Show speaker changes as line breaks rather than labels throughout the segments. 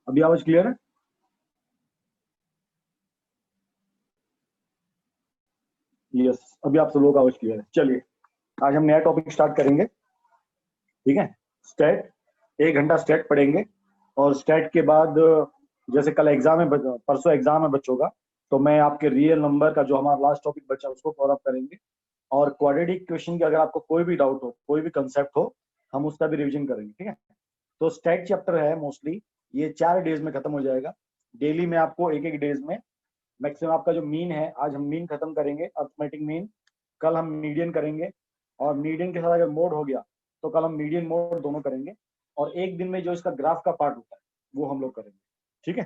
अभी आवाज क्लियर है? यस, अभी आप सब लोगों का आवाज क्लियर है। चलिए, आज हम नया टॉपिक स्टार्ट करेंगे। ठीक है, स्टैट। 1 घंटा स्टैट पढ़ेंगे, और स्टैट के बाद जैसे कल एग्जाम है, परसों एग्जाम है बच्चों का, तो मैं आपके रियल नंबर का जो हमारा लास्ट टॉपिक बचा उसको कवर अप करेंगे। और क्वाड्रेटिक क्वेश्चन की अगर आपको कोई भी डाउट हो, कोई भी कंसेप्ट हो, हम उसका भी रिवीजन करेंगे। ठीक है, तो स्टैट चैप्टर है मोस्टली, ये 4 डेज में खत्म हो जाएगा। डेली में आपको एक एक डेज में मैक्सिमम आपका जो मीन है, आज हम मीन खत्म करेंगे, अर्थमेटिक मीन। कल हम मीडियन करेंगे, और मीडियन के साथ अगर मोड हो गया तो कल हम मीडियन मोड दोनों करेंगे। और एक दिन में जो इसका ग्राफ का पार्ट होता है वो हम लोग करेंगे। ठीक है,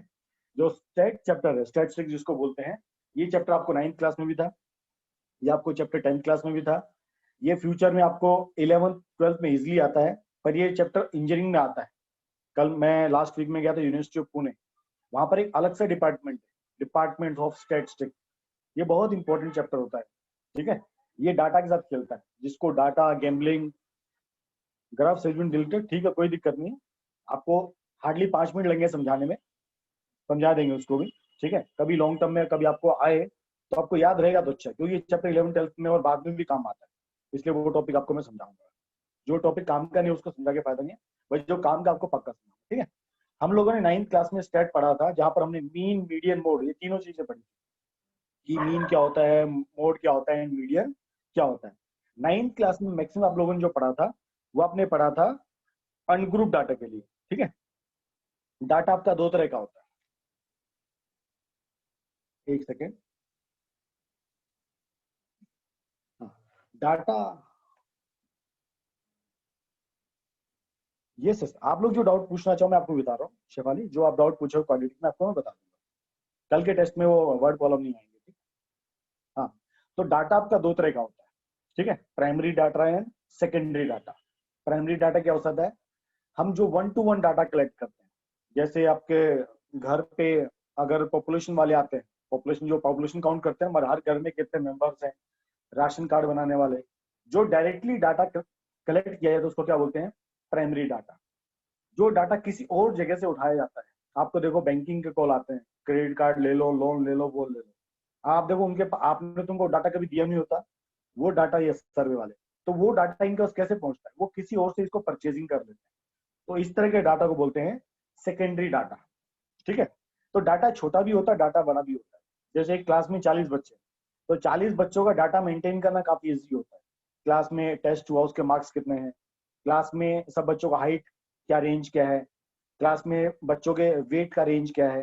जो स्टैट चैप्टर है, स्टैटिस्टिक्स जिसको बोलते हैं, ये चैप्टर आपको 9th क्लास में भी था, ये आपको चैप्टर 10th क्लास में भी था, ये फ्यूचर में आपको 11th 12th में इजिली आता है, पर ये चैप्टर इंजीनियरिंग में आता है। कल मैं लास्ट वीक में गया था यूनिवर्सिटी ऑफ पुणे, वहां पर एक अलग से डिपार्टमेंट है, डिपार्टमेंट ऑफ स्टैटिस्टिक्स। ये बहुत इंपॉर्टेंट चैप्टर होता है। ठीक है, ये डाटा के साथ खेलता है, जिसको data gambling, graph segment deleted, ठीक है, कोई दिक्कत नहीं है। आपको हार्डली 5 मिनट लगेंगे समझाने में, समझा देंगे उसको भी। ठीक है, कभी लॉन्ग टर्म में कभी आपको आए तो आपको याद रहेगा तो अच्छा, क्योंकि ये चैप्टर 11th 12th में और बाद में भी काम आता है, इसलिए वो टॉपिक आपको मैं समझाऊंगा। जो टॉपिक काम का नहीं उसको समझा के फायदा नहीं है, वही जो काम का आपको पक्का समझाऊंगा। ठीक है, हम लोगों ने 9th क्लास में स्टैट पढ़ा था, जहां पर हमने मीन, मीडियन, मोड, ये तीनों चीजें पढ़ी कि मीन क्या होता है, मोड क्या होता है, एंड मीडियन क्या होता है। 9th क्लास में मैक्सिमम आप लोगों ने जो पढ़ा था वो आपने पढ़ा था अनग्रुप डाटा के लिए। ठीक है, डाटा आपका 2 तरह का होता है। एक सेकेंड, हाँ, डाटा, ये सर आप लोग जो डाउट पूछना चाहो मैं आपको बता रहा हूँ शेफाली, जो आप डाउट पूछो क्वालिटी में आपको मैं बता दूंगा, कल के टेस्ट में वो वर्ड कॉलम नहीं आएंगे। ठीक, हाँ, तो डाटा आपका 2 तरह का होता है। ठीक है, primary data and secondary data. Primary data क्या होता है? हम जो 1 to 1 डाटा कलेक्ट करते हैं, जैसे आपके घर पे अगर पॉपुलेशन वाले आते हैं, पॉपुलेशन, जो पॉपुलेशन काउंट करते हैं, हमारे हर घर में कितने मेंबर्स हैं, राशन कार्ड बनाने वाले, जो डायरेक्टली डाटा कलेक्ट किया जाता है उसको क्या बोलते हैं? Primary data. जो डाटा किसी और जगह से उठाया जाता है, आपको देखो बैंकिंग के कॉल आते हैं, क्रेडिट कार्ड ले लो, लोन ले लो, वो ले लो, आप देखो उनके आपने तुमको डाटा कभी दिया नहीं होता, वो डाटा ये सर्वे वाले, तो वो डाटा इनके पास कैसे पहुंचता है? वो किसी और से इसको परचेजिंग कर लेते हैं। तो इस तरह के डाटा को बोलते हैं सेकेंडरी डाटा। ठीक है, तो डाटा छोटा भी होता है, डाटा बड़ा भी होता है। जैसे एक क्लास में 40 बच्चे, तो 40 बच्चों का डाटा मेंटेन करना काफी इजी होता है। क्लास में टेस्ट हुआ, उसके मार्क्स कितने हैं, क्लास में सब बच्चों का हाइट क्या, रेंज क्या है, क्लास में बच्चों के वेट का रेंज क्या है।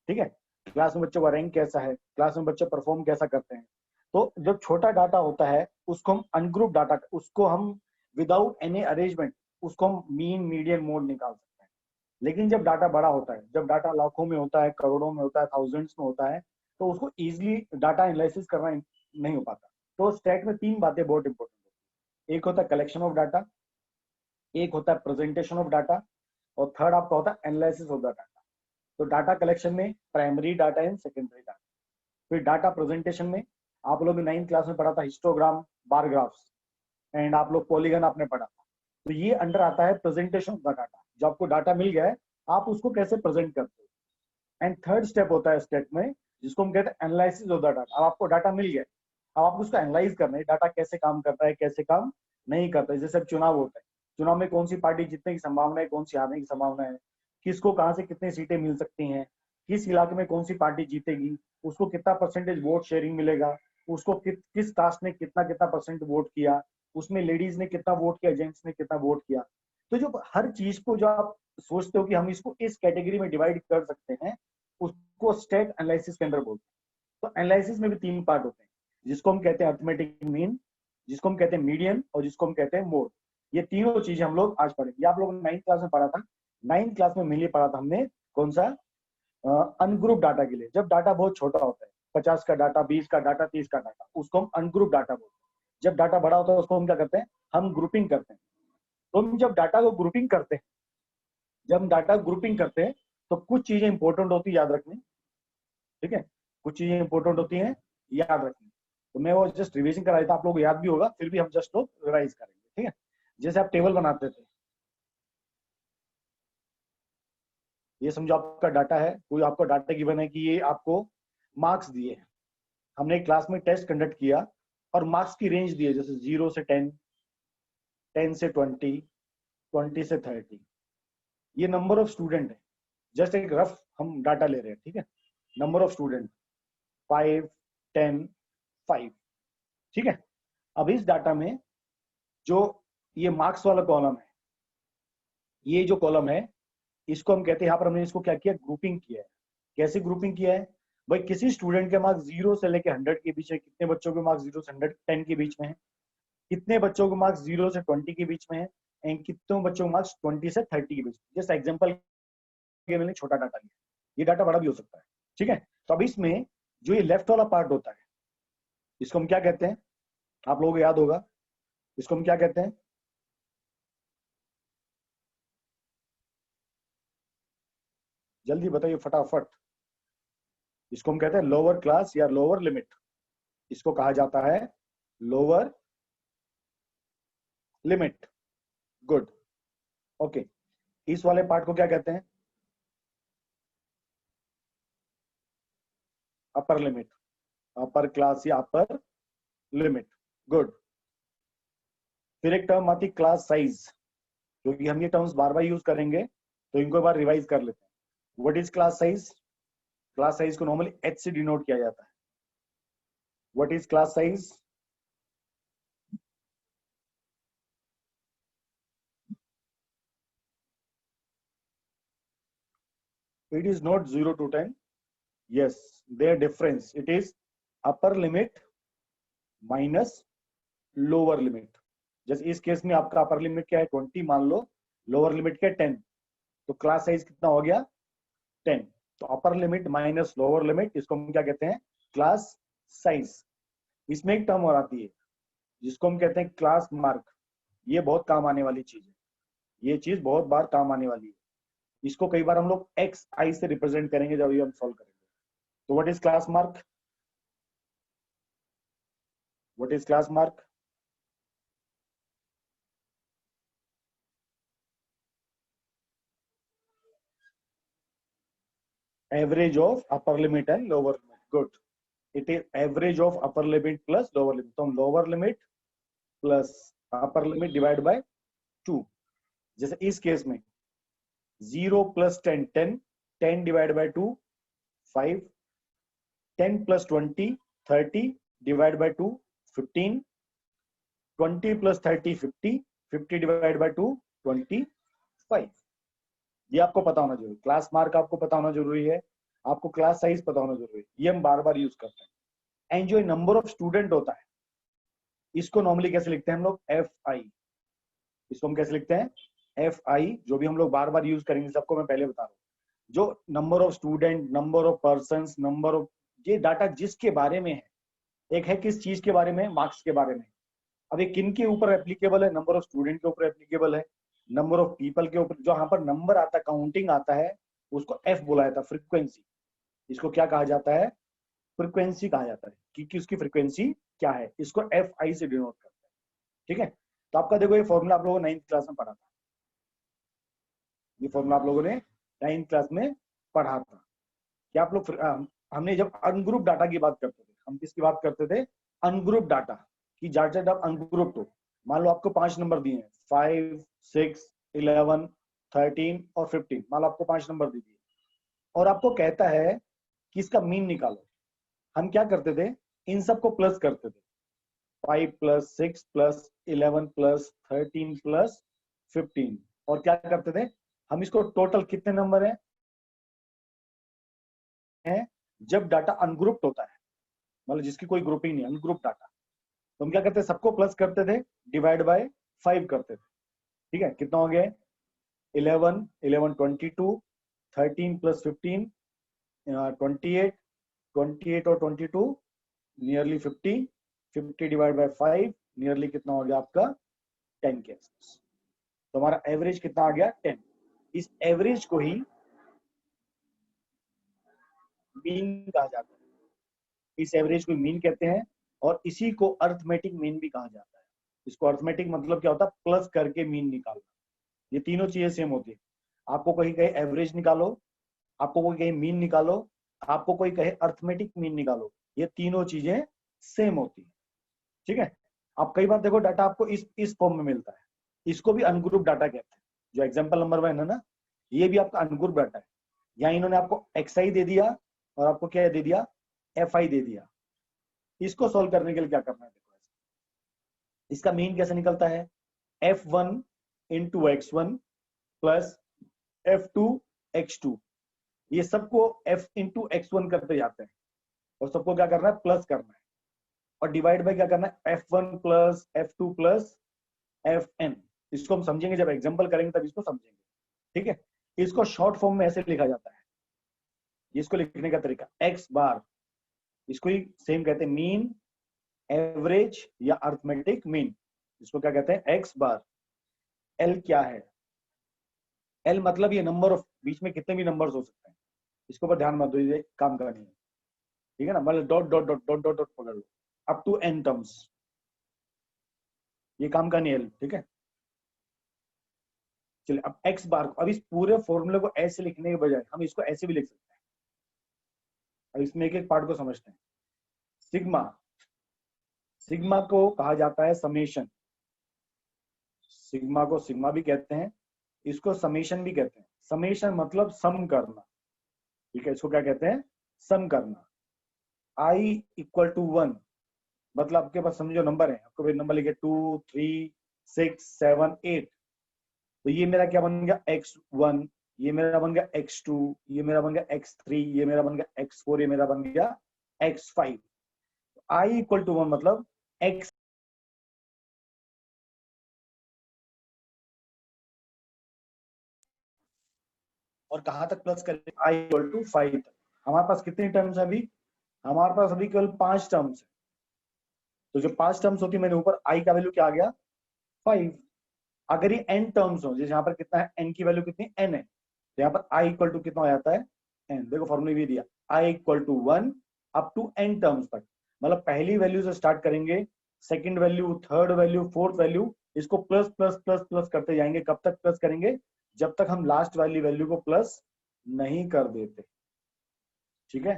ठीक है, क्लास में बच्चों का रैंक कैसा है, क्लास में बच्चे परफॉर्म कैसा करते हैं। तो जब छोटा डाटा होता है उसको हम अनग्रुप डाटा, उसको हम विदाउट एनी अरेंजमेंट उसको हम मीन, मीडियन, मोड निकाल सकते हैं। लेकिन जब डाटा बड़ा होता है, जब डाटा लाखों में होता है, करोड़ों में होता है, थाउजेंड्स में होता है, तो उसको इजिली डाटा एनालिसिस करना नहीं हो पाता। तो स्टैट में 3 बातें बहुत इंपॉर्टेंट होती है। एक होता है कलेक्शन ऑफ डाटा, एक होता है प्रेजेंटेशन ऑफ डाटा, और थर्ड आपका होता है एनालिसिस ऑफ द डाटा। तो डाटा कलेक्शन में primary data and secondary data. फिर डाटा प्रेजेंटेशन में आप लोग 9th क्लास में पढ़ा था हिस्टोग्राम, बार ग्राफ्स, एंड आप लोग पॉलीगन आपने पढ़ा था। तो ये अंडर आता है प्रेजेंटेशन ऑफ द डाटा। जब आपको डाटा मिल गया है, आप उसको कैसे प्रेजेंट करते हो। एंड थर्ड स्टेप होता है स्टेट में, जिसको हम कहते हैं एनालिसिस ऑफ द डाटा। अब आपको डाटा मिल गया, अब आपको उसको एनालाइज करना है, डाटा कैसे काम करता है, कैसे काम नहीं करता है। जैसे अब चुनाव होता है, चुनाव में कौन सी पार्टी जीतने की संभावना है, कौन सी हारने की संभावना है, किसको कहाँ से कितनी सीटें मिल सकती हैं, किस इलाके में कौन सी पार्टी जीतेगी, उसको कितना परसेंटेज वोट शेयरिंग मिलेगा, उसको किस कास्ट ने कितना कितना परसेंट वोट किया, उसमें लेडीज ने कितना वोट किया, जेंट्स ने कितना वोट किया। तो जो हर चीज को जो आप सोचते हो कि हम इसको इस कैटेगरी में डिवाइड कर सकते हैं, उसको स्टेट एनालिसिस के अंदर बोलते हैं। तो एनालिसिस में भी 3 पार्ट होते हैं, जिसको हम कहते हैं अर्थमेटिक मीन, जिसको हम कहते हैं मीडियन, और जिसको हम कहते हैं मोड। ये तीनों चीजें हम लोग आज पढ़ेंगे। आप लोगों ने 9th क्लास में पढ़ा था, 9th क्लास में मेनली पढ़ा था हमने कौन सा? अनग्रुप डाटा के लिए। जब डाटा बहुत छोटा होता है, 50 का डाटा, 20 का डाटा, 30 का डाटा, उसको हम अनग्रुप डाटा बोलते हैं। जब डाटा बड़ा होता है उसको हम क्या करते हैं? हम ग्रुपिंग करते हैं। तो हम जब डाटा को ग्रुपिंग करते हैं, जब हम डाटा ग्रुपिंग करते हैं, तो कुछ चीजें इंपॉर्टेंट होती है याद रखनी। ठीक है, कुछ चीजें इंपॉर्टेंट होती हैं याद रखनी। तो मैं वो जस्ट रिवीजन करा था, आप लोग को याद भी होगा, फिर भी हम जस्ट लोग रिवाइज करेंगे। ठीक है, जैसे आप टेबल बनाते थे, ये समझो आपका डाटा है, कोई आपको डाटा गिवन है कि ये आपको मार्क्स दिए हैं, हमने क्लास में टेस्ट कंडक्ट किया और मार्क्स की रेंज दी है, जैसे 0 से 10, 10 से 20, 20 से 30। ये नंबर ऑफ स्टूडेंट है, जस्ट एक रफ हम डाटा ले रहे हैं, ठीक है। नंबर ऑफ स्टूडेंट 5, 10, 5, ठीक है। अब इस डाटा में जो ये मार्क्स वाला कॉलम है, ये जो कॉलम है इसको हम कहते हैं, यहाँ पर हमने इसको क्या किया, ग्रुपिंग किया है। कैसे ग्रुपिंग किया है भाई, किसी स्टूडेंट के मार्क्स 0 से लेकर 100 के बीच है, कितने बच्चों के मार्क्स 0 से 110 के बीच में है, कितने बच्चों के मार्क्स 0 से 20 के बीच में है, एंड कितने बच्चों के मार्क्स 20 से 30 के बीच में। जस्ट एग्जांपल के मैंने छोटा डाटा लिया, ये डाटा बड़ा भी हो सकता है, ठीक है। तो अब इसमें जो ये लेफ्ट वाला पार्ट होता है, इसको हम क्या कहते हैं, आप लोगों को याद होगा, इसको हम क्या कहते हैं, जल्दी बताइए फटाफट। इसको हम कहते हैं लोअर क्लास या लोअर लिमिट, इसको कहा जाता है लोअर लिमिट। Good, okay. इस वाले पार्ट को क्या कहते हैं, अपर लिमिट, अपर क्लास या अपर लिमिट। गुड। फिर एक टर्म आती क्लास साइज, क्योंकि हम ये टर्म्स बार बार यूज करेंगे तो इनको एक बार रिवाइज कर लेते हैं। What is class size? Class size को नॉर्मली एच से डिनोट किया जाता है। What is class size? It is not 0 to 10. Yes, their difference. It is upper limit minus lower limit. जैसे इस केस में आपका अपर लिमिट क्या है 20 मान लो, लोअर लिमिट क्या है 10, तो क्लास साइज कितना हो गया 10। तो upper limit minus lower limit, इसको हम क्या कहते हैं, क्लास साइज। इसमें एक टर्म और आती है जिसको हम कहते हैं क्लास मार्क। ये बहुत काम आने वाली चीज है, ये चीज बहुत बार काम आने वाली है। इसको कई बार हम लोग एक्स आई से रिप्रेजेंट करेंगे जब ये हम सॉल्व करेंगे। तो what is class mark? What is class mark? Average of upper limit and lower limit. Good, it is average of upper limit plus lower limit. तो हम lower limit plus upper limit divide by 2। जैसे इस case में 0 plus 10, 10, 10 divide by 2 5, 10 plus 20 30 divide by 2 15, 20 plus 30 50, 50 divide by 2 25। ये आपको पता होना जरूरी, क्लास मार्क आपको पता होना जरूरी है, आपको क्लास साइज पता होना जरूरी है। ये हम बार बार यूज करते हैं। एंड जो नंबर ऑफ स्टूडेंट होता है, इसको नॉर्मली कैसे लिखते हैं हम लोग, एफ आई। इसको हम कैसे लिखते हैं, एफ आई। जो भी हम लोग बार बार यूज करेंगे, सबको मैं पहले बता रहा हूँ। जो number of student, number of person, number of, ये डाटा जिसके बारे में है, एक है किस चीज के बारे में, मार्क्स के बारे में। अब ये किन के ऊपर एप्लीकेबल है, नंबर ऑफ स्टूडेंट के ऊपर एप्लीकेबल है, नंबर ऑफ पीपल के ऊपर। जो यहाँ पर नंबर आता है, काउंटिंग आता है, उसको एफ बोला जाता है, फ्रीक्वेंसी। इसको क्या कहा जाता है, फ्रीक्वेंसी कहा जाता है, कि उसकी फ्रीक्वेंसी क्या है, इसको एफ आई से डिनोट करते हैं, ठीक है। तो आपका देखो ये फॉर्मूला आप लोगों ने 9th क्लास में पढ़ा था, ये फॉर्मूला आप लोगों ने 9th क्लास में पढ़ा था। क्या आप लोग, हमने जब अनग्रुप डाटा की बात करते थे, हम किसकी बात करते थे, अनग्रुप डाटा की। जब अनग्रुप हो, मान लो आपको 5 नंबर दिए हैं, 5, 6, 11, 13 और 15, मान लो आपको 5 नंबर दे दिए और आपको कहता है कि इसका मीन निकालो। हम क्या करते थे, इन सबको प्लस करते थे, 5 प्लस 6 प्लस 11 प्लस 13 प्लस 15, और क्या करते थे, हम इसको टोटल कितने नंबर है जब डाटा अनग्रुप्ड होता है, मतलब जिसकी कोई ग्रुपिंग नहीं, अनग्रुप डाटा, तो हम क्या करते हैं, सबको प्लस करते थे, डिवाइड बाय 5 करते थे, ठीक है। कितना हो गया, 11, 11 22, 13 प्लस 15 28, 28 और 22 नियरली 50, 50 डिवाइड बाय 5 नियरली कितना हो गया आपका 10 के आसपास। तो हमारा एवरेज कितना आ गया 10। इस एवरेज को ही मीन कहा जाता है, इस एवरेज को मीन कहते हैं, और इसी को अर्थमेटिक मीन भी कहा जाता है। इसको अर्थमेटिक मतलब क्या होता है, प्लस करके मीन निकालना। ये तीनों चीजें सेम होती है। आपको कहीं कहीं एवरेज निकालो, आपको कोई कहे मीन निकालो, आपको कोई कहे अर्थमेटिक मीन निकालो, ये तीनों चीजें सेम होती है। ठीक है, आप कई बार देखो डाटा आपको इस फॉर्म में मिलता है, इसको भी अनग्रुप डाटा कहते हैं। जो एग्जांपल नंबर 1 है ना, ये भी आपका अनग्रुप डाटा है। यहाँ इन्होंने आपको एक्सआई दे दिया और आपको क्या दे दिया, एफआई दे दिया। इसको सोल्व करने के लिए क्या करना है, देखो इसका मीन कैसे निकलता है, F1 into X1 plus F2 X2, ये सबको F इंटू X1 करते जाते हैं और सबको क्या करना है, प्लस करना है, और डिवाइड बाय क्या करना है, F1 plus F2 plus Fn। इसको हम समझेंगे जब एग्जांपल करेंगे तब इसको समझेंगे। ठीक है, इसको शॉर्ट फॉर्म में ऐसे लिखा जाता है, इसको लिखने का तरीका x बार, इसको ही सेम कहते हैं मीन, एवरेज या अर्थमेटिक मीन, इसको क्या कहते हैं, x बार। l क्या है, l मतलब ये नंबर ऑफ, बीच में कितने भी नंबर्स हो सकते हैं, इसके ऊपर ध्यान मत दो, ये काम का नहीं है। ठीक है ना, मतलब dot dot dot dot dot dot पकड़ लो अप टू n टर्म्स, ये काम का नहीं है। ठीक है, चलिए अब x बार को, अब इस पूरे फॉर्मूले को ऐसे लिखने के बजाय हम इसको ऐसे भी लिख सकते हैं। अब इसमें एक एक पार्ट को समझते हैं। सिग्मा, सिग्मा को कहा जाता है समेशन, सिग्मा को सिग्मा भी कहते हैं, इसको समेशन भी कहते हैं। समेशन मतलब सम करना। ठीक है, इसको क्या कहते हैं, सम करना। i इक्वल टू 1, मतलब आपके पास समझो नंबर है, आपको नंबर लिखे 2 3 6 7 8, तो ये मेरा क्या बन गया, x1, ये मेरा बन गया x2, ये मेरा बन गया x3, ये मेरा बन गया x4, ये मेरा बन गया x5। i इक्वल टू 1 मतलब x, और कहां तक प्लस करें, i इक्वल टू 5 तक। हमारे पास कितनी टर्म्स है अभी, हमारे पास अभी केवल 5 टर्म्स है। तो जो 5 टर्म्स होती है, मैंने ऊपर i का वैल्यू क्या आ गया, 5। अगर ये n टर्म्स हो, जैसे यहाँ पर कितना है, n की वैल्यू कितनी n है, तो यहाँ पर i इक्वल टू कितना हो जाता है, n। देखो फॉर्मूला भी दिया, i equal to 1 up to n terms तक, मतलब पहली वैल्यू से स्टार्ट करेंगे, second value, third value, fourth value, इसको प्लस प्लस प्लस प्लस करते जाएंगे। कब तक प्लस करेंगे, जब तक हम लास्ट वाली वैल्यू को प्लस नहीं कर देते। ठीक है,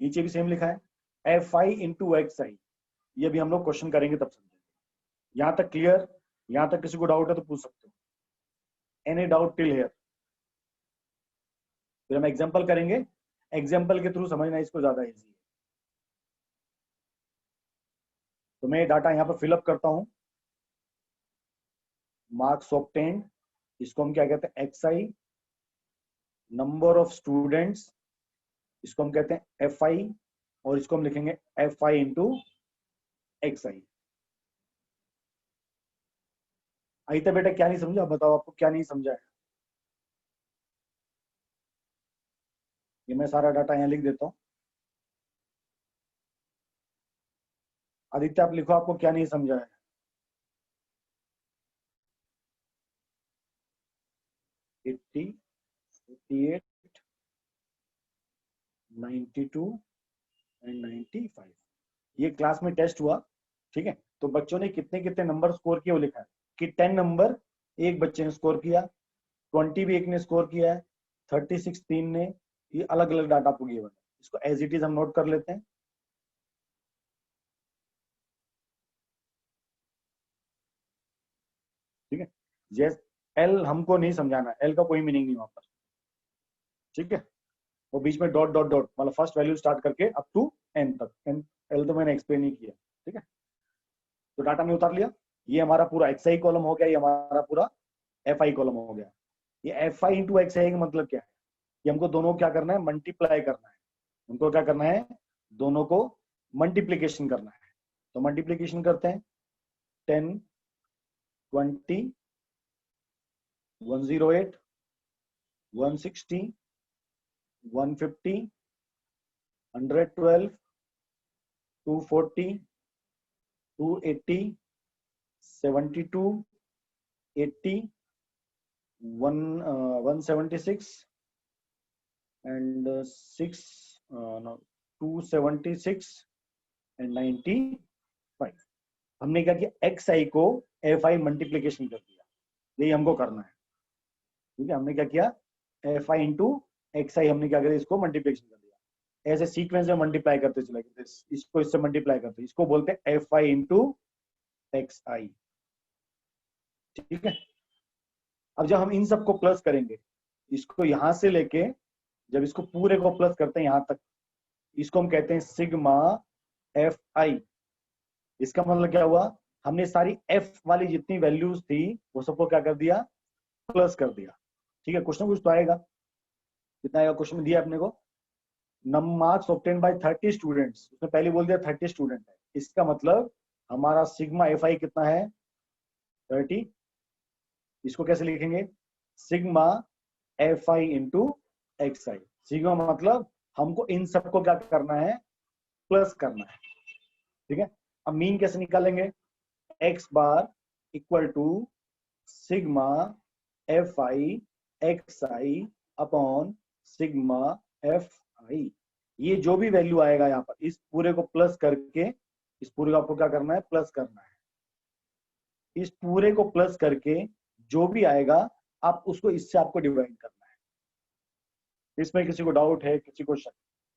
नीचे भी सेम लिखा है, एफ आई इंटू एक्स आई, ये भी हम लोग क्वेश्चन करेंगे तब समझेंगे। यहां तक क्लियर, यहां तक किसी को डाउट है तो पूछ सकते हो, एनी डाउट टिल हियर। फिर हम एग्जांपल करेंगे, एग्जांपल के थ्रू समझना इसको ज्यादा इजी है। तो मैं डाटा यहाँ पर फिलअप करता हूँ, मार्क्स ऑब्टेन्ड, इसको हम क्या कहते हैं, x I, number of students, इसको हम कहते हैं एफ आई, और इसको हम लिखेंगे एफ आई इंटू एक्स आई। आई तो बेटा क्या नहीं समझा, बताओ आपको क्या नहीं समझा है। ये मैं सारा डाटा यहाँ लिख देता हूँ। आदित्य आप लिखो, आपको क्या नहीं समझा है। 80, 88, 92 एंड 95, ये क्लास में टेस्ट हुआ। ठीक है, तो बच्चों ने कितने कितने नंबर स्कोर किए वो लिखा है, कि 10 नंबर एक बच्चे ने स्कोर किया, 20 भी एक ने स्कोर किया है, 36 तीन ने, ये अलग अलग डाटा आपको गिवन है। इसको एज इट इज हम नोट कर लेते हैं। ठीक है, जैस एल हमको नहीं समझाना, एल का कोई मीनिंग नहीं वहां पर। ठीक है, वो बीच में डॉट डॉट डॉट, मतलब फर्स्ट वैल्यू स्टार्ट करके अप टू एन तक, एन एल तो मैंने एक्सप्लेन ही किया। ठीक है, तो डाटा में उतार लिया, ये हमारा पूरा एक्स आई कॉलम हो गया, ये हमारा पूरा एफ आई कॉलम हो गया। ये एफ आई इंटू एक्स आई का मतलब क्या है, कि हमको दोनों को क्या करना है, मल्टीप्लाई करना है। उनको क्या करना है, दोनों को मल्टीप्लीकेशन करना है। तो मल्टीप्लीकेशन करते हैं, 10, 20, 108, 160, 150, 112, 240, 280, 72, 80, 176 and 6, no, 276 and 95। हमने क्या किया, एक्स आई को एफ आई मल्टीप्लीकेशन कर दिया, यही हमको करना है। ठीक है, हमने क्या किया, एफ आई इंटू एक्स आई हमने क्या किया, इसको मल्टीप्लिकेशन कर दिया, ऐसे सीक्वेंस में मल्टीप्लाई करते चले गए, इसको इससे मल्टीप्लाई करते, इसको बोलते हैं एफ आई इंटू एक्स आई। ठीक है, अब जब हम इन सबको प्लस करेंगे, इसको यहां से लेके जब इसको पूरे को प्लस करते हैं यहां तक, इसको हम कहते हैं सिग्मा एफ आई। इसका मतलब क्या हुआ, हमने सारी एफ वाली जितनी वैल्यूज थी वो सबको क्या कर दिया, प्लस कर दिया। ठीक है, क्वेश्चन कुछ तो आएगा, कितना आएगा क्वेश्चन में दिया अपने को, मार्क्स ऑब्टेन बाय 30 स्टूडेंट्स, उसने पहले बोल दिया 30 स्टूडेंट है, इसका मतलब हमारा सिग्मा एफ आई कितना है, 30। इसको कैसे लिखेंगे, sigma F I into X I. Sigma मतलब हमको इन सबको क्या करना है, प्लस करना है। ठीक है, अब मीन कैसे निकालेंगे, x bar equal to sigma F I x i upon sigma F i. ये जो भी वैल्यू आएगा यहाँ पर, इस पूरे को प्लस करके, इस पूरे को आपको क्या करना है, प्लस करना है। इस पूरे को प्लस करके जो भी आएगा आप उसको इससे आपको डिवाइड करना है। इसमें किसी को डाउट है, किसी को शक,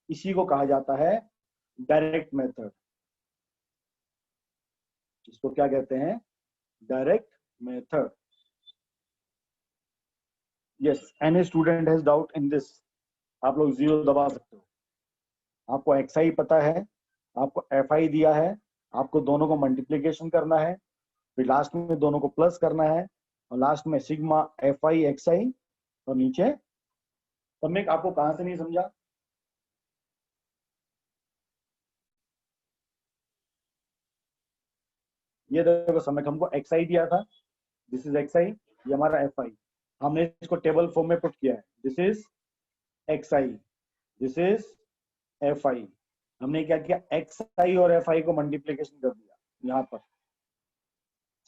इसी को कहा जाता है डायरेक्ट मेथड। इसको क्या कहते हैं, direct method. Yes, any student has doubt in this, आप लोग 0 दबा सकते हो। आपको एक्स आई पता है, आपको एफ आई दिया है, आपको दोनों को मल्टीप्लीकेशन करना है, फिर लास्ट में दोनों को प्लस करना है, और लास्ट में सिग्मा एफ आई एक्स आई, और नीचे सबमिट। आपको कहां से नहीं समझा, ये देखो सबमिट, हमको एक्स आई दिया था, दिस इज एक्स आई, ये हमारा एफ आई, हमने इसको टेबल फॉर्म में पुट किया है, this is x I, this is F I. हमने क्या किया, एक्स आई और एफ आई को मल्टीप्लीकेशन कर दिया यहाँ पर।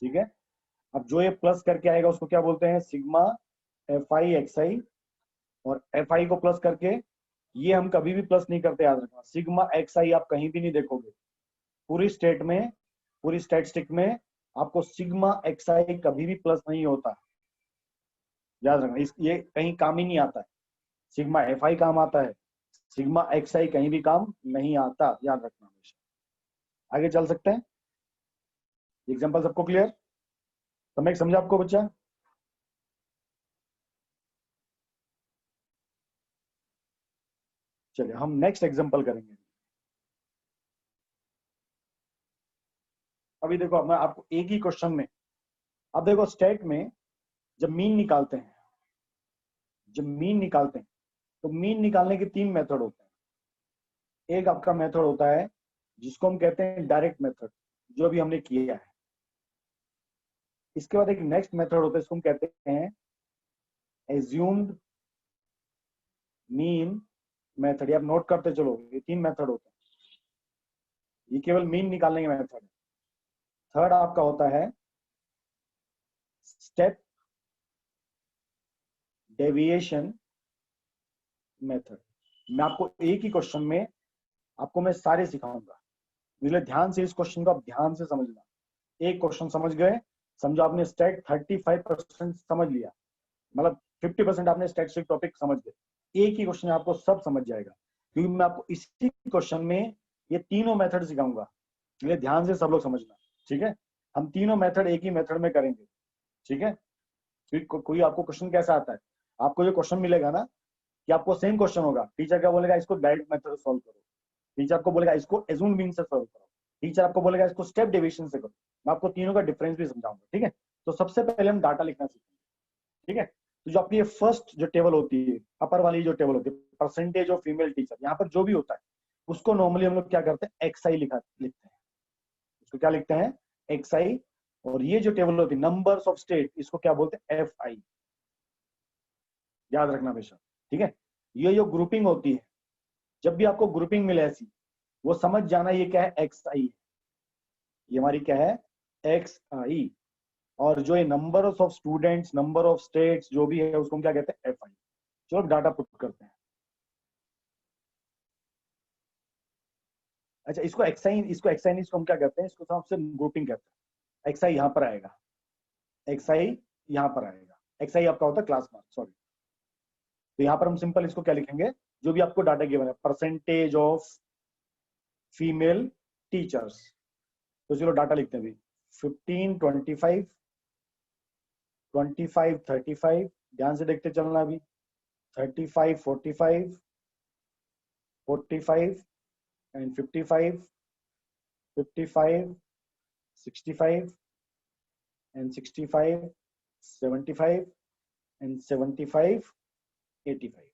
ठीक है, अब जो ये प्लस करके आएगा उसको क्या बोलते हैं, सिग्मा एफ आई एक्स आई, और एफ आई को प्लस करके, ये हम कभी भी प्लस नहीं करते, याद रखना, सिग्मा एक्स आई आप कहीं भी नहीं देखोगे, पूरी स्टेट में, पूरी स्टैटिस्टिक में आपको सिग्मा एक्स आई कभी भी प्लस नहीं होता, याद रखना, ये कहीं काम ही नहीं आता है। सिग्मा एफ आई काम आता है, सिग्मा एक्स आई कहीं भी काम नहीं आता, याद रखना हमेशा। आगे चल सकते हैं, एग्जाम्पल सबको क्लियर, समझ समझा आपको बच्चा। चलिए हम नेक्स्ट एग्जाम्पल करेंगे। अभी देखो मैं आपको एक ही क्वेश्चन में, अब देखो स्टेट में जब मीन निकालते हैं, जब मीन निकालते हैं तो मीन निकालने के 3 मेथड होते हैं। एक आपका मेथड होता है जिसको हम कहते हैं डायरेक्ट मेथड, जो अभी हमने किया है। इसके बाद एक नेक्स्ट मेथड होता है, इसको हम कहते हैं एज्यूम्ड मीन मेथड। आप नोट करते चलो, ये 3 मेथड होते हैं, ये केवल मीन निकालने के मेथड है। थर्ड आपका होता है स्टेप डेविएशन मेथड। मैं आपको एक ही क्वेश्चन में आपको मैं सारे सिखाऊंगा, इसलिए ध्यान से इस क्वेश्चन को आप ध्यान से समझना। एक क्वेश्चन समझ गए, समझो आपने स्टैट 35% समझ लिया, मतलब 50% आपने स्टैटिस्टिक टॉपिक समझ गए। एक ही क्वेश्चन आपको सब समझ जाएगा, क्योंकि मैं आपको इसी क्वेश्चन में ये तीनों मेथड सिखाऊंगा, इसलिए ध्यान से सब लोग समझना। ठीक है, हम तीनों मेथड एक ही मेथड में करेंगे। ठीक है, कोई आपको क्वेश्चन कैसा आता है, आपको जो क्वेश्चन मिलेगा ना, कि आपको सेम क्वेश्चन होगा, टीचर क्या बोलेगा, इसको डायरेक्ट मेथड से सॉल्व करो, टीचर आपको बोलेगा इसको एज्यूम्ड मीन से सॉल्व करो, टीचर आपको बोलेगा इसको स्टेप डेविएशन से करो। मैं आपको तीनों का डिफरेंस भी समझाऊंगा। ठीक है, तो सबसे पहले हम डाटा लिखना सीखेंगे। ठीक है, तो जो आपकी ये फर्स्ट जो टेबल होती है, अपर वाली जो टेबल होती है, परसेंटेज ऑफ फीमेल टीचर, यहाँ पर जो भी होता है उसको नॉर्मली हम लोग क्या करते हैं, एक्स आई लिखते हैं, उसको क्या लिखते हैं, एक्स आई। और ये जो टेबल होती है नंबर्स ऑफ स्टेट, इसको क्या बोलते हैं, एफ आई, याद रखना हमेशा। ठीक है, ये जो ग्रुपिंग होती है, जब भी आपको ग्रुपिंग मिले ऐसी, वो समझ जाना ये क्या है, एक्स आई है, ये हमारी क्या है, एक्स आई। और जो ये number of students, number of states जो भी है, उसको हम क्या कहते हैं, एफ आई। चलो डाटा पुट करते हैं। अच्छा, इसको एक्साइन, इसको एक्साइन, इसको हम क्या कहते हैं, इसको सबसे ग्रुपिंग कहते हैं। एक्स आई यहाँ पर आएगा, एक्स आई यहाँ पर आएगा, एक्स आई आपका होता है क्लास मार्क, सॉरी। तो यहाँ पर हम सिंपल इसको क्या लिखेंगे, जो भी आपको डाटा गिवन है, परसेंटेज ऑफ फीमेल टीचर्स। तो चलो डाटा लिखते हैं अभी, 15, 25, 25, 35, ध्यान से देखते चलना अभी, 35, 45, 45 एंड 55, 55, 65 एंड 65, 75 एंड 75, 85।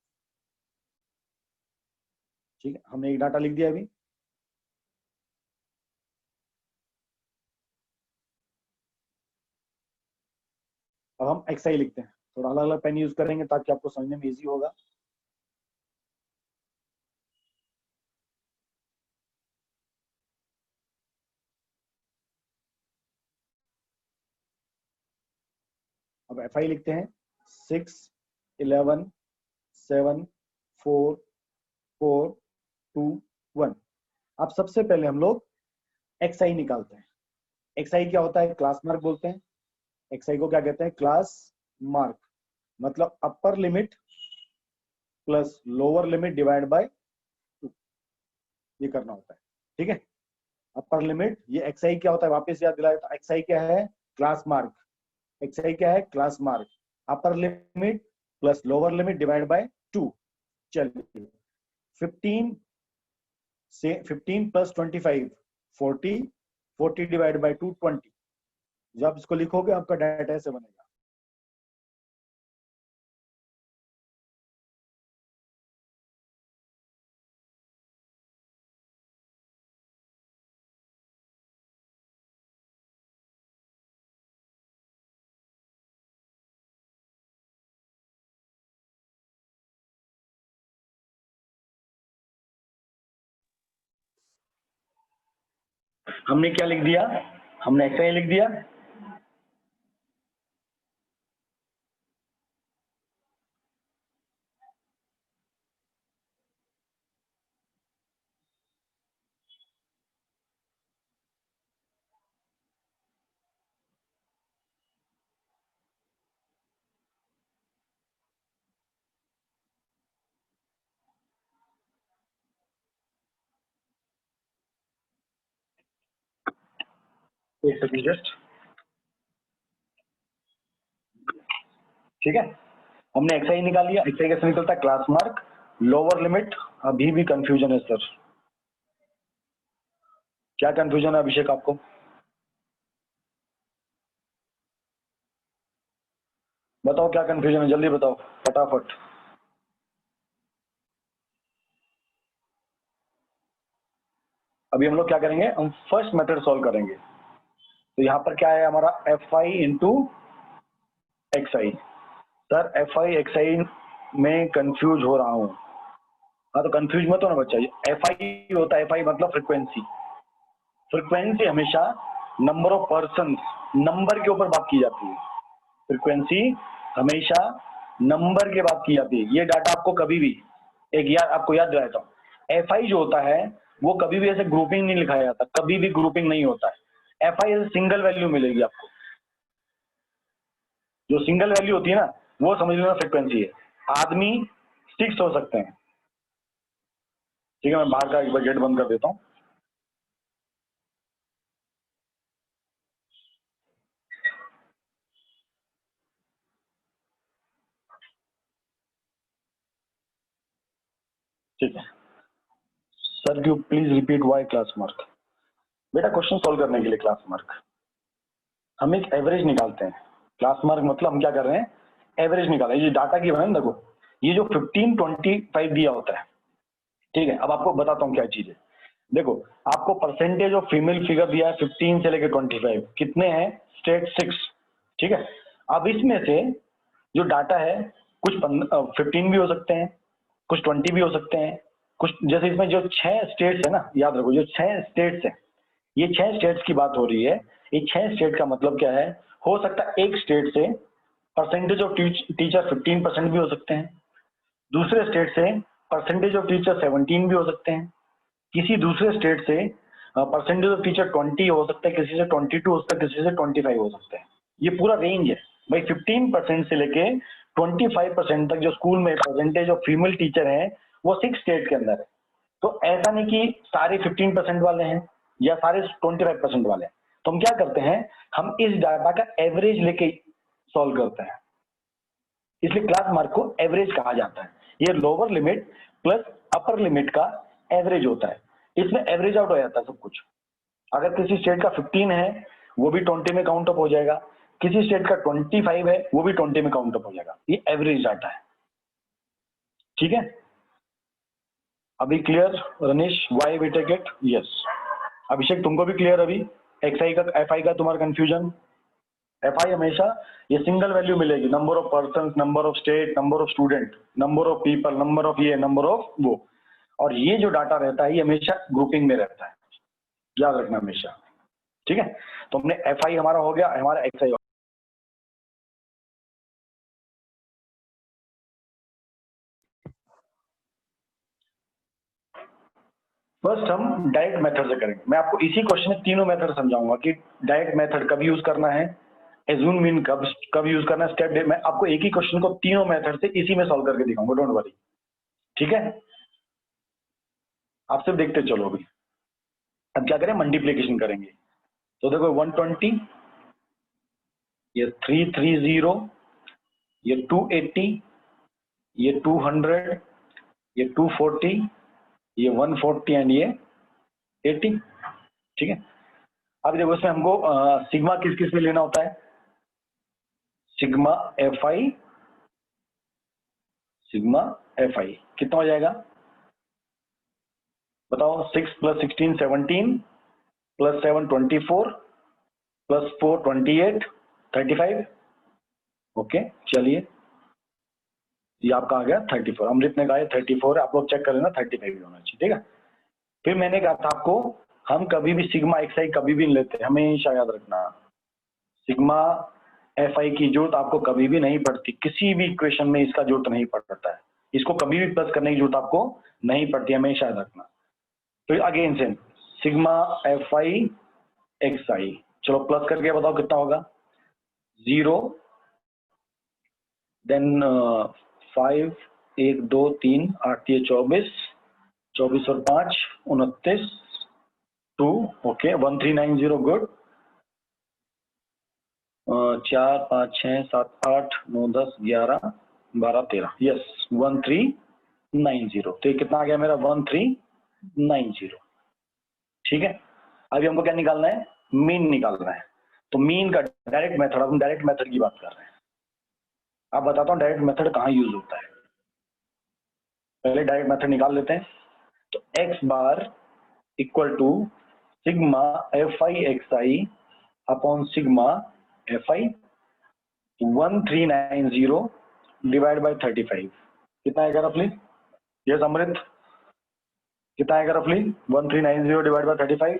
ठीक है, हमने एक डाटा लिख दिया अभी। अब हम एक्सआई लिखते हैं, थोड़ा अलग अलग पेन यूज करेंगे ताकि आपको समझने में इजी होगा। अब एफ आई लिखते हैं, 6, 11, 7, 4, 4, 2, 1। अब सबसे पहले हम लोग एक्सआई निकालते हैं। एक्सआई क्या होता है, क्लास मार्क बोलते हैं। एक्सआई को क्या कहते हैं, क्लास मार्क, मतलब upper limit plus lower limit divide by 2, ये करना होता है। ठीक है, अपर लिमिट, ये एक्सआई क्या होता है वापस याद दिलाया, तो एक्सआई क्या है, क्लास मार्क। एक्सआई क्या है, class mark, upper limit plus lower limit divide by 2। चलिए 15 से 15 प्लस 25, 40, 40 डिवाइड बाय 2, 20। जब आप इसको लिखोगे आपका डाटा ऐसे बनेगा। हमने क्या लिख दिया, हमने एक्सआई लिख दिया। एक सेकंड जस्ट, ठीक है, हमने एक्सआई निकाल लिया। एक्सआई कैसे निकलता है, क्लास मार्क, लोअर लिमिट। अभी भी कंफ्यूजन है सर, क्या कंफ्यूजन है अभिषेक आपको? बताओ क्या कंफ्यूजन है, जल्दी बताओ फटाफट। अभी हम लोग क्या करेंगे, हम फर्स्ट मेथड सॉल्व करेंगे। तो यहाँ पर क्या है हमारा, F I into X I. Sir F I x I में कंफ्यूज हो रहा हूँ। हाँ तो कंफ्यूज मत हो ना बच्चा, एफ आई होता है, एफ आई मतलब फ्रिक्वेंसी। फ्रिक्वेंसी हमेशा नंबर ऑफ पर्सन, नंबर के ऊपर बात की जाती है। फ्रिक्वेंसी हमेशा नंबर के बात की जाती है। ये डाटा आपको कभी भी, एक याद आपको याद दिलाता हूँ, एफ आई जो होता है वो कभी भी ऐसे ग्रुपिंग नहीं लिखाया जाता, कभी भी ग्रुपिंग नहीं होता है। एफ आई सिंगल वैल्यू मिलेगी आपको, जो सिंगल वैल्यू होती है ना वो समझ लेना फ्रिक्वेंसी है। आदमी 6 हो सकते हैं। ठीक है, मैं बाहर का एक बार गेट बंद कर देता हूँ। ठीक है sir, you please repeat why class mark. बेटा क्वेश्चन सॉल्व करने के लिए क्लास मार्क, हम एक एवरेज निकालते हैं। क्लास मार्क मतलब हम क्या कर रहे हैं, एवरेज निकाल रहे हैं। ये डाटा की बना, देखो ये जो 15, 25 दिया होता है, ठीक है। अब आपको बताता हूँ क्या चीज है। देखो आपको परसेंटेज ऑफ फीमेल फिगर दिया है 15 से लेकर 25, कितने हैं, स्टेट 6, ठीक है। अब इसमें से जो डाटा है कुछ 15 भी हो सकते हैं, कुछ 20 भी हो सकते हैं, कुछ जैसे इसमें जो 6 स्टेट्स है ना, याद रखो जो 6 स्टेट्स है, ये 6 स्टेट्स की बात हो रही है। ये 6 स्टेट का मतलब क्या है, हो सकता है एक स्टेट से परसेंटेज ऑफ टीचर 15% भी हो सकते हैं, दूसरे स्टेट से परसेंटेज ऑफ टीचर 17 भी हो सकते हैं, किसी दूसरे स्टेट से परसेंटेज ऑफ टीचर 20 हो सकता है, किसी से 22 हो सकता है, किसी से 25 हो सकता है। ये पूरा रेंज है भाई, 15% से लेके 25% तक जो स्कूल में परसेंटेज ऑफ फीमेल टीचर हैं वो 6 स्टेट के अंदर है। तो ऐसा नहीं कि सारे 15% वाले हैं या सारे 25% वाले हैं। तो हम क्या करते हैं, हम इस डाटा का एवरेज लेके सॉल्व करते हैं, इसलिए क्लास मार्क को एवरेज कहा जाता है। ये lower limit plus upper limit का एवरेज होता है, इसमें एवरेज आउट हो जाता है सब कुछ। अगर किसी स्टेट का 15 है वो भी 20 में काउंट अप हो जाएगा, किसी स्टेट का 25 है वो भी 20 में काउंट अप हो जाएगा। ये एवरेज डाटा है, ठीक है। अभी clear Ranish, why we take it? Yes. Abhishek तुमको भी क्लियर अभी एक्सआई का एफआई का तुम्हारा कंफ्यूजन? एफआई हमेशा ये सिंगल वैल्यू मिलेगी, number of person, number of state, number of student, number of people, number of ये, नंबर ऑफ वो। और ये जो डाटा रहता है ये हमेशा ग्रुपिंग में रहता है, याद रखना हमेशा, ठीक है। तो हमने एफआई हमारा हो गया, हमारा एक्सआई हो गया। फर्स्ट हम डायरेक्ट मेथड से करेंगे। मैं आपको इसी क्वेश्चन में तीनों मेथड समझाऊंगा कि डायरेक्ट मेथड कब यूज करना है, एज्यूम मीन कब यूज करना है, स्टेप डे। मैं आपको एक ही क्वेश्चन को तीनों मेथड से इसी में सॉल्व करके दिखाऊंगा, डोंट वरी, ठीक है। आप सिर्फ देखते चलो। अभी अब क्या करें, मल्टीप्लीकेशन करेंगे। तो देखो 120, ये 330, ये 280, ये 200, ये 240, ये 140 एंड ये 80, ठीक है। अब देखो इसमें हमको सिग्मा किस किस में लेना होता है, sigma F I, sigma F I कितना हो जाएगा बताओ? 6 + 16 17 + 7 24 + 4 28 35। ओके चलिए, ये आपका आ गया 34। अमृत ने कहा 34 है, आप लोग चेक कर लेना 35 होना चाहिए, ठीक है। फिर मैंने कहा था आपको, हम कभी भी सिग्मा एक्स आई कभी भी नहीं लेते, हमेशा याद रखना। सिग्मा एफ आई की जरूरत आपको कभी भी नहीं पड़ती, किसी भी इक्वेशन में इसका जरूरत नहीं पड़ता है, इसको कभी भी प्लस करने की जरूरत आपको नहीं पड़ती, हमेशा याद रखना। तो again same, sigma F I x I, चलो प्लस करके बताओ कितना होगा? 0, देन 5, 1 2 3 8 24, 24 और 5 29, 2, ओके 1390, गुड। 4 5 6 7 8 9 10 11 12 13, यस 1390। तो ये कितना आ गया मेरा? 1390, ठीक है। अभी हमको क्या निकालना है? मीन निकालना है। तो मीन का डायरेक्ट मेथड, हम डायरेक्ट मेथड की बात कर रहे हैं। अब बताता हूँ डायरेक्ट मेथड कहाँ यूज होता है। पहले डायरेक्ट मेथड निकाल लेते हैं। तो x bar equal to sigma F I x i upon sigma F i 1390 divide by 35। कितना आएगा रफली? यस अमृत, कितना आएगा रफली? 1390 डिवाइड बाई 35।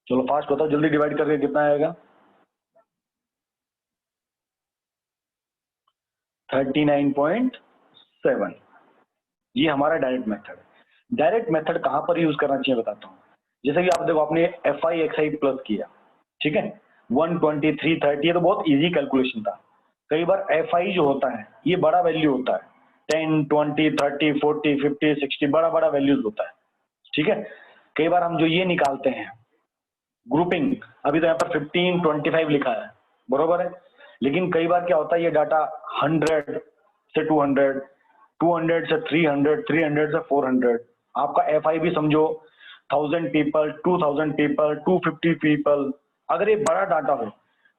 चलो फास्ट बताओ, जल्दी डिवाइड करके कितना आएगा? 39.7। ये हमारा डायरेक्ट मेथड है। डायरेक्ट मेथड कहां पर यूज करना चाहिए बताता हूँ। जैसे कि आप देखो, आपने F I x I plus किया, ठीक है, 120 330, ये तो बहुत इजी कैलकुलेशन था। कई बार एफ आई जो होता है ये बड़ा वैल्यू होता है, 10 20 30 40 50 60, बड़ा बड़ा वैल्यूज होता है, ठीक है। कई बार हम जो ये निकालते हैं ग्रुपिंग, अभी तो यहाँ पर 15 25 लिखा है, बरोबर है। लेकिन कई बार क्या होता है, ये डाटा 100 से 200, 200 से 300, 300 से 400, आपका एफ आई भी समझो 1000 पीपल, 2000 पीपल, 250 पीपल। अगर ये बड़ा डाटा हो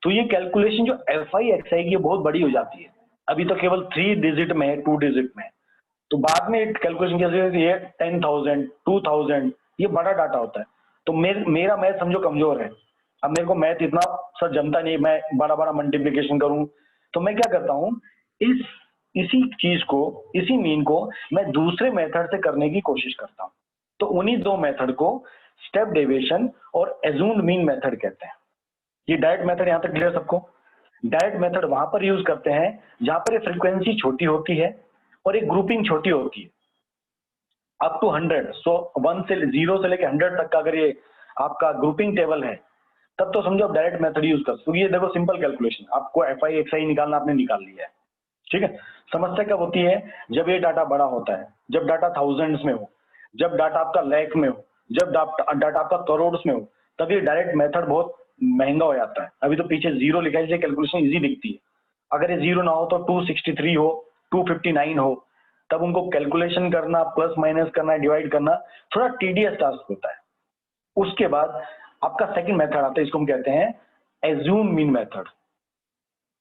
तो ये कैलकुलेशन जो एफ आई एक्स आई की बहुत बड़ी हो जाती है। अभी तो केवल 3 डिजिट में है, 2 डिजिट में, तो बाद में कैलकुलेशन कैसे, ये 10,000 2000, ये बड़ा डाटा होता है। तो मेरा मैथ समझो कमजोर है, अब मेरे को मैथ इतना सर जमता नहीं, मैं बड़ा बड़ा मल्टीप्लिकेशन करूं। तो मैं क्या करता हूं, इसी चीज को, इसी मीन को मैं दूसरे मेथड से करने की कोशिश करता हूं। तो उन्हीं दो मेथड को स्टेप डेविएशन और एज्यूम्ड मीन मेथड कहते हैं। ये डायरेक्ट मेथड यहां तक क्लियर सबको? डायरेक्ट मेथड वहां पर यूज करते हैं जहां पर ये फ्रीक्वेंसी छोटी होती है और एक ग्रुपिंग छोटी होती है। अप टू 100, सो 1 से 0 से लेके 100 तक का अगर ये आपका ग्रुपिंग टेबल है, तब तो समझो आप डायरेक्ट मेथड यूज कर सकते हो। ये देखो सिंपल कैलकुलेशन, आपको एफ आई एक्स आई निकालना आपने निकाल लिया है, ठीक है। समस्या कब होती है? जब ये डाटा बड़ा होता है, जब डाटा थाउजेंड्स में हो, जब डाटा आपका लैख में हो, जब डाटा आपका करोड़ में हो, तब ये डायरेक्ट मेथड बहुत महंगा हो जाता है। अभी तो पीछे जीरो लिखा है इसलिए कैलकुलेशन इजी दिखती है। अगर ये जीरो ना हो तो 263 हो, 259 हो, तब उनको कैलकुलेशन करना, प्लस माइनस करना, डिवाइड करना थोड़ा टीडियस टास्क होता है। उसके बाद आपका सेकंड मेथड आता है, इसको हम कहते हैं एज्यूम मीन मेथड।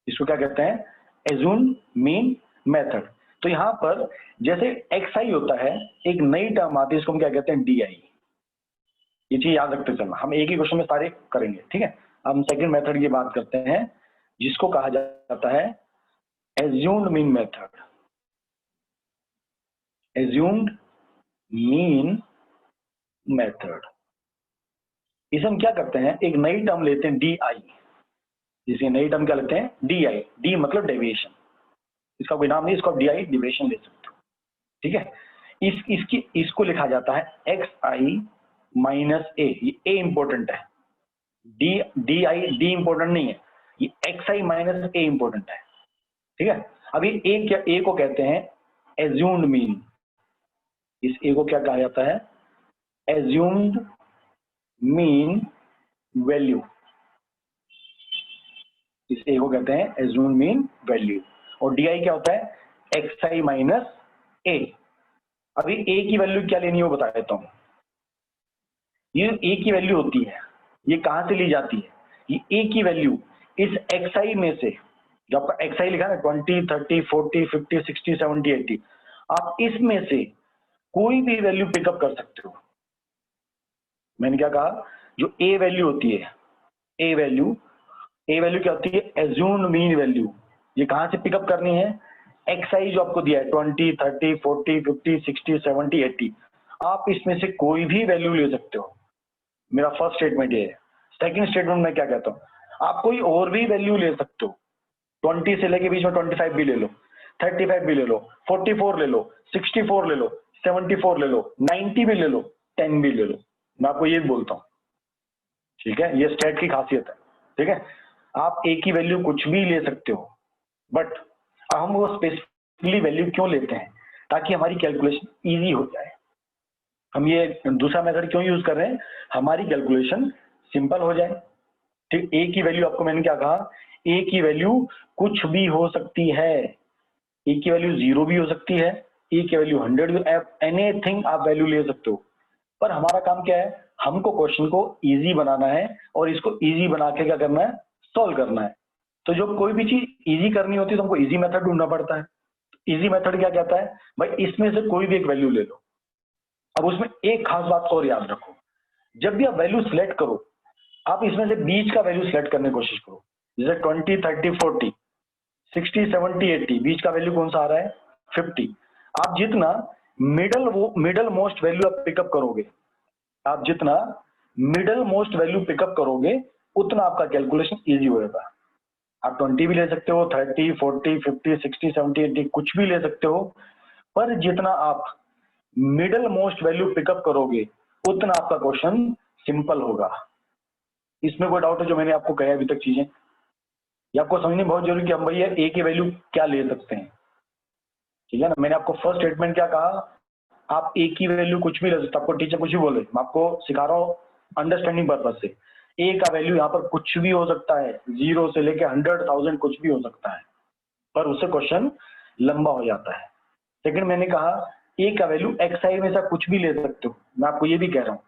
इसको क्या कहते हैं? Assume mean method. तो यहां पर जैसे एक्स आई होता है, एक नई टर्म आती है, इसको हम क्या कहते हैं? D I. ये चीज याद रखते चलना, हम एक ही क्वेश्चन में सारे करेंगे, ठीक है। हम सेकंड मेथड की बात करते हैं, जिसको कहा जाता है assumed mean method. Assumed mean method, इसे हम क्या करते हैं? एक नई टर्म लेते हैं डी आई। इसे नई टर्म क्या लेते हैं? D I. डी मतलब डेविएशन, इसका कोई नाम नहीं, इसको डी आई डेविएशन ले सकते हो, ठीक है। इसको लिखा जाता है एक्स आई माइनस ए। ये ए इंपॉर्टेंट है, D D I D important नहीं है, ये x I minus A important है, ठीक है। अभी ए को कहते हैं एज्यूम्ड मीन। इस ए को क्या कहा जाता है? Assumed mean value. इस ए को कहते हैं एज्यूम्ड मीन वैल्यू। और डी आई क्या होता है? एक्स आई माइनस ए। अभी ए की वैल्यू क्या लेनी है वो बता देता हूं। ये ए की वैल्यू होती है, ये कहां से ली जाती है? ये ए की वैल्यू इस एक्स आई में से, जो आपका एक्स आई लिखा है ना, 20, 30, 40, 50, 60, 70, 80, आप इसमें से कोई भी वैल्यू पिकअप कर सकते हो। मैंने क्या कहा? जो ए वैल्यू होती है, ए वैल्यू क्या होती है? Assumed mean value. ये कहां से पिकअप करनी है? एक्स आई जो आपको दिया है 20, 30, 40, 50, 60, 70, 80, आप इसमें से कोई भी वैल्यू ले सकते हो। मेरा फर्स्ट स्टेटमेंट ये है। सेकंड स्टेटमेंट में क्या कहता हूँ? आप कोई और भी वैल्यू ले सकते हो। 20 से लेके बीच में 25 भी ले लो, 35 भी ले लो, 44 ले लो, 64 ले लो, 74 ले लो, 90 भी ले लो, 10 भी ले लो। मैं आपको ये बोलता हूँ, ठीक है। ये स्टेट की खासियत है, ठीक है। आप ए की वैल्यू कुछ भी ले सकते हो, बट हम वो स्पेसिफिकली वैल्यू क्यों लेते हैं? ताकि हमारी कैलकुलेशन इजी हो जाए। हम ये दूसरा मेथड क्यों यूज कर रहे हैं? हमारी कैलकुलेशन सिंपल हो जाए, ठीक। ए की वैल्यू आपको मैंने क्या कहा? ए की वैल्यू कुछ भी हो सकती है। ए की वैल्यू 0 भी हो सकती है, ए की वैल्यू 100 भी, एनीथिंग आप वैल्यू ले सकते हो। पर हमारा काम क्या है? हमको क्वेश्चन को इजी बनाना है, और इसको इजी बना के क्या करना है? सॉल्व करना है। तो जो कोई भी चीज इजी करनी होती है तो हमको इजी मेथड ढूंढना पड़ता है। इजी मेथड क्या कहता है? भाई इसमें से कोई भी एक वैल्यू ले लो। अब उसमें एक खास बात और याद रखो, जब भी आप वैल्यू सिलेक्ट करो, आप इसमें से बीच का वैल्यू सिलेक्ट करने की कोशिश करो। जैसे 20, 30, 40, 60, 70, 80, बीच का वैल्यू कौन सा आ रहा है? 50। आप जितना मिडल मोस्ट वैल्यू आप पिकअप करोगे, आप जितना मिडल मोस्ट वैल्यू पिकअप करोगे, उतना आपका कैलकुलेशन इजी होगा। आप 20 भी ले सकते हो, 30, 40, 50, 60, 70, 80 कुछ भी ले सकते हो, पर जितना आप मिडल मोस्ट वैल्यू पिकअप करोगे, उतना आपका क्वेश्चन सिंपल होगा। इसमें कोई डाउट है जो मैंने आपको कहा अभी तक चीजें? ये आपको समझनी बहुत जरूरी कि हम भैया ए की वैल्यू क्या ले सकते हैं, ठीक है ना। मैंने आपको फर्स्ट स्टेटमेंट क्या कहा? आप ए की वैल्यू कुछ भी ले सकते, आपको टीचर कुछ भी बोले, मैं आपको सिखा रहा हूँ अंडरस्टैंडिंग पर्पज से। ए का वैल्यू यहाँ पर कुछ भी हो सकता है, 0 से लेके 100,000 कुछ भी हो सकता है, पर उससे क्वेश्चन लंबा हो जाता है। सेकंड मैंने कहा ए का वैल्यू एक्स आई में से कुछ भी ले सकते हो, मैं आपको ये भी कह रहा हूँ।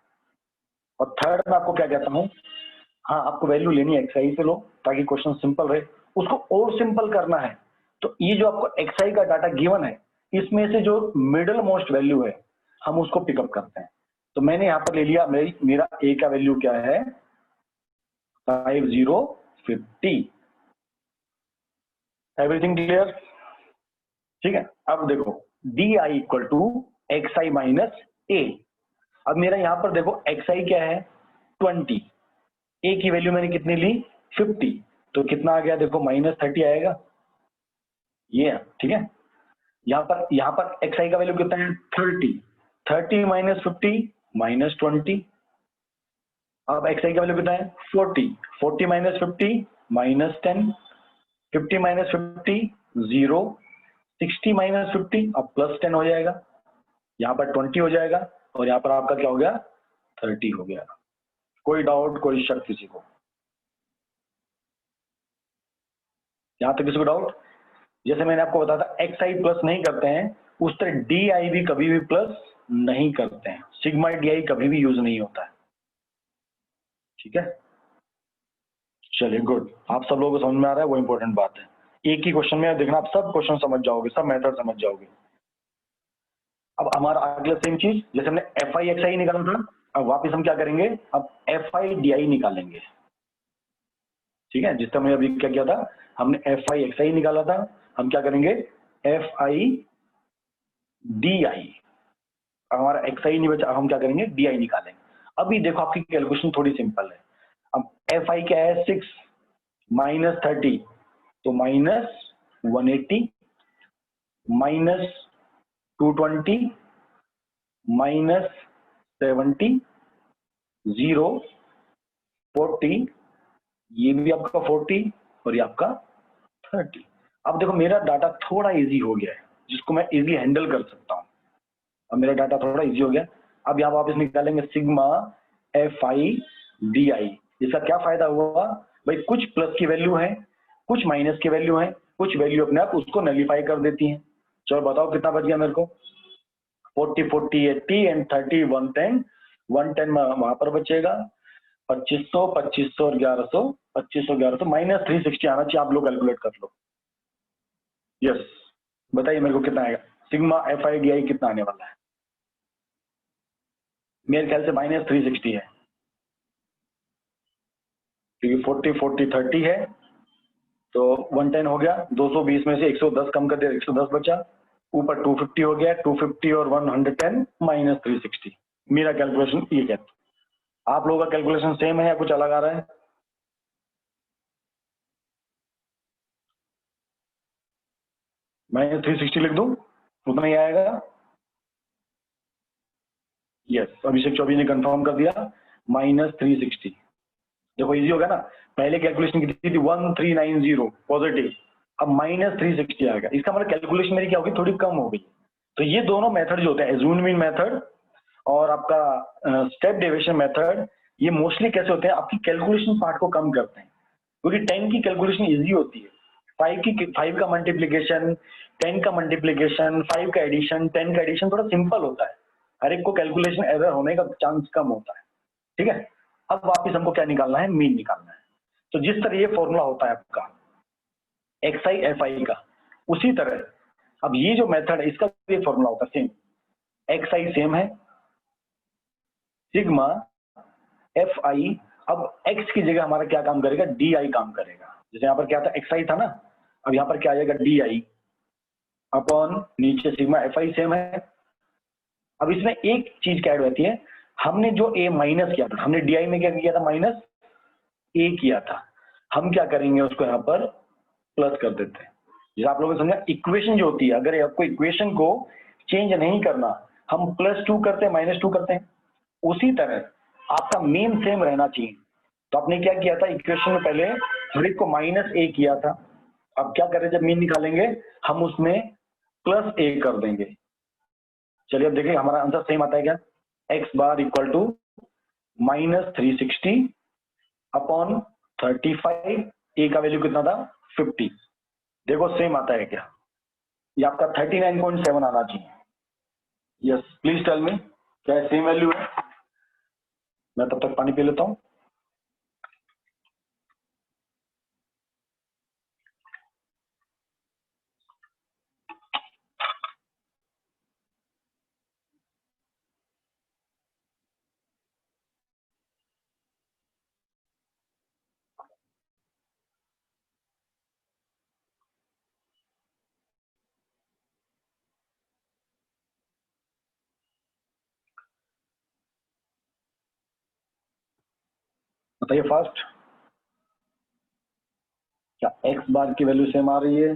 और थर्ड मैं आपको क्या कहता हूँ? हाँ, आपको वैल्यू लेनी है एक्स आई से लो, ताकि क्वेश्चन सिंपल रहे। उसको और सिंपल करना है तो ये जो आपको एक्स आई का डाटा गिवन है, इसमें से जो मिडल मोस्ट वैल्यू है, हम उसको पिकअप करते हैं। तो मैंने यहाँ पर ले लिया, मेरा ए का वैल्यू क्या है? 5050। Everything clear? ठीक है। अब देखो D I equal to X I minus A. अब मेरा यहाँ पर देखो एक्स आई क्या है? 20। ए की वैल्यू मैंने कितनी ली? 50। तो कितना आ गया? देखो -30 आएगा, ये ठीक है। यहाँ पर एक्स आई का वैल्यू कितना है? 30। 30 माइनस 50 माइनस 20। अब एक्स आई का वैल्यू कितना है 40, 40 माइनस 50 माइनस 10, 50 माइनस 50 0, 60 माइनस 50 अब प्लस 10 हो जाएगा, यहाँ पर 20 हो जाएगा और यहाँ पर आपका क्या हो गया 30 हो गया। कोई डाउट कोई शक किसी को? यहाँ तक किसी को डाउट? जैसे मैंने आपको बताया था एक्स आई प्लस नहीं करते हैं, उस तरह डी आई भी कभी भी प्लस नहीं करते हैं, सिग्मा डी आई कभी भी यूज नहीं होता है। ठीक है, चलिए गुड, आप सब लोगों को समझ में आ रहा है, वो इंपॉर्टेंट बात है। एक ही क्वेश्चन में देखना आप सब क्वेश्चन समझ जाओगे, सब मेथड समझ जाओगे। अब हमारा अगला सेम चीज, जैसे हमने एफ आई एक्स आई निकाला था, अब वापिस हम क्या करेंगे, अब एफ आई डी आई निकालेंगे। ठीक है, जिस हमने अभी क्या किया था, हमने एफ आई एक्स आई निकाला था, हम क्या करेंगे एफ आई डी आई। हमारा एक्स आई नहीं बचा, हम क्या करेंगे डी आई निकालेंगे। अभी देखो आपकी कैलकुलेशन थोड़ी सिंपल है। अब एफ आई क्या है 6 माइनस 30, तो माइनस 180 माइनस 220 माइनस 70 0 40, ये भी आपका 40 और ये आपका 30। अब देखो मेरा डाटा थोड़ा इजी हो गया है, जिसको मैं इजी हैंडल कर सकता हूँ। अब मेरा डाटा थोड़ा इजी हो गया। अब यहाँ वापस निकालेंगे sigma F I D I. इसका क्या फायदा हुआ भाई, कुछ प्लस की वैल्यू है, कुछ माइनस की वैल्यू है, कुछ वैल्यू अपने आप उसको नलीफाई कर देती है। चलो बताओ कितना बच गया मेरे को, 40 40 80 एंड 30 110, 110 वहां पर बचेगा, 2500 2500 और 1100, 2500 1100 माइनस 360 आना चाहिए। आप लोग कैलकुलेट कर लो। यस, बताइए मेरे को कितना आएगा, sigma F I D I कितना आने वाला है? मेरे ख्याल से माइनस 360 है, क्योंकि 40 40 30 है, तो 110 हो गया, 220 में से 110 कम कर दिया, 110 बचा, ऊपर 250 हो गया, 250 और 110 माइनस 360। मेरा कैलकुलेशन ये कहता है। आप लोगों का कैलकुलेशन सेम है या कुछ अलग आ रहा है? माइनस 360 लिख दूं, उतना ही आएगा। यस, अभिषेक चौबे ने कंफर्म कर दिया, माइनस 360। देखो इजी होगा ना, पहले कैलकुलेशन कितनी थी 1390 पॉजिटिव, अब माइनस 360 आएगा, इसका मतलब कैलकुलेशन मेरी क्या होगी थोड़ी कम हो गई। तो ये दोनों मेथड जो होते हैं, एज्यूम मीन मेथड और आपका स्टेप डेविएशन मेथड, ये मोस्टली कैसे होते हैं, आपकी कैलकुलेशन पार्ट को कम करते हैं, क्योंकि 10 की कैलकुलेशन इजी होती है। 5 का मल्टीप्लीकेशन, 10 का मल्टीप्लीकेशन, 5 का एडिशन, 10 का एडिशन थोड़ा सिंपल होता है, हर एक को कैलकुलेशन एरर होने का चांस कम होता है। ठीक है, अब वापिस हमको क्या निकालना है, मीन निकालना है। तो जिस तरह ये फॉर्मूला होता है आपका एक्स आई एफ आई का, उसी तरह अब ये जो मेथड है इसका भी फॉर्मूला होता है सेम। एक्स आई सेम है, सिग्मा एफ आई, अब एक्स की जगह हमारा क्या काम करेगा, डी आई काम करेगा। जैसे यहाँ पर क्या था एक्स आई था ना, अब यहाँ पर क्या आ जाएगा डी आई अपॉन नीचे सिग्मा एफ आई सेम है। अब इसमें एक चीज क्या ऐड होती है, हमने जो ए माइनस किया था, हमने डी आई में क्या किया था माइनस ए किया था, हम क्या करेंगे उसको यहाँ पर प्लस कर देते हैं। जैसे आप लोगों ने समझा, इक्वेशन जो होती है, अगर आपको इक्वेशन को चेंज नहीं करना, हम +2 करते हैं -2 करते हैं, उसी तरह आपका मीन सेम रहना चाहिए। तो आपने क्या किया था, इक्वेशन में पहले हर एक को -a किया था, अब क्या करें जब मीन निकालेंगे हम उसमें +a कर देंगे। चलिए अब देखिए हमारा आंसर सेम आता है क्या, x bar equal to -360 upon 35, a का वैल्यू कितना था 50। देखो सेम आता है क्या, ये आपका 39.7 आना चाहिए। यस प्लीज टेल मी, क्या सेम वैल्यू है? मैं तब तक पानी पी लेता हूँ। बताइए फास्ट, क्या एक्स बार की वैल्यू सेम आ रही है?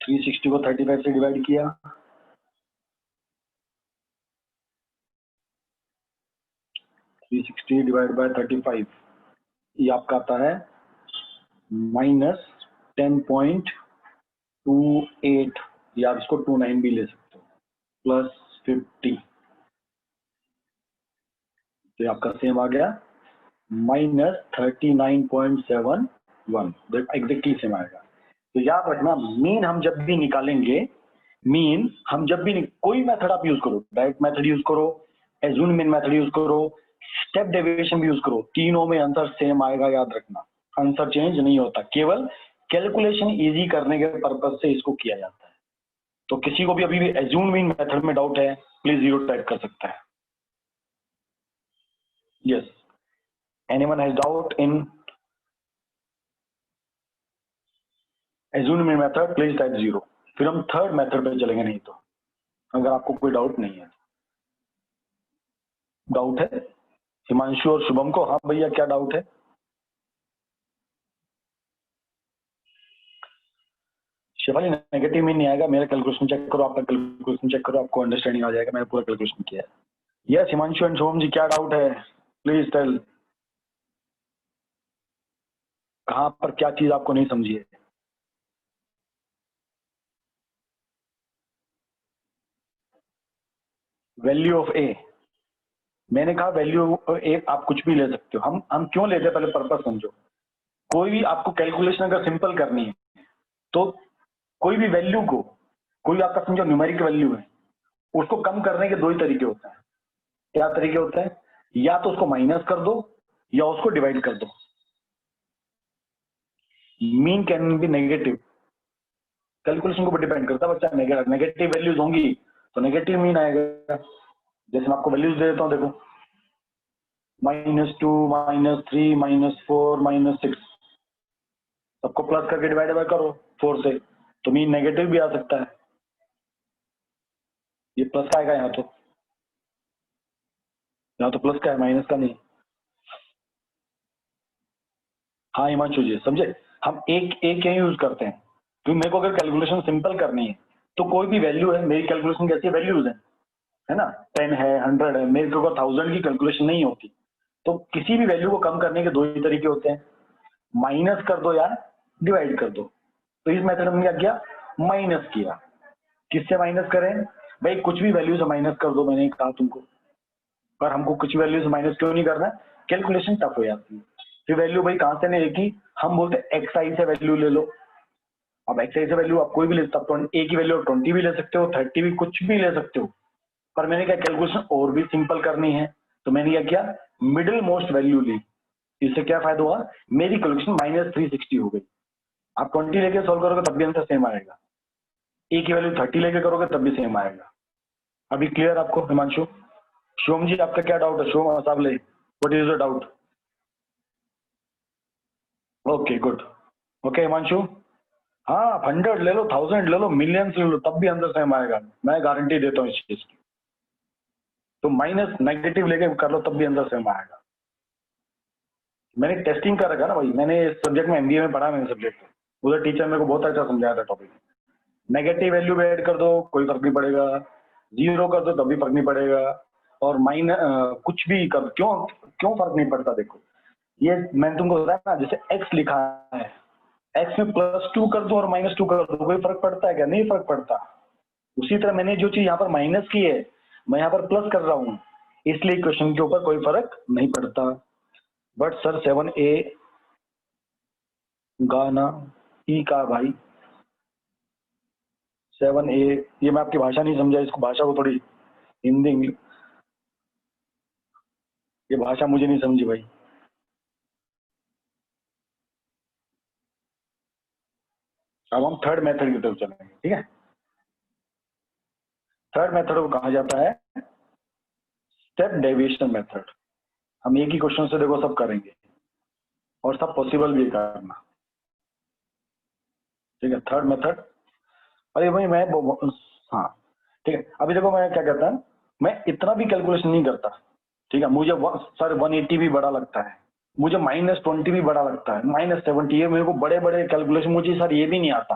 360 को 35 से डिवाइड किया, 360 डिवाइड बाय 35, ये आपका आता है -10.28, या आप इसको 29 भी ले सकते हो, प्लस 50, तो ये आपका सेम आ गया -39.71, एग्जैक्टली सेम आएगा। तो याद रखना, मीन हम जब भी निकालेंगे, मीन हम जब भी कोई मेथड आप यूज करो, डायरेक्ट मेथड यूज करो, एज्यूम मीन मेथड यूज करो, स्टेप डेविएशन भी यूज करो, तीनों में आंसर सेम आएगा। याद रखना, आंसर चेंज नहीं होता, केवल कैलकुलेशन इजी करने के पर्पज से इसको किया जाता है। तो किसी को भी अभी भी एज्यूम मीन मेथड में डाउट है, प्लीज 0 टाइप कर सकता है। Yes, anyone has doubt in assume mean method, please type 0। फिर हम थर्ड मेथड पे चलेंगे, नहीं तो अगर आपको कोई डाउट नहीं है। डाउट है हिमांशु और शुभम को? हाँ भैया, क्या डाउट है? शिवाली, नेगेटिव मीन नहीं आएगा, मेरा कैलकुलेशन चेक करो, आपका कैलकुलेशन चेक करो, आपको अंडरस्टैंडिंग आ जाएगा, मैंने पूरा कैलकुलेशन किया है। यस हिमांशु एंड शुभम जी, क्या डाउट है? प्लीज टेल, कहाँ पर क्या चीज आपको नहीं समझी है? वैल्यू ऑफ ए, मैंने कहा वैल्यू ए आप कुछ भी ले सकते हो। हम क्यों लेते हैं, पहले पर्पस समझो। कोई भी आपको कैलकुलेशन अगर सिंपल करनी है, तो कोई भी वैल्यू को, कोई आपका समझो न्यूमेरिक वैल्यू है, उसको कम करने के दो ही तरीके होते हैं। क्या तरीके होते हैं? या तो उसको माइनस कर दो, या उसको डिवाइड कर दो। Mean can be negative, calculation को डिपेंड करता है बच्चा। नेगेटिव वैल्यूज होंगी तो नेगेटिव मीन आएगा। जैसे मैं आपको वैल्यूज दे देता हूँ, देखो -2, -3, -4, -6, सबको प्लस करके डिवाइड बाय करो 4 से, तो मीन नेगेटिव भी आ सकता है। ये प्लस का आएगा, यहाँ तो प्लस का है, माइनस का नहीं। हाँ हिमांशु जी समझे, हम एक एक क्या यूज करते हैं, क्योंकि मेरे को अगर कैलकुलेशन सिंपल करनी है, तो कोई भी वैल्यू है, मेरी कैलकुलेशन कैसी वैल्यूज है ना, 10 है, 100 है, मेरे को 1000 की कैलकुलेशन नहीं होती। तो किसी भी वैल्यू को कम करने के दो ही तरीके होते हैं, माइनस कर दो या डिवाइड कर दो। तो इस मेथड में क्या किया, माइनस किया। किससे माइनस करें भाई, कुछ भी वैल्यू से माइनस कर दो, मैंने कहा तुमको। पर हमको कुछ वैल्यू से माइनस क्यों नहीं करना, कैलकुलेशन टफ हो जाती है। फिर वैल्यू भाई कहां से नहीं की, हम बोलते एक्स आई से वैल्यू ले लो। अब एक्स आई से वैल्यू आप कोई भी ले सकते हो, ए की वैल्यू 20 भी ले सकते हो, 30 भी, कुछ भी ले सकते हो। पर मैंने क्या कैलकुलेशन और भी सिंपल करनी है, तो मैंने क्या किया, मिडिल मोस्ट वैल्यू ली। इससे क्या फायदा हुआ, मेरी कैलकुलेशन -360 हो गई। आप 20 लेके सॉल्व करोगे तब भी आंसर सेम आएगा, ए की वैल्यू 30 लेके करोगे तब भी सेम आएगा। अभी क्लियर आपको हिमांशु? शिवम जी आपका क्या डाउट है? शिवम साहब ले, what is your doubt? Okay good. Okay Himanshu, हाँ 100 ले लो, 1000 ले लो, मिलियंस ले लो, तब भी आंसर सेम आएगा, मैं गारंटी देता हूँ इस चीज की। तो माइनस नेगेटिव लेके कर लो तब भी आंसर सेम आएगा। मैंने टेस्टिंग कर रखा ना भाई, मैंने इस सब्जेक्ट में एमबीए में पढ़ा, मैंने सब्जेक्ट उधर टीचर मेरे को बहुत अच्छा समझाया था टॉपिक। नेगेटिव वैल्यू भी ऐड कर दो कोई फर्क नहीं पड़ेगा, 0 कर दो तब भी फर्क नहीं पड़ेगा, और कुछ भी कर, क्यों क्यों फर्क नहीं पड़ता? देखो ये मैंने तुमको बताया ना, जैसे x लिखा है, x में +2 कर दो और -2 कर दो, कोई फर्क पड़ता है क्या? नहीं फर्क पड़ता। उसी तरह मैंने जो चीज यहाँ पर माइनस की है, मैं यहाँ पर प्लस कर रहा हूँ, इसलिए क्वेश्चन के ऊपर कोई फर्क नहीं पड़ता। बट सर 7A गाना ई का भाई, 7A, ये मैं आपकी भाषा नहीं समझा, इसको भाषा को थोड़ी हिंदी इंग्लिश, ये भाषा मुझे नहीं समझी भाई। अब हम थर्ड मेथड की तरफ चलेंगे, ठीक है। थर्ड मेथड को कहा जाता है स्टेप डेविएशन मेथड। हम एक ही क्वेश्चन से देखो सब करेंगे, और सब पॉसिबल भी करना, ठीक है। थर्ड मेथड, अरे भाई मैं हाँ ठीक है, अभी देखो मैं क्या कहता हूँ, मैं इतना भी कैलकुलेशन नहीं करता, ठीक है। मुझे सर 180 भी बड़ा लगता है, मुझे -20 भी बड़ा लगता है, -70, ये मेरे को बड़े बड़े कैलकुलेशन, मुझे सर ये भी नहीं आता,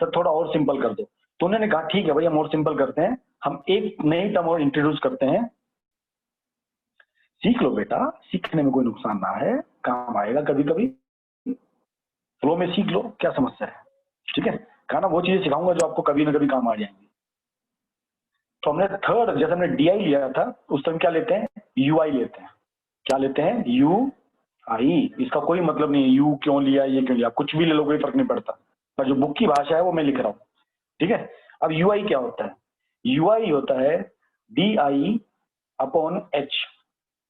सर थोड़ा और सिंपल कर दो। तो उन्होंने कहा ठीक है भाई, हम और सिंपल करते हैं, हम एक नई टर्म और इंट्रोड्यूस करते हैं, सीख लो बेटा, सीखने में कोई नुकसान ना है, काम आएगा कभी कभी, फ्लो में सीख लो, क्या समस्या है। ठीक है, खाना वो चीजें सिखाऊंगा जो आपको कभी ना कभी काम आ जाएंगी। तो हमने थर्ड, जैसे हमने DI लिया था उस टाइम क्या लेते हैं, UI लेते हैं। क्या लेते हैं, UI। इसका कोई मतलब नहीं है यू क्यों लिया, ये क्यों लिया, कुछ भी ले लो, कोई फर्क नहीं पड़ता, पर जो बुक की भाषा है वो मैं लिख रहा हूँ। ठीक है, अब UI क्या होता है, UI होता है DI/H।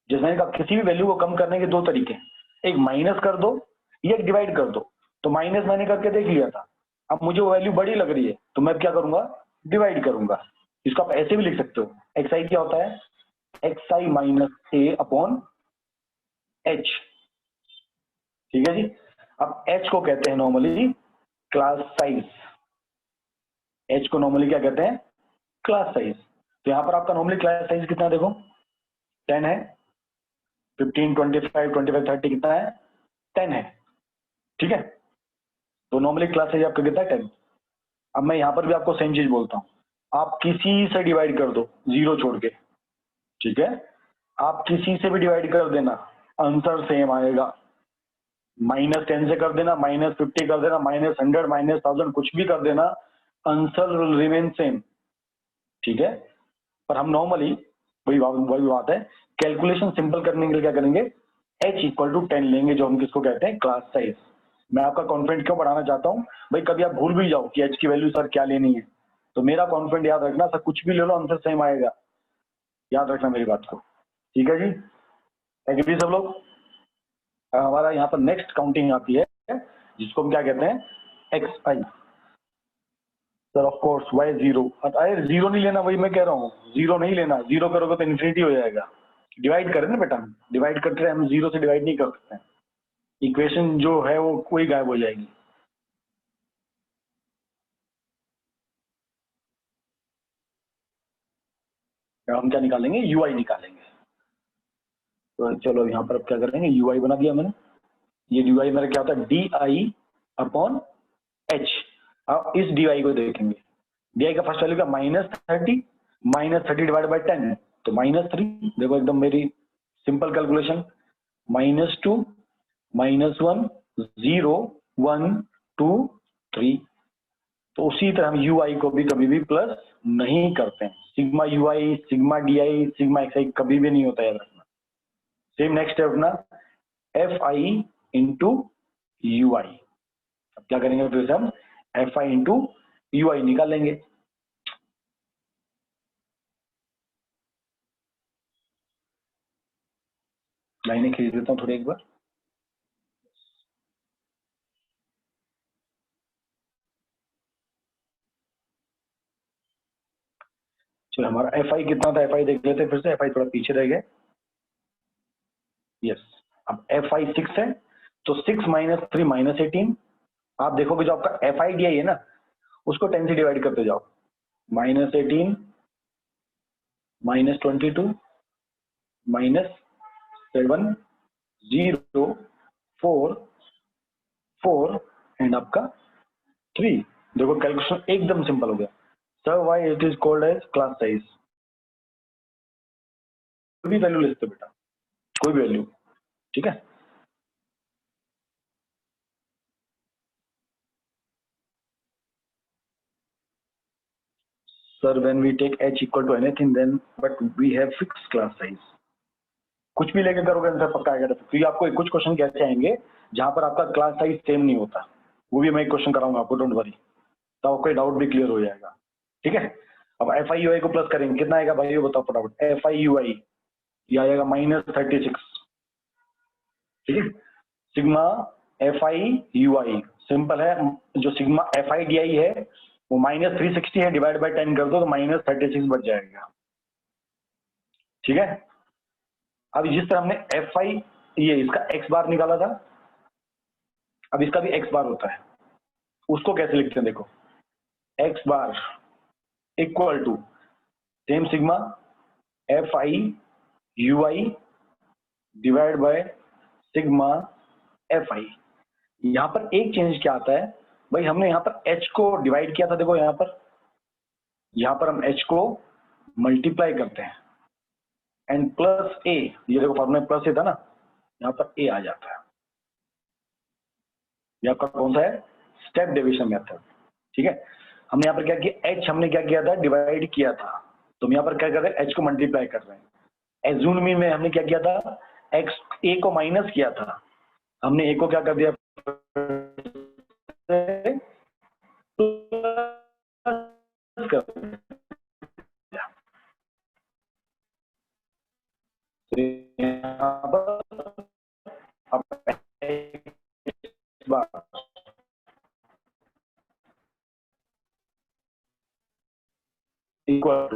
जैसे मैंने कहा किसी भी वैल्यू को कम करने के दो तरीके हैं, एक माइनस कर दो या डिवाइड कर दो। तो माइनस मैंने करके देख लिया था, अब मुझे वो वैल्यू बड़ी लग रही है तो मैं क्या करूंगा, डिवाइड करूंगा। इसको आप ऐसे भी लिख सकते हो, XI क्या होता है, XI-A/H। ठीक है जी। अब H को कहते हैं नॉर्मली क्लास साइज। H को नॉर्मली क्या कहते हैं, क्लास साइज। तो यहाँ पर आपका नॉर्मली क्लास साइज कितना है, देखो 10 है, 15, 25, 25, 30 कितना है, 10 है। ठीक है, तो नॉर्मली क्लास साइज आपका कितना है, 10। अब मैं यहाँ पर भी आपको सेम चीज बोलता हूँ, आप किसी से डिवाइड कर दो जीरो छोड़ के। ठीक है, आप किसी से भी डिवाइड कर देना, आंसर सेम आएगा। -10 से कर देना, -50 कर देना, -100, -1000 कुछ भी कर देना, आंसर विल रिमेन सेम। ठीक है, पर हम नॉर्मली वही बात है, कैलकुलेशन सिंपल करने के लिए क्या करेंगे, H=10 लेंगे, जो हम किसको कहते हैं, क्लास साइज। मैं आपका कॉन्फिडेंट क्यों बढ़ाना चाहता हूँ भाई, कभी आप भूल भी जाओ कि H की वैल्यू सर क्या लेनी है, तो मेरा कॉन्फिडेंट याद रखना, सर कुछ भी ले लो आंसर सेम आएगा, याद रखना मेरी बात को। ठीक है जी, एग्री सब लोग। हमारा यहाँ पर नेक्स्ट काउंटिंग आती है जिसको हम क्या कहते हैं, XI। Sir of course y 0, अरे 0 नहीं लेना, वही मैं कह रहा हूँ, 0 नहीं लेना, 0 करोगे तो इन्फिनिटी हो जाएगा। डिवाइड करें ना बेटा, हम डिवाइड करते हैं, हम 0 से डिवाइड नहीं कर सकते हैं, इक्वेशन जो है वो कोई गायब हो जाएगी। हम क्या निकालेंगे, UI निकालेंगे। तो चलो यहाँ पर अब क्या करेंगे, UI बना दिया मैंने। ये UI मेरा क्या होता है, DI/H। अब इस DI को देखेंगे, DI का फर्स्ट वैल्यू का -30, -30 डिवाइड बाई 10 तो -3। देखो एकदम मेरी सिंपल कैलकुलेशन, -2, -1, 0, 1, 2, 3। तो उसी तरह हम UI को भी कभी भी प्लस नहीं करते हैं, sigma UI, sigma DI, sigma XI कभी भी नहीं होता, याद रखना। सेम नेक्स्ट स्टेप अपना FI/UI। अब क्या करेंगे, फिर से हम FI/UI निकालेंगे। लाइनें खींच देता हूँ थोड़ी एक बार। चलो हमारा FI कितना था, FI देख लेते हैं फिर से, FI थोड़ा पीछे रह गए। यस, अब FI 6 है, तो 6 - 3 -18। आप देखोगे जो आपका FI/DI है ना, उसको 10 से डिवाइड करते जाओ, -18, -22, -7, 0, 4, 4 एंड आपका 3। देखो कैलकुलेशन एकदम सिंपल हो गया। Sir why it is called as class size. कोई भी वैल्यू ले सकते हो बेटा, कोई भी वैल्यू। ठीक है, sir when we take H equal to anything then but we have fix class size. कुछ भी लेके करोगे आंसर पक्का आएगा। क्योंकि आपको कुछ क्वेश्चन कैसे आएंगे जहां पर आपका क्लास साइज सेम नहीं होता, वो भी मैं एक क्वेश्चन कराऊंगा आपको, डोंट वरी, तो आपको डाउट भी क्लियर हो जाएगा। ठीक है, अब FI/UI को प्लस करेंगे, कितना आएगा भाई, ये बताओ फटाफट। FI/UI ये आएगा -36। ठीक है, सिग्मा FI/UI सिंपल है, जो सिग्मा FI/DI है वो -360 है, डिवाइड बाय 10 कर दो तो -36 बच जाएगा। ठीक है, अब जिस तरह हमने FI ये इसका x बार निकाला था, अब इसका भी x बार होता है, उसको कैसे लिखते हैं देखो, x bar equal to same sigma FI/UI divide by sigma FI। यहाँ पर एक चेंज क्या आता है भाई, हमने यहाँ पर H को डिवाइड किया था, देखो यहाँ पर हम H को मल्टीप्लाई करते हैं, एंड प्लस ए, ये देखो फॉर्मूला में प्लस ए था ना, यहाँ पर ए आ जाता है। ये आपका कौन सा है, स्टेप डेविएशन मेथड। ठीक है, हमने यहाँ पर क्या किया, एच हमने क्या किया था, डिवाइड किया था, तो हम यहाँ पर क्या कर रहे हैं, एच को मल्टीप्लाई कर रहे हैं। एज्यूम में हमने क्या किया था, एक्स ए को माइनस किया था, हमने ए को क्या कर दिया, equal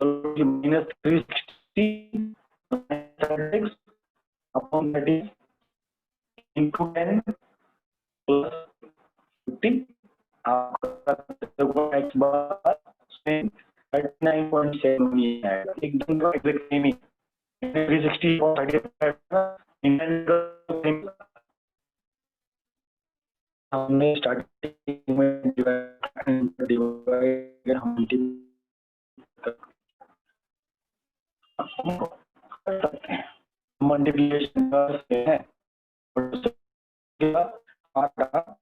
to minus 360 upon 30 into 10 plus 50 आपका x बार 39.7 आएगा, एकदम एग्जैक्ट सेम ही 360 और 35 हमने स्टार्टिंग में डिवाइड हम मल्टीप्लिकेशन करते हैं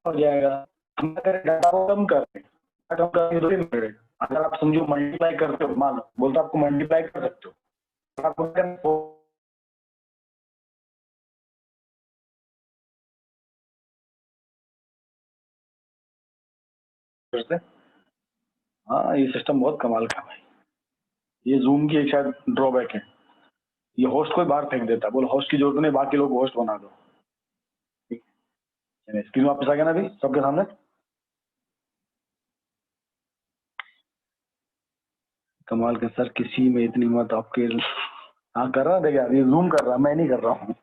हो जाएगा। हम अगर डाटा को कम कर रहे हैं, अगर आप समझो मल्टीप्लाई करते हो, मान लो बोलते आपको मल्टीप्लाई कर सकते हो, आपको हाँ, ये सिस्टम बहुत कमाल का है। ये जूम की एक शायद ड्रॉबैक है, ये होस्ट को बाहर फेंक देता है, बोलो होस्ट की जरूरत नहीं, बाकी लोग होस्ट बना दो। स्क्रीन वापस आ गया ना अभी सबके सामने, कमाल का सर, किसी में इतनी मत आपके, हाँ कर रहा है यार, ये जूम कर रहा है, मैं नहीं कर रहा हूँ।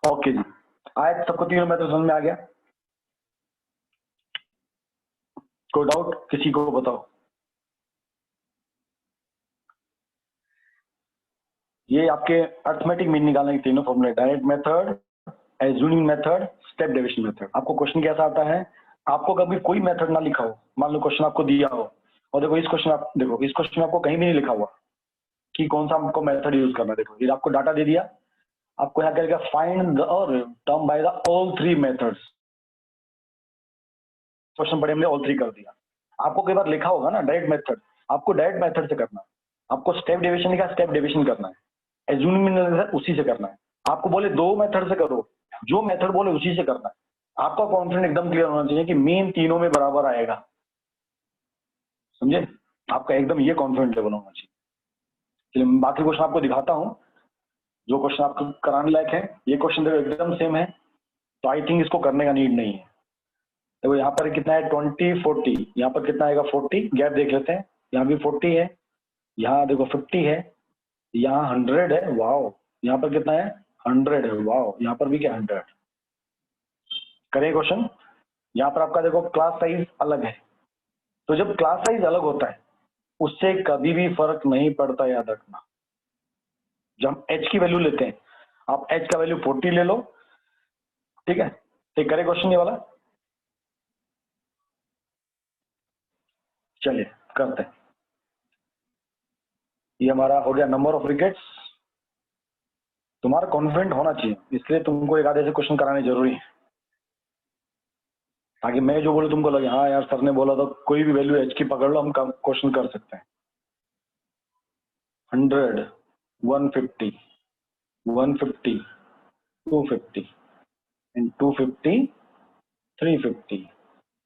ओके जी, आया सबको तीनों में तो समझ में आ गया, कोई डाउट किसी को बताओ। ये आपके अर्थमेटिक मीन निकालने के तीनों फॉर्मूले, direct method, assuming method, step deviation method. आपको क्वेश्चन कैसा आता है, आपको कभी कोई मेथड ना लिखा हो, मान लो क्वेश्चन आपको दिया हो, और देखो इस क्वेश्चन आप देखो, इस क्वेश्चन में आपको कहीं भी नहीं लिखा हुआ कि कौन सा आपको मेथड यूज करना है। देखो ये आपको डाटा दे दिया, आपको यहाँ करेगा फाइंड द और term by the all three methods, question पढ़े हमने ऑल थ्री कर दिया। आपको कई बार लिखा होगा ना डायरेक्ट मेथड, आपको डायरेक्ट मेथड से करना है, आपको स्टेप डेविएशन लिखा, स्टेप डेविएशन करना है, एज्यूमिंग उसी से करना है। आपको बोले दो मेथड से करो, जो मेथड बोले उसी से करना है। आपका कॉन्फिडेंस एकदम क्लियर होना चाहिए कि मीन तीनों में बराबर आएगा, समझे, आपका एकदम ये कॉन्फिडेंट लेवल होना चाहिए। चलिए बाकी क्वेश्चन आपको दिखाता हूँ, जो क्वेश्चन आपको कराने लायक है। ये क्वेश्चन देखो एकदम सेम है, तो आई थिंक इसको करने का नीड नहीं है। देखो यहाँ पर कितना है 20 40, यहाँ पर कितना आएगा 40, गैप देख लेते हैं, यहाँ भी 40 है, यहाँ देखो 50 है, यहाँ 100 है, वाओ, यहाँ पर कितना है 100 है, वाओ, यहाँ पर भी क्या 100। करें क्वेश्चन, यहाँ पर आपका देखो क्लास साइज अलग है, तो जब क्लास साइज अलग होता है उससे कभी भी फर्क नहीं पड़ता, याद रखना। जब हम एच की वैल्यू लेते हैं, आप एच का वैल्यू 40 ले लो, ठीक है, तो करें क्वेश्चन ये वाला, चलिए करते हैं। ये हमारा हो गया नंबर ऑफ विकेट्स। तुम्हारा कॉन्फिडेंट होना चाहिए, इसलिए तुमको एक आधे से क्वेश्चन कराने जरूरी है, ताकि मैं जो बोलूं तुमको लगे हाँ यार सर ने बोला तो कोई भी वैल्यू एच की पकड़ लो, हम क्वेश्चन कर सकते हैं। 100 150 150 250 and 250 350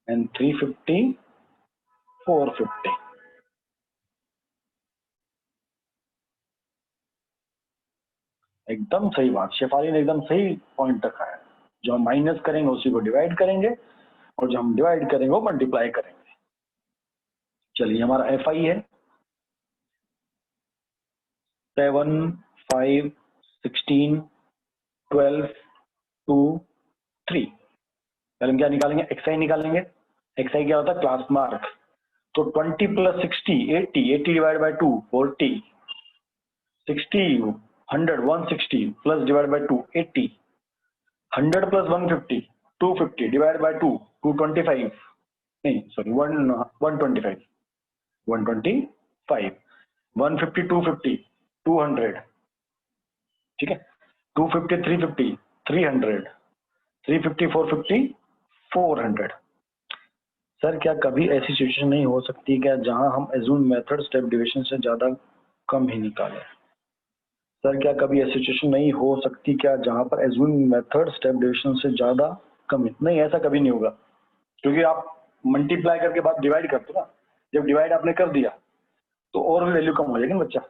and 350 450। एकदम सही बात, शेफाली ने एकदम सही पॉइंट रखा है, जो हम माइनस करेंगे उसी को डिवाइड करेंगे, और जो हम डिवाइड करेंगे वो मल्टीप्लाई करेंगे। चलिए हमारा एफ आई है 7 5 16 12 2 3। पहले हम क्या निकालेंगे, एक्स आई निकालेंगे। एक्स आई क्या होता है, क्लास मार्क, तो 20 plus 60 80, 80 divide by 2 40, 60 100 160 plus divide by 2 80, 100 plus 150 250 divide by 2 225, नहीं सॉरी 125 125 150 250 200, ठीक है, 250 350 300, 350 450 400। सर क्या कभी ऐसी सिचुएशन नहीं हो सकती क्या जहां हम एज्यूम मेथड स्टेप डिविजन से ज्यादा कम ही निकालें? सर क्या कभी ऐसी सिचुएशन नहीं हो सकती क्या जहां पर एज्यूम मेथड स्टेप डिविजन से ज्यादा कम? नहीं, ऐसा कभी नहीं होगा, क्योंकि आप मल्टीप्लाई करके बाद डिवाइड करते हो ना। जब डिवाइड आपने कर दिया तो और भी वैल्यू कम हो जाएगी ना बच्चा,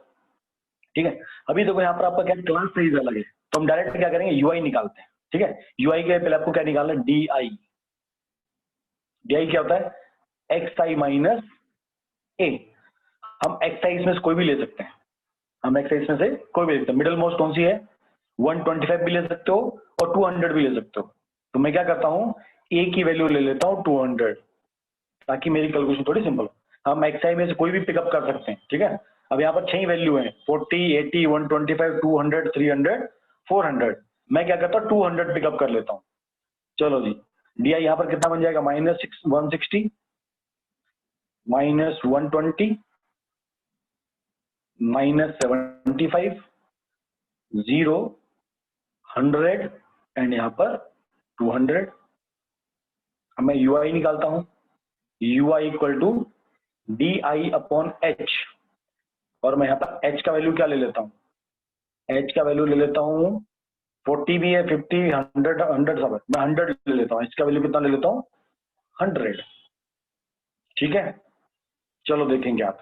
ठीक है। अभी देखो यहाँ पर आपका क्या क्लास साइज अलग है, तो हम डायरेक्ट क्या करेंगे, यूआई निकालते हैं, ठीक है। यूआई के पहले आपको क्या निकालना है, डी आई। डी आई क्या होता है, एक्स आई माइनस ए। हम एक्स आई इसमें से कोई भी ले सकते हैं, हम एक्स आई इसमें से कोई भी ले सकते हैं। मिडिल मोस्ट कौन सी है, 125 भी ले सकते हो और 200 भी ले सकते हो। तो मैं क्या करता हूँ, ए की वैल्यू ले लेता हूँ 200, ताकि मेरी कैलकुलेशन थोड़ी सिंपल हो। हम एक्स आई में से कोई भी पिकअप कर सकते हैं, ठीक है। अब यहाँ पर 6 वैल्यू है, 40 80 125 200 300 400। मैं क्या करता हूँ, 200 पिकअप कर लेता हूँ। चलो जी, डी आई यहाँ पर कितना बन जाएगा, -160 -120 -75 0 100 एंड यहाँ पर 200। अब मैं यूआई निकालता हूँ, u i equal to d i upon h. और मैं यहाँ पर एच का वैल्यू क्या ले लेता हूँ, एच का वैल्यू ले लेता हूँ 40 भी है 50 100 100 सब है, मैं 100 ले लेता हूँ। एच का वैल्यू कितना ले लेता हूँ, 100, ठीक है। चलो देखेंगे आप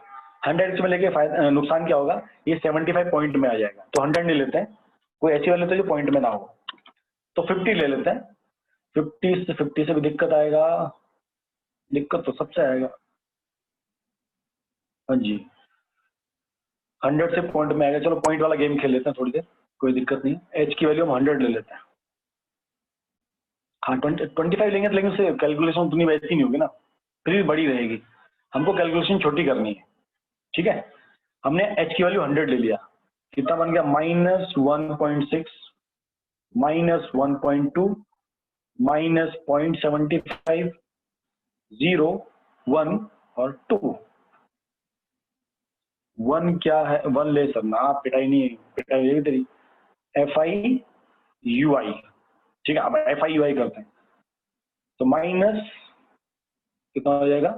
100 में लेके नुकसान क्या होगा, ये 75 पॉइंट में आ जाएगा, तो 100 नहीं लेते हैं, कोई ऐसी वैल्यू तो जो पॉइंट में ना हो, तो 50 ले लेते हैं। 50 से भी दिक्कत आएगा, दिक्कत तो सबसे आएगा, हाँ जी। 100 से पॉइंट में आएगा, चलो पॉइंट वाला गेम खेल लेते हैं थोड़ी देर, कोई दिक्कत नहीं। एच की वैल्यू हम 100 ले लेते हैं। हाँ 25 लेंगे तो, लेकिन उससे कैलकुलेशन उतनी वैसी नहीं होगी ना, फिर भी बड़ी रहेगी, हमको कैलकुलेशन छोटी करनी है, ठीक है। हमने एच की वैल्यू 100 ले लिया, कितना बन गया, -1.6 -1.2 -0.75 0 1 और 2। 1 क्या है, 1 ले सर ना, पिटाई नहीं है, पिटाई है तेरी। एफ आई यू आई, ठीक है, अब एफ आई यू आई करते हैं, तो माइनस कितना हो जाएगा,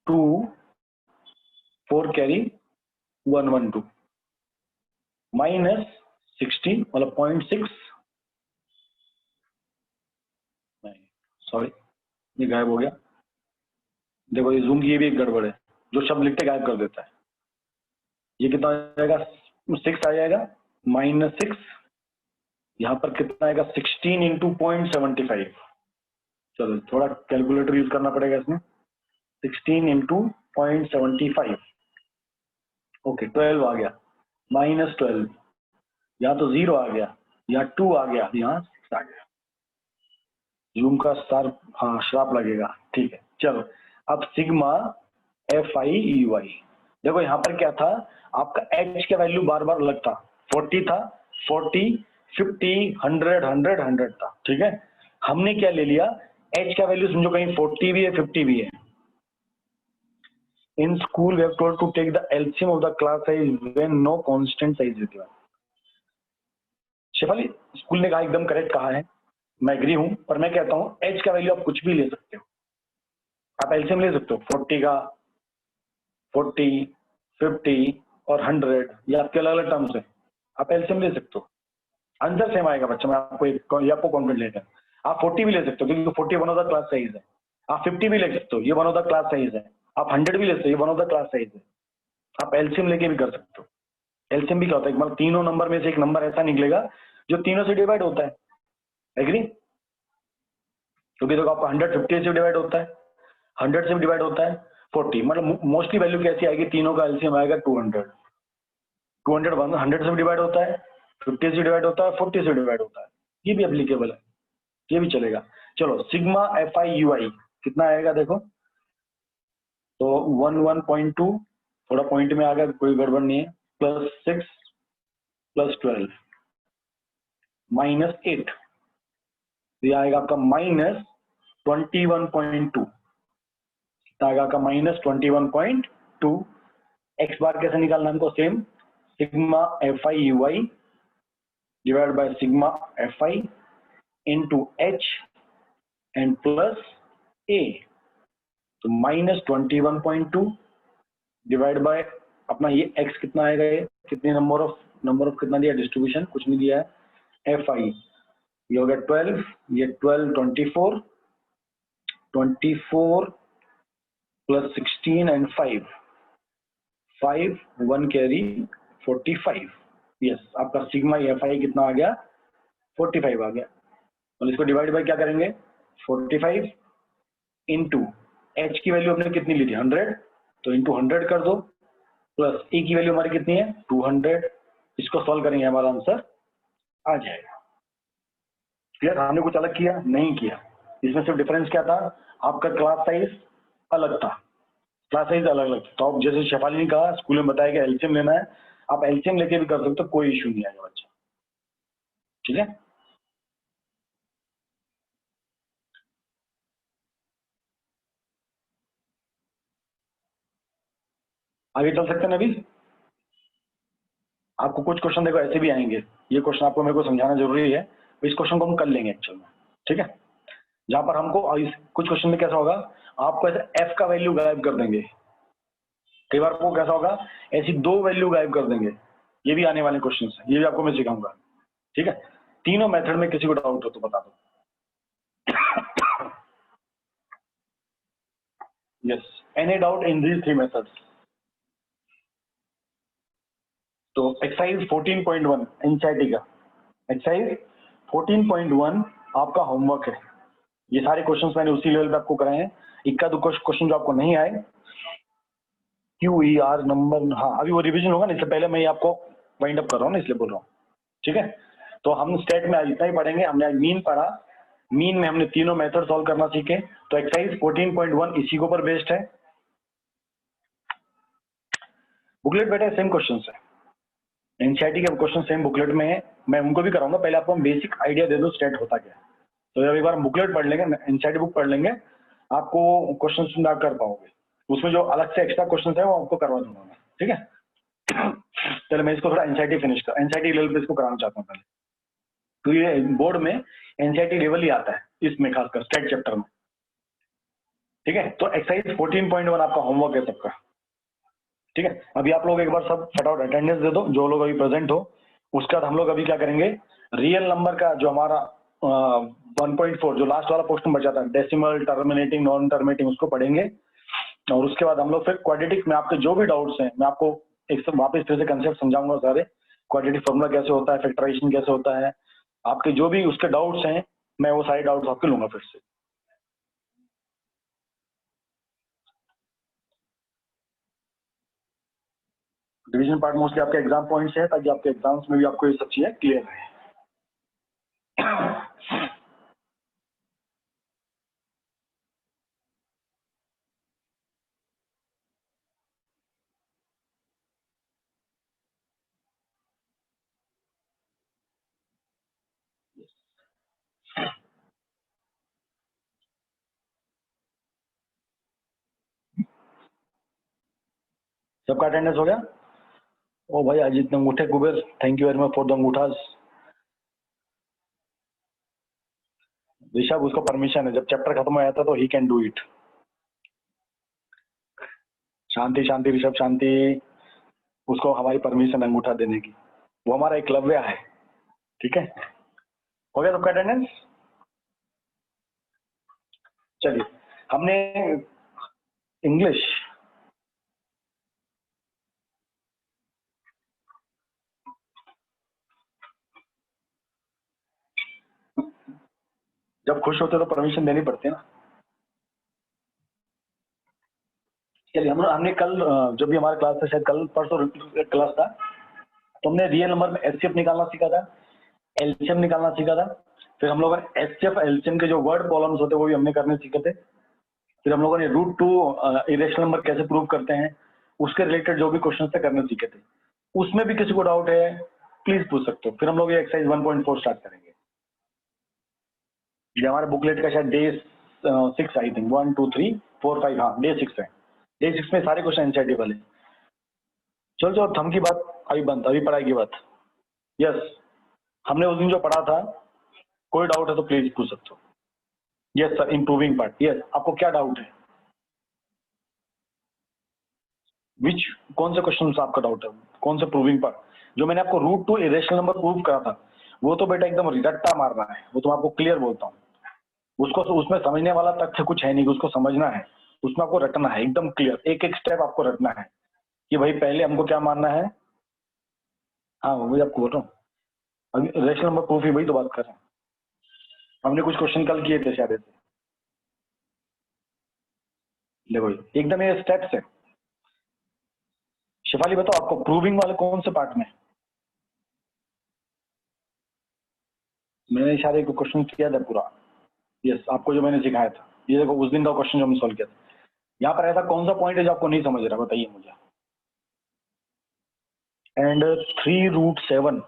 2 4 कैरी 112 -60 मतलब 0.6, नहीं सॉरी ये गायब हो गया। देखो ये जूम की ये भी एक गड़बड़ है, जो शब्द लिखते गायब कर देता है। ये कितना आ जाएगा, 6 आ जाएगा, -6, यहाँ पर कितना आएगा, 16 इंटू 0.75। चलो थोड़ा कैलकुलेटर यूज करना पड़ेगा इसमें, 16 इंटू 0.75, ओके 12 आ गया, -12, यहाँ तो 0 आ गया, यहाँ 2 आ गया, यहाँ 6 आ गया। जूम का स्टार, हाँ श्राप लगेगा, ठीक है। चलो अब सिग्मा एफ आई यू आई, देखो यहाँ पर क्या था, आपका एच का वैल्यू बार बार अलग था, 40 था, 40 50 100 100 100 था, ठीक है। हमने क्या ले लिया, एच का वैल्यू समझो कहीं 40 भी है 50 भी है। In school we have told to take the LCM of the class size when no constant size is given. Shefali school ने कहा, एकदम करेक्ट कहा है, मैं एग्री हूं, पर मैं कहता हूं एच का वैल्यू आप कुछ भी ले सकते हो, आप एलसीएम ले सकते हो 40 का, 40 50 और 100, ये आपके अलग अलग टर्म्स है, आप एलसीएम ले सकते हो, आंसर सेम आएगा बच्चा, मैं आपको ये आपको कॉन्फिडेंट लेकर। आप 40 भी ले सकते हो क्योंकि 40 one of the class size है, आप 50 भी ले सकते हो, ये one of the class size है, आप 100 भी ले सकते हो, ये one of the class size है, आप एलसीएम लेके भी कर सकते हो। एलसीएम भी क्या होता है, मतलब तीनों नंबर में से एक नंबर ऐसा निकलेगा जो तीनों से डिवाइड होता है, एग्री। क्योंकि देखो आपका 100 50 से डिवाइड होता है, 100 से डिवाइड होता है 40, मतलब मोस्टली वैल्यू कैसी आएगी, तीनों का एलसीएम आएगा 200। 200 100 से डिवाइड होता है, 50 से डिवाइड होता है, 40 से डिवाइड होता है, ये भी एप्लीकेबल है, ये भी चलेगा। चलो सिग्मा एफ आई यू आई कितना आएगा देखो, तो 11.2, थोड़ा पॉइंट में आ गया, कोई गड़बड़ नहीं है, +6 +12 -8, ये आएगा आपका -21.2, आएगा आपका -21.2। एक्स बार कैसे निकालना हमको, same sigma F I U I divide by sigma F I into H and plus A, तो -21.2 डिवाइड बाय अपना ये x कितना आएगा, ये कितने नंबर ऑफ कितना दिया, डिस्ट्रीब्यूशन कुछ नहीं दिया है, एफ आई ये हो गया 12, ये 12 24 प्लस 16 एंड 5 1 कैरी 45। यस, आपका सिग्मा एफ आई कितना आ गया, 45 आ गया। और इसको डिवाइड बाय क्या करेंगे, 45 इंटू एच की वैल्यू हमने कितनी ली थी 100, तो इंटू 100 कर दो, प्लस ए की वैल्यू हमारी कितनी है 200, इसको सॉल्व करेंगे हमारा आंसर आ जाएगा। क्लियर, हमने कुछ अलग किया नहीं किया, इसमें सिर्फ डिफरेंस क्या था, आपका क्लास साइज अलग था, क्लास साइज अलग अलग। तो आप जैसे शेफाली ने कहा स्कूल में बताया कि एलसीएम लेना है, आप एलसीएम लेके भी कर सकते हो, कोई इश्यू नहीं आएगा बच्चा। ठीक है, आगे चल सकते हैं। अभी आपको कुछ क्वेश्चन देखो ऐसे भी आएंगे, ये क्वेश्चन आपको मेरे को समझाना जरूरी है, तो इस क्वेश्चन को हम कर लेंगे एक्चुअल में। ठीक है, जहां पर हमको कुछ क्वेश्चन में कैसा होगा, आपको ऐसे एफ का वैल्यू गायब कर देंगे, कई बार को कैसा होगा ऐसी दो वैल्यू गायब कर देंगे, ये भी आने वाले क्वेश्चन है, ये भी आपको मैं सिखाऊंगा। ठीक है, तीनों मेथड में किसी को डाउट हो तो बता दो। Yes, any doubt in these 3 methods. तो एक्सरसाइज 14.1 एनसीईआरटी का एक्सरसाइज 14.1 आपका होमवर्क है। ये सारे क्वेश्चंस मैंने उसी लेवल पे आपको कराए हैं, इक्का दुक्का क्वेश्चन जो आपको नहीं आए, क्यू ई आर नंबर, हाँ अभी वो रिवीजन होगा ना, इससे पहले मैं आपको वाइंड अप कर रहा हूँ ना, इसलिए बोल रहा हूँ। ठीक है, तो हम स्टेट में आज इतना ही पढ़ेंगे। हमने आज मीन पढ़ा, मीन में हमने तीनों मेथड सॉल्व करना सीखे, तो एक्सरसाइज 14.1 इसी के ऊपर बेस्ड है। बुकलेट बेटा सेम क्वेश्चन है, एनसीईआरटी के क्वेश्चन सेम बुकलेट में है, मैं उनको भी कराऊंगा, पहले आपको हम बेसिक आइडिया दे दो स्टेट होता क्या। तो जब एक बार बुकलेट पढ़ लेंगे, एनसीईआरटी बुक पढ़ लेंगे, आपको क्वेश्चन ना कर पाओगे, उसमें जो अलग से एक्स्ट्रा क्वेश्चन है वो आपको करवा दूंगा मैं। ठीक है, चलो मैं इसको थोड़ा एनसीईआरटी फिनिश कर, एनसीईआरटी लेवल पे इसको कराना चाहता हूँ पहले, तो ये बोर्ड में एनसीईआरटी लेवल ही आता है इसमें, खासकर स्टेट चैप्टर में। ठीक है, तो एक्सरसाइज 14.1 आपका होमवर्क है सबका। ठीक है, अभी आप लोग एक बार सब फटाफट अटेंडेंस दे दो जो लोग अभी प्रेजेंट हो। उसके बाद हम लोग अभी क्या करेंगे, रियल नंबर का जो हमारा 1.4 जो लास्ट वाला पोर्शन बचा था, डेसिमल, टर्मिनेटिंग, नॉन टर्मिनेटिंग, उसको पढ़ेंगे। और उसके बाद हम लोग फिर क्वाड्रेटिक में आपके जो भी डाउट्स हैं, मैं आपको एक सब वापस फिर से कंसेप्ट समझाऊंगा सारे, क्वाड्रेटिक फॉर्मूला कैसे होता है, फैक्टराइजेशन कैसे होता है, आपके जो भी उसके डाउट्स हैं मैं वो सारे डाउट्स आपके लूंगा फिर से। डिवीजन पार्ट मोस्टली आपके एग्जाम पॉइंट्स है, ताकि आपके एग्जाम्स में भी आपको ये सब चीजें क्लियर रहे। सबका अटेंडेंस हो गया? ओ भाई अजीत अंगूठे Kuber, thank you very much for the अंगूठास। ऋषभ उसको परमिशन है, जब चैप्टर खत्म हो जाता है तो ही कैन डू इट। शांति शांति ऋषभ शांति, उसको हमारी परमिशन अंगूठा देने की, वो हमारा एकलव्य है। ठीक है, हो गया सबका अटेंडेंस? चलिए, हमने इंग्लिश जब खुश होते तो परमिशन देनी पड़ती है ना। चलिए, हमने कल जब भी हमारा क्लास था, शायद कल परसों क्लास था, तो हमने रियल नंबर में एचसीएफ निकालना सीखा था, एलसीएम निकालना सीखा था। फिर हम लोगों ने एचसीएफ एलसीएम के जो वर्ड प्रॉब्लम्स होते हैं वो भी हमने करने सीखे थे। फिर हम लोगों ने रूट टू इरेशनल नंबर कैसे प्रूव करते हैं, उसके रिलेटेड जो भी क्वेश्चन थे करने सीखे थे। उसमें भी किसी को डाउट है प्लीज पूछ सकते हो। फिर हम लोग ये एक्सरसाइज 1.4 स्टार्ट करेंगे। ये हमारे बुकलेट का शायद डे 6 आई थिंक, 1 2 3 4 5, हाँ डे 6 है। डे 6 में सारे क्वेश्चन एनसीईआरटी वाले। चलो चलो, थम की बात अभी बंद, अभी पढ़ाई की बात। यस, हमने उस दिन जो पढ़ा था, कोई डाउट है तो प्लीज पूछ सकते हो। Yes sir, improving part. Yes, आपको क्या डाउट है? विच, कौन से क्वेश्चन से आपका डाउट है? कौन से प्रूविंग पार्ट? जो मैंने आपको root two irrational number prove करा था, वो तो बेटा एकदम रट्टा मार रहा है, वो तो आपको क्लियर बोलता हूँ। उसको उसमें समझने वाला तथ्य कुछ है नहीं, उसको समझना है, उसमें आपको रटना है एकदम क्लियर, एक एक स्टेप आपको रटना है कि भाई पहले हमको क्या मानना है। हाँ वही आपको बोल रहा हूँ, अभी रेशनल नंबर प्रूफ ही वही तो बात कर रहे हैं। हमने कुछ क्वेश्चन कल किए थे शायद ऐसे। देखो एकदम ये स्टेप्स है। शिफाली बताओ, आपको प्रूविंग वाले कौन से पार्ट में? मैंने शायद एक क्वेश्चन किया था पूरा। यस, आपको जो मैंने सिखाया था, ये देखो उस दिन का क्वेश्चन जो हमने सॉल्व किया था। यहाँ पर ऐसा कौन सा पॉइंट है जो आपको नहीं समझ रहा, बताइए मुझे। एंड 3√7,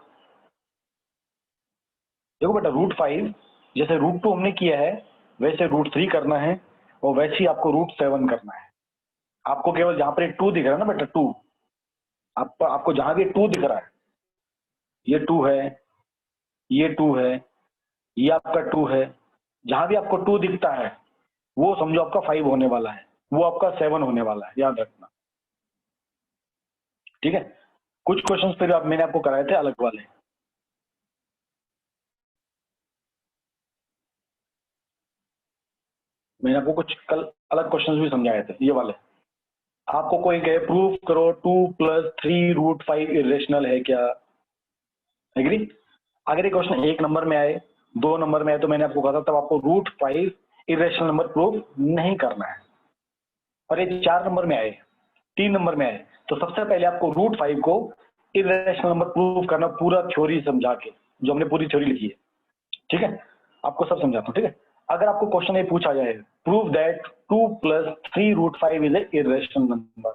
देखो बेटा √5 जैसे √2 हमने किया है, वैसे √3 करना है, और वैसे ही आपको √7 करना है। आपको केवल जहां पर एक 2 दिख रहा है ना बेटा, 2, आपको जहां भी 2 दिख रहा है, ये 2 है, ये 2 है, ये आपका 2 है, जहां भी आपको 2 दिखता है वो समझो आपका 5 होने वाला है, वो आपका 7 होने वाला है, याद रखना। ठीक है, कुछ क्वेश्चंस फिर मैंने आपको कराए थे अलग वाले। मैंने आपको कुछ कल अलग क्वेश्चंस भी समझाए थे, ये वाले। आपको कोई कहे प्रूफ करो 2 + 3√5 इरेशनल है क्या, एग्री? अगर ये क्वेश्चन 1 नंबर में आए, 2 नंबर में आए, तो मैंने आपको कहा था तब आपको √5 इरेशनल नंबर प्रूफ नहीं करना है। और ये 4 नंबर में आए, 3 नंबर में आए, तो सबसे पहले आपको √5 को इरेशनल नंबर प्रूफ करना, पूरा थ्योरी समझा के, जो हमने पूरी थ्योरी लिखी है। ठीक है, आपको सब समझाता हूँ। ठीक है, अगर आपको क्वेश्चन ये पूछा जाए prove that 2 + 3√5 is a irrational number,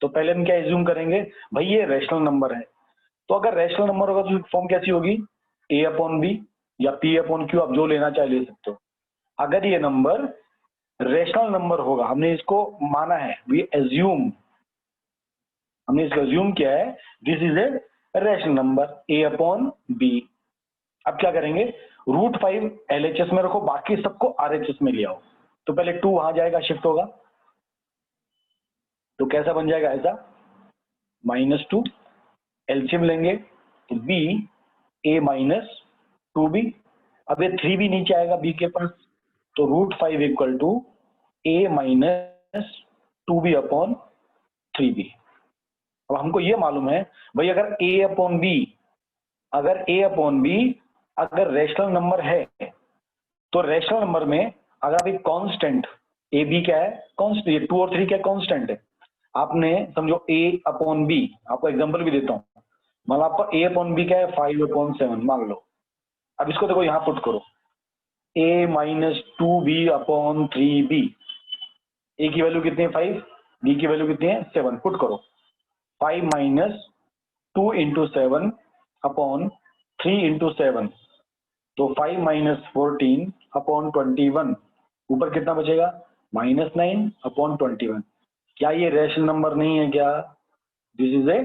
तो पहले हम क्या एज्यूम करेंगे, भाई ये रेशनल नंबर है। तो अगर रेशनल नंबर होगा तो फॉर्म कैसी होगी, a/b या p/q, आप जो लेना चाहे ले सकते हो। अगर ये नंबर रेशनल नंबर होगा, हमने इसको माना है, वी एज्यूम, हमने इसको एज्यूम किया है, this is a rational number a/b। अब क्या करेंगे, √5 LHS में रखो, बाकी सबको RHS में ले आओ। तो पहले 2 वहां जाएगा, शिफ्ट होगा, तो कैसा बन जाएगा, ऐसा -2, एलसीएम लेंगे तो b a - 2b। अब ये 3 भी नीचे आएगा b के पास, तो √5 = a - 2b/3b। अब हमको ये मालूम है भाई, अगर a/b, अगर a/b अगर रेशनल नंबर है, तो रेशनल नंबर में अगर आप एक कांस्टेंट, ए बी क्या है, कांस्टेंट, 2 और 3 क्या कांस्टेंट है, आपने समझो a/b, आपको एग्जांपल भी देता हूँ, मान लो आपका a/b क्या है, 5/7 मान लो। अब इसको देखो यहाँ पुट करो, a - 2b/3b, a की वैल्यू कितनी है 5, b की वैल्यू कितनी है 7, पुट करो 5 - 2 × 7/3 × 7, तो 5 - 14/21, ऊपर कितना बचेगा, -9/21। क्या ये रेशनल नंबर नहीं है क्या, this is a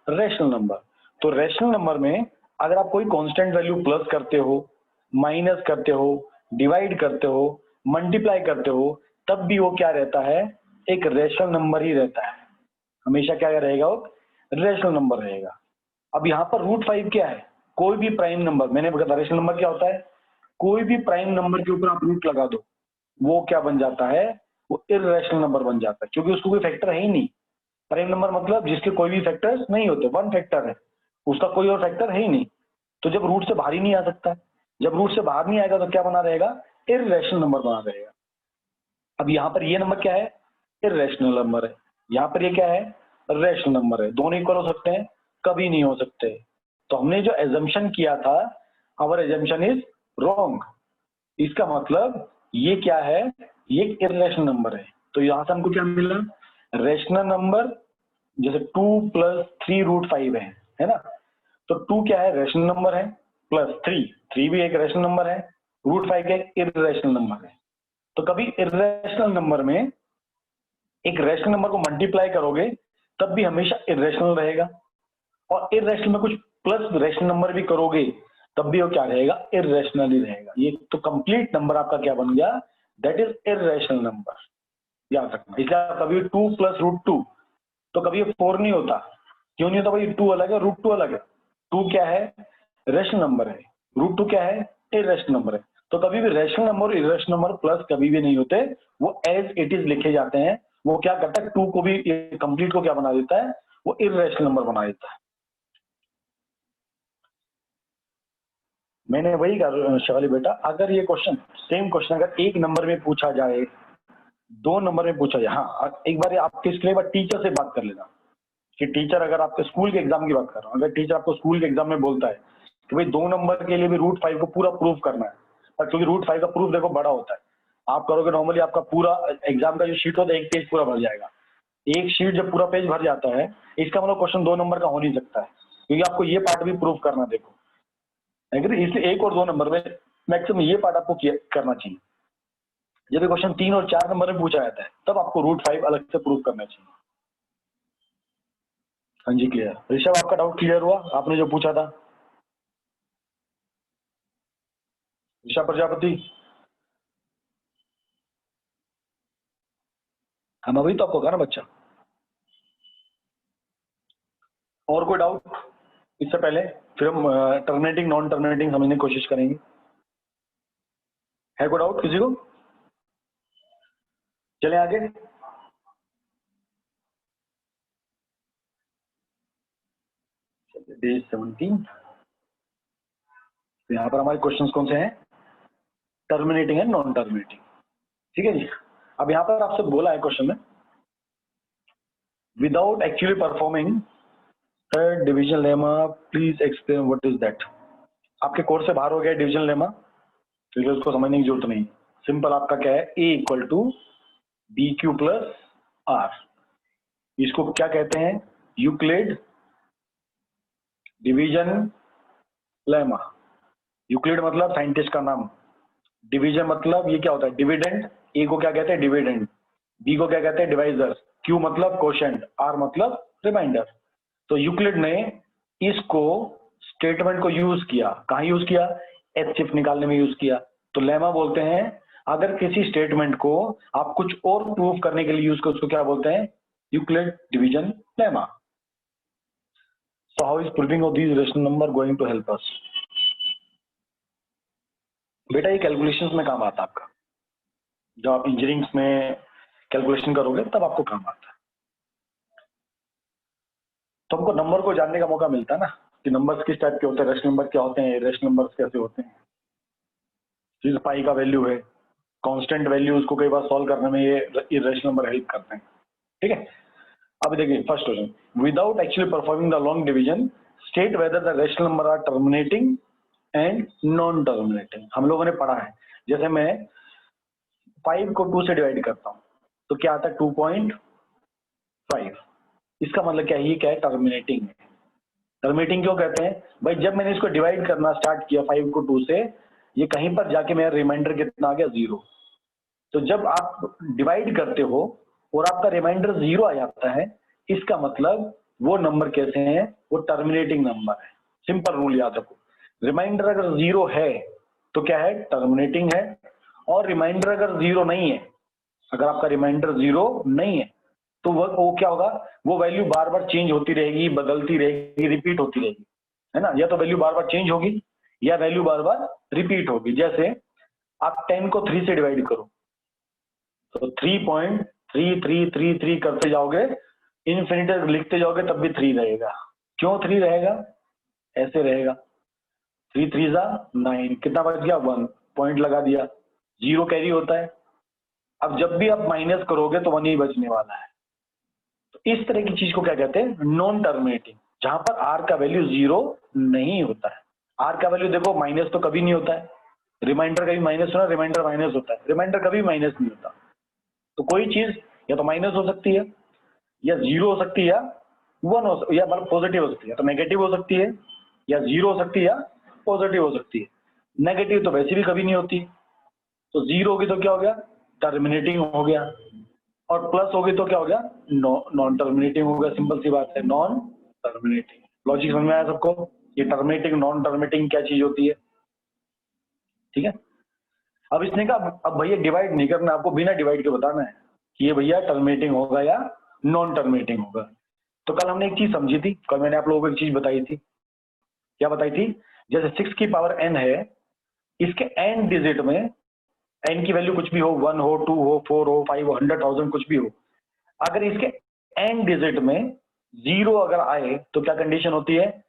rational number. तो रेशनल नंबर में अगर आप कोई कांस्टेंट वैल्यू प्लस करते हो, माइनस करते हो, डिवाइड करते हो, मल्टीप्लाई करते हो, तब भी वो क्या रहता है, एक रेशनल नंबर ही रहता है, हमेशा क्या रहेगा, वो रेशनल नंबर रहेगा। अब यहाँ पर √5 क्या है, कोई भी प्राइम नंबर, मैंने बताया रेशनल नंबर क्या होता है, कोई भी प्राइम नंबर के ऊपर आप रूट लगा दो, वो क्या बन जाता है, वो इर्रेशनल नंबर बन जाता है, क्योंकि उसको कोई फैक्टर है ही नहीं। प्राइम नंबर मतलब जिसके कोई भी फैक्टर्स नहीं होते, वन फैक्टर है, उसका कोई और फैक्टर है ही नहीं, तो जब रूट से बाहर ही नहीं आ सकता, जब रूट से बाहर नहीं आएगा तो क्या बना रहेगा, इर्रेशनल नंबर बना रहेगा। अब यहाँ पर ये नंबर क्या है, इर्रेशनल नंबर है, यहाँ पर ये क्या है, रेशनल नंबर है। दोनों इक्वल हो सकते हैं, कभी नहीं हो सकते। तो हमने जो एजम्पशन किया था, आवर एजम्पशन इज रॉन्ग। इसका मतलब ये क्या है, ये इर्रेशनल नंबर है। तो यहां से हमको क्या मिला, रेशनल नंबर, जैसे 2 + 3√5 है ना, तो 2 क्या है, रेशनल नंबर है, प्लस 3 भी एक रेशनल नंबर है, √5 का एक इर्रेशनल नंबर है। तो कभी इर्रेशनल नंबर में एक रेशनल नंबर को मल्टीप्लाई करोगे तब भी हमेशा इरेशनल रहेगा, और इरेशनल में कुछ प्लस रेशनल नंबर भी करोगे तब भी वो क्या रहेगा, इरेशनल ही रहेगा। ये तो कंप्लीट नंबर आपका क्या बन गया, दैट इज इरेशनल नंबर, याद रखना। इसलिए कभी 2 + √2 तो कभी ये 4 नहीं होता। क्यों नहीं होता भाई, 2 अलग है, √2 अलग है। 2 क्या है, रेशनल नंबर है, √2 क्या है, इरेशनल नंबर है। तो कभी भी रेशनल नंबर और इरेशनल नंबर प्लस कभी भी नहीं होते, वो एज इट इज लिखे जाते हैं। वो क्या करता है, 2 को भी, कंप्लीट को क्या बना देता है, वो इरेशनल नंबर बना देता है। मैंने वही कहा शिवाली बेटा, अगर ये क्वेश्चन, सेम क्वेश्चन अगर एक नंबर में पूछा जाए, 2 नंबर में पूछा जाए, हाँ एक बार आपके इसके बाद टीचर से बात कर लेना कि टीचर, अगर आपके स्कूल के एग्जाम की बात कर रहा हूँ, अगर टीचर आपको स्कूल के एग्जाम में बोलता है कि भाई 2 नंबर के लिए भी √5 को पूरा प्रूफ करना है, और क्योंकि √5 का प्रूफ देखो बड़ा होता है, आप करोगे नॉर्मली आपका पूरा एग्जाम का जो शीट होता है 1 पेज पूरा भर जाएगा। एक शीट जब पूरा पेज भर जाता है, इसका मतलब क्वेश्चन 2 नंबर का हो नहीं सकता है, क्योंकि आपको ये पार्ट भी प्रूफ करना। देखो इसलिए 1 और 2 नंबर में मैक्सिमम ये पार्ट आपको करना चाहिए। जब क्वेश्चन 3 और 4 नंबर में पूछा जाता है तब आपको √5 अलग से प्रूफ करना चाहिए। हाँ जी क्लियर। ऋषभ आपका डाउट क्लियर हुआ, आपने जो पूछा था? ऋषभ प्रजापति, हम अभी तो आपको कहा ना बच्चा। और कोई डाउट इससे पहले, फिर हम टर्मिनेटिंग नॉन टर्मिनेटिंग समझने की कोशिश करेंगे। है कोई डाउट किसी को? चले आगे। डे 17, तो यहाँ पर हमारे क्वेश्चंस कौन से हैं, टर्मिनेटिंग एंड नॉन टर्मिनेटिंग। ठीक है जी। अब यहाँ पर आपसे बोला है क्वेश्चन में, without actually performing division lemma please explain what is that. आपके कोर्स से बाहर हो गया डिविजन लेमा, तो उसको समझने की जरूरत नहीं। सिंपल आपका क्या है, A = BQ + R। इसको क्या कहते हैं, यूक्लिड डिवीजन लेमा। यूक्लिड मतलब साइंटिस्ट का नाम, डिवीजन मतलब ये क्या होता है, डिविडेंड। ए को क्या कहते हैं, डिविडेंड। बी को क्या कहते हैं, डिवाइजर। क्यू मतलब क्वोशंट, आर मतलब रिमाइंडर। तो यूक्लिड ने इसको स्टेटमेंट को यूज किया, कहाँ यूज किया, HCF निकालने में यूज किया। तो लेमा बोलते हैं, अगर किसी स्टेटमेंट को आप कुछ और प्रूफ करने के लिए यूज करो, उसको क्या बोलते हैं, Euclid division lemma. So how is proving of these rational number going to help us? बेटा ये कैलकुलेशंस में काम आता है आपका, जब आप इंजीनियरिंग में कैलकुलेशन करोगे तब आपको काम आता है। तो हमको नंबर को जानने का मौका मिलता है ना, कि नंबर्स किस टाइप के होते हैं, रेशनल नंबर क्या होते हैं, रेशनल नंबर्स कैसे होते हैं। जिस पाई का वैल्यू है, कांस्टेंट वैल्यू, उसको कई बार सॉल्व करने में ये रेशनल नंबर हेल्प करते हैं। ठीक है। अब देखिए first question, without actually performing the long division state whether the rational number are terminating and non terminating. हम लोगों ने पढ़ा है, जैसे मैं 5 को 2 से डिवाइड करता हूं तो क्या आता है, 2.5। इसका मतलब क्या है, ये क्या है, टर्मिनेटिंग है। टर्मिनेटिंग क्यों कहते हैं भाई, जब मैंने इसको डिवाइड करना स्टार्ट किया 5 को 2 से, ये कहीं पर जाके मेरा रिमाइंडर कितना आ गया, 0। तो जब आप डिवाइड करते हो और आपका रिमाइंडर 0 आ जाता है, इसका मतलब वो नंबर कैसे हैं, वो टर्मिनेटिंग नंबर है। सिंपल रूल याद रखो, रिमाइंडर अगर 0 है तो क्या है, टर्मिनेटिंग है। और रिमाइंडर अगर 0 नहीं है, अगर आपका रिमाइंडर 0 नहीं है, तो वो क्या होगा, वो वैल्यू बार बार चेंज होती रहेगी, बदलती रहेगी, रिपीट होती रहेगी, है ना। या तो वैल्यू बार बार चेंज होगी या वैल्यू बार बार रिपीट होगी। जैसे आप 10 को 3 से डिवाइड करो तो 3.3333 करते जाओगे, इन्फिनिटी लिखते जाओगे तब भी 3 रहेगा। क्यों 3 रहेगा, ऐसे रहेगा, 3 3 9, कितना बच गया, 1, पॉइंट लगा दिया, 0 कैरी होता है। अब जब भी आप माइनस करोगे तो 1 ही बचने वाला है। तो इस तरह की चीज को क्या कहते हैं, नॉन टर्मिनेटिंग, जहां पर आर का वैल्यू 0 नहीं होता है। आर का वैल्यू देखो माइनस तो कभी नहीं होता है, रिमाइंडर कभी माइनस होना, रिमाइंडर माइनस होता है, रिमाइंडर कभी माइनस नहीं होता। तो कोई चीज या तो माइनस हो सकती है, या 0 हो सकती है, या 1 हो, या मतलब पॉजिटिव हो सकती है, तो नेगेटिव हो सकती है, या 0 हो सकती है, या पॉजिटिव हो सकती है। नेगेटिव तो वैसे भी कभी नहीं होती, तो 0 होगी तो क्या हो गया, टर्मिनेटिंग हो गया। और प्लस होगी तो क्या हो गया, नॉन टर्मिनेटिंग हो गया। सिंपल सी बात है, नॉन टर्मिनेटिंग। लॉजिक समझ में आया सबको? ये टर्मिनेटिंग नॉन टर्मिनेटिंग क्या चीज होती है, ठीक है। अब इसने कहा अब भैया डिवाइड नहीं करना, आपको बिना डिवाइड के बताना है कि ये भैया टर्मिनेटिंग होगा या नॉन टर्मिनेटिंग होगा। तो कल हमने एक चीज समझी थी, कल मैंने आप लोगों को एक चीज बताई थी। क्या बताई थी? जैसे 6 की पावर n है, इसके n डिजिट में n की वैल्यू कुछ भी हो, 1 हो, 2 हो, 4 हो, 5 हो, 100,000 कुछ भी हो, अगर इसके n डिजिट में 0 अगर आए तो क्या कंडीशन होती है?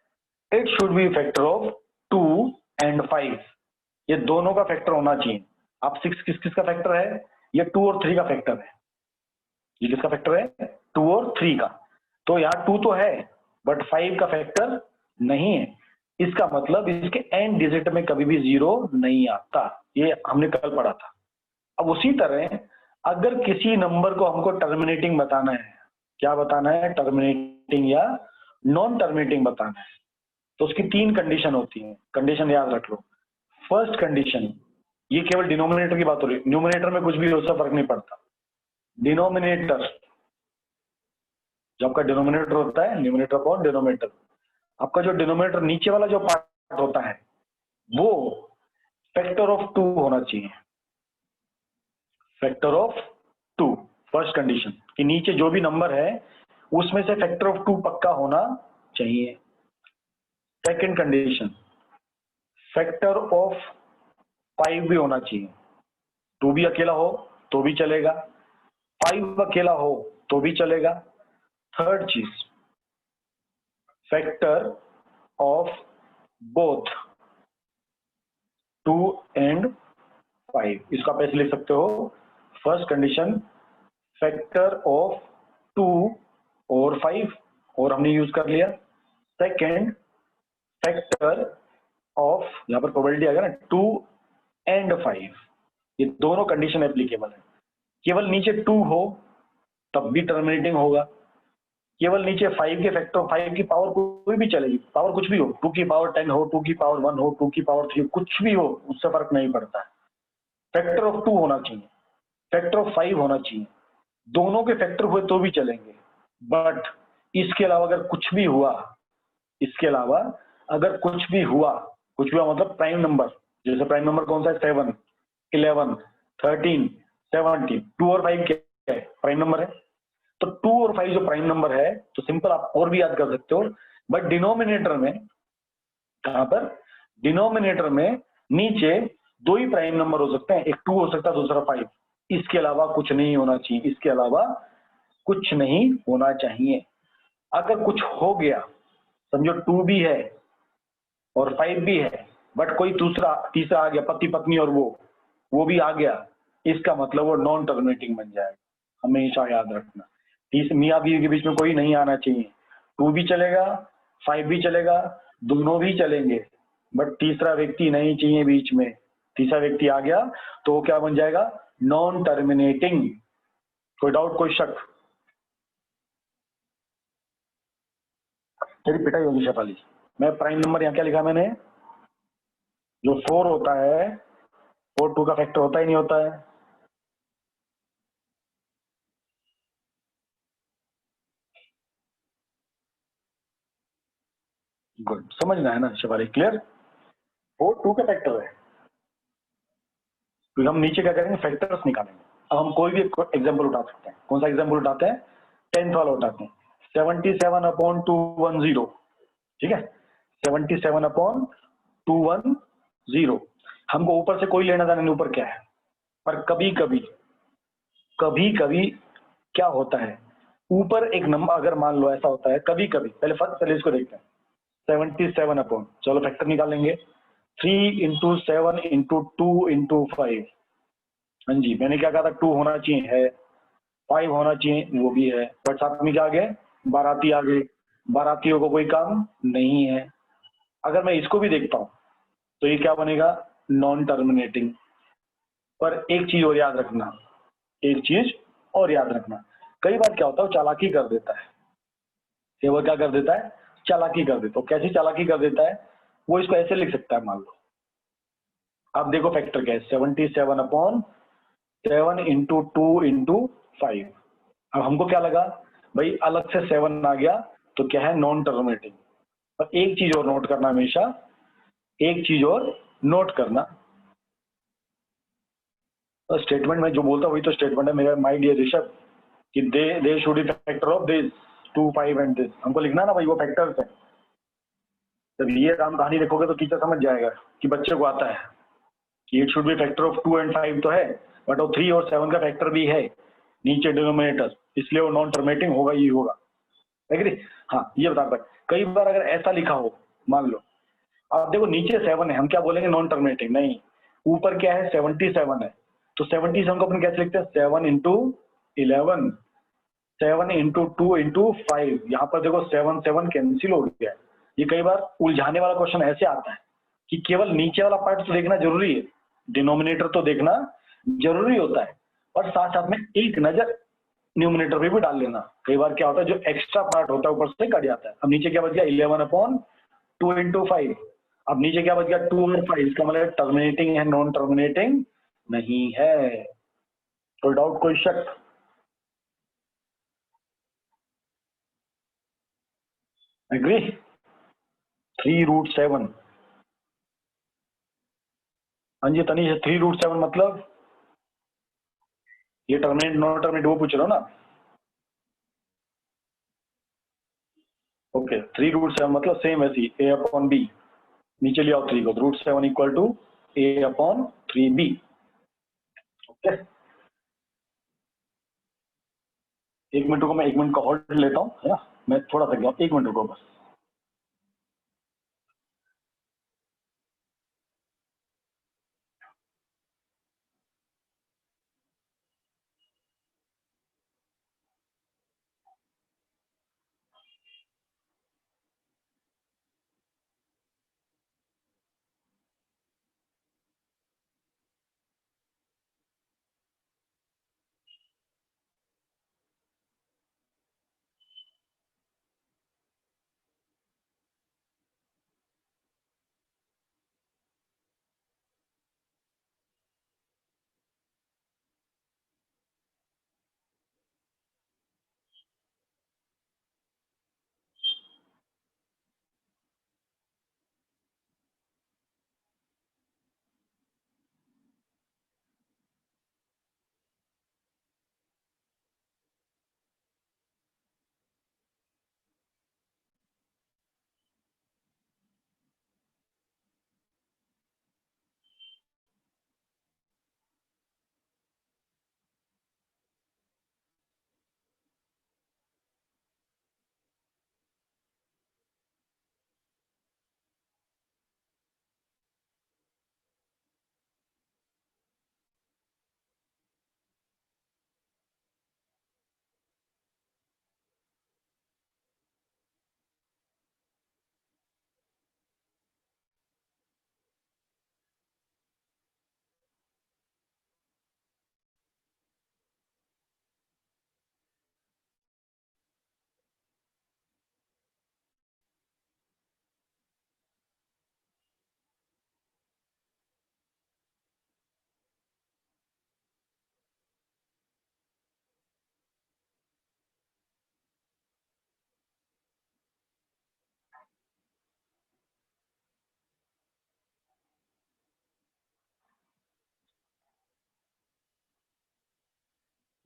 It should be factor of 2 and 5। ये दोनों का फैक्टर होना चाहिए। आप 6 किस किस का फैक्टर है? ये 2 और 3 का फैक्टर है। ये किसका फैक्टर है? 2 और 3 का। तो यहाँ 2 तो है बट 5 का फैक्टर नहीं है। इसका मतलब इसके एंड डिजिट में कभी भी 0 नहीं आता। ये हमने कल पढ़ा था। अब उसी तरह अगर किसी नंबर को हमको टर्मिनेटिंग बताना है, क्या बताना है? टर्मिनेटिंग या नॉन टर्मिनेटिंग बताना है, तो उसकी 3 कंडीशन होती है। कंडीशन याद रख लो। फर्स्ट कंडीशन, ये केवल डिनोमिनेटर की बात हो रही है, न्यूमिनेटर में कुछ भी हो, उससे फर्क नहीं पड़ता। डिनोमिनेटर, जो आपका डिनोमिनेटर होता है, न्यूमिनेटर अपॉन डिनोमिनेटर, आपका जो डिनोमिनेटर नीचे वाला जो पार्ट होता है वो फैक्टर ऑफ 2 होना चाहिए। फैक्टर ऑफ 2 फर्स्ट कंडीशन, कि नीचे जो भी नंबर है उसमें से फैक्टर ऑफ 2 पक्का होना चाहिए। सेकंड कंडीशन, फैक्टर ऑफ 5 भी होना चाहिए। 2 भी अकेला हो तो भी चलेगा, 5 अकेला हो तो भी चलेगा। थर्ड चीज, फैक्टर ऑफ बोथ 2 एंड 5। इसको आप ऐसे लिख सकते हो। फर्स्ट कंडीशन फैक्टर ऑफ 2 और 5, और हमने यूज कर लिया। सेकंड फैक्टर ऑफ, यहां पर प्रोबेबिलिटी आ गया ना, 2 एंड 5। ये दोनों कंडीशन एप्लीकेबल है। केवल नीचे 2 हो तब भी टर्मिनेटिंग होगा। केवल नीचे 5 के फैक्टर, 5 की पावर कोई भी चलेगी, पावर कुछ भी हो, 2 की पावर 10 हो, 2 की पावर 1 हो, 2 की पावर 3, कुछ भी हो, उससे फर्क नहीं पड़ता। फैक्टर ऑफ 2 होना चाहिए, फैक्टर ऑफ 5 होना चाहिए। दोनों के फैक्टर हुए तो भी चलेंगे, बट इसके अलावा अगर कुछ भी हुआ, इसके अलावा अगर कुछ भी हुआ, कुछ भी हुआ मतलब प्राइम नंबर, जैसे प्राइम नंबर कौन सा है? 7, 11, 13, 17, 2 और 5 क्या है? प्राइम नंबर है। तो 2 और 5 जो प्राइम नंबर है, तो सिंपल आप और भी याद कर सकते हो। बट डिनोमिनेटर में, कहां पर? डिनोमिनेटर में नीचे 2 ही प्राइम नंबर हो सकते हैं, एक 2 हो सकता है, दूसरा 5। इसके अलावा कुछ नहीं होना चाहिए, इसके अलावा कुछ नहीं होना चाहिए। अगर कुछ हो गया, समझो 2 भी है और 5 भी है, बट कोई दूसरा तीसरा आ गया, पति पत्नी और वो भी आ गया, इसका मतलब वो नॉन टर्मिनेटिंग बन जाएगा। हमेशा याद रखना, मियाँ बीवी के बीच में कोई नहीं आना चाहिए। 2 भी चलेगा, 5 भी चलेगा, दोनों भी चलेंगे, बट तीसरा व्यक्ति नहीं चाहिए बीच में। तीसरा व्यक्ति आ गया तो वो क्या बन जाएगा? Non terminating. कोई डाउट, कोई शक? तेरी पिटाई होगी शेफाली। मैं प्राइम नंबर यहाँ क्या लिखा मैंने? जो 4 होता है वो 2 का फैक्टर होता ही नहीं होता है। गुड, समझना है ना शेफाली? क्लियर? 4 2 का फैक्टर है, तो हम नीचे क्या करेंगे? फैक्टर्स निकालेंगे। अब हम कोई भी एग्जाम्पल उठा सकते हैं। कौन सा एग्जाम्पल उठाते हैं? 10th वाला उठाते हैं। 77/210, ठीक है? 77/210। हमको ऊपर से कोई लेना देना नहीं, ऊपर क्या है। पर कभी कभी, कभी कभी क्या होता है, ऊपर एक नंबर अगर मान लो ऐसा होता है कभी कभी, पहले इसको देखते हैं। 77 अपॉन, चलो फैक्टर निकालेंगे। 3 इंटू 7 इंटू 2 इंटू 5। हाँ जी, मैंने क्या कहा था? 2 होना चाहिए, है। 5 होना चाहिए, वो भी है। बट साथ में क्या आ गए? बाराती आ गए। बारातियों को कोई काम नहीं है। अगर मैं इसको भी देखता हूं तो ये क्या बनेगा? Non terminating. पर एक चीज और याद रखना, एक चीज और याद रखना, कई बार क्या होता है वो चालाकी कर देता है। वो क्या कर देता है? चालाकी कर देता है। कैसी चालाकी कर देता है? वो इसको ऐसे लिख सकता है, मान लो। अब देखो फैक्टर क्या है? 77/7 इंटू 2 इंटू 5। अब हमको क्या लगा भाई अलग से 7 आ गया तो क्या है, नॉन टर्मिनेटिंग। और एक चीज और नोट करना, हमेशा एक चीज और नोट करना, तो स्टेटमेंट में जो बोलता वही तो स्टेटमेंट है मेरा, माय डियर ऋषभ, कि they should be factor of this 2, 5 and this, हमको लिखना ना भाई वो फैक्टर्स है। जब ये राम कहानी देखोगे तो टीचर समझ जाएगा कि बच्चे को आता है कि it should be factor of 2 and 5 तो है, बट वो 3 और 7 का फैक्टर भी है नीचे डिनोमिनेटर, इसलिए वो नॉन टर्मिनेटिंग होगा ही होगा। एग्री? हाँ, ये बता रहा, कई बार अगर ऐसा लिखा हो, मान लो अब देखो नीचे 7 है, हम क्या बोलेंगे, नॉन टर्मिनेटिंग नहीं, ऊपर क्या है 77 है, तो 77 को अपन कैसे लिखते हैं, 7 इंटू 11, 7 इंटू 2 इंटू 5, यहाँ पर देखो 7 7 कैंसिल हो गया है। ये कई बार उलझाने वाला क्वेश्चन ऐसे आता है कि केवल नीचे वाला पार्ट तो देखना जरूरी है, डिनोमिनेटर तो देखना जरूरी होता है, और साथ साथ में एक नजर न्यूमिनेटर पे भी डाल लेना। कई बार क्या होता है जो एक्स्ट्रा पार्ट होता है ऊपर से कट जाता है। अब नीचे क्या बच गया, 11/2 इंटू 5, अब नीचे क्या बच गया 2 और 5, इसका मतलब टर्मिनेटिंग है, नॉन टर्मिनेटिंग नहीं है। कोई डाउट, कोई शक? एग्री? 3√7, हाँ जी तनीश, 3√7 मतलब ये टर्मिनेट नॉन टर्मिनेट वो पूछ रहे हो ना? ओके, 3√7 मतलब सेम ऐसी a/b, नीचे ले आओ 3 को, √7 equal to a/3b। Okay, 1 minute को मैं 1 मिनट का होल्ड लेता हूँ, है ना, मैं थोड़ा सा गया, 1 मिनट को बस।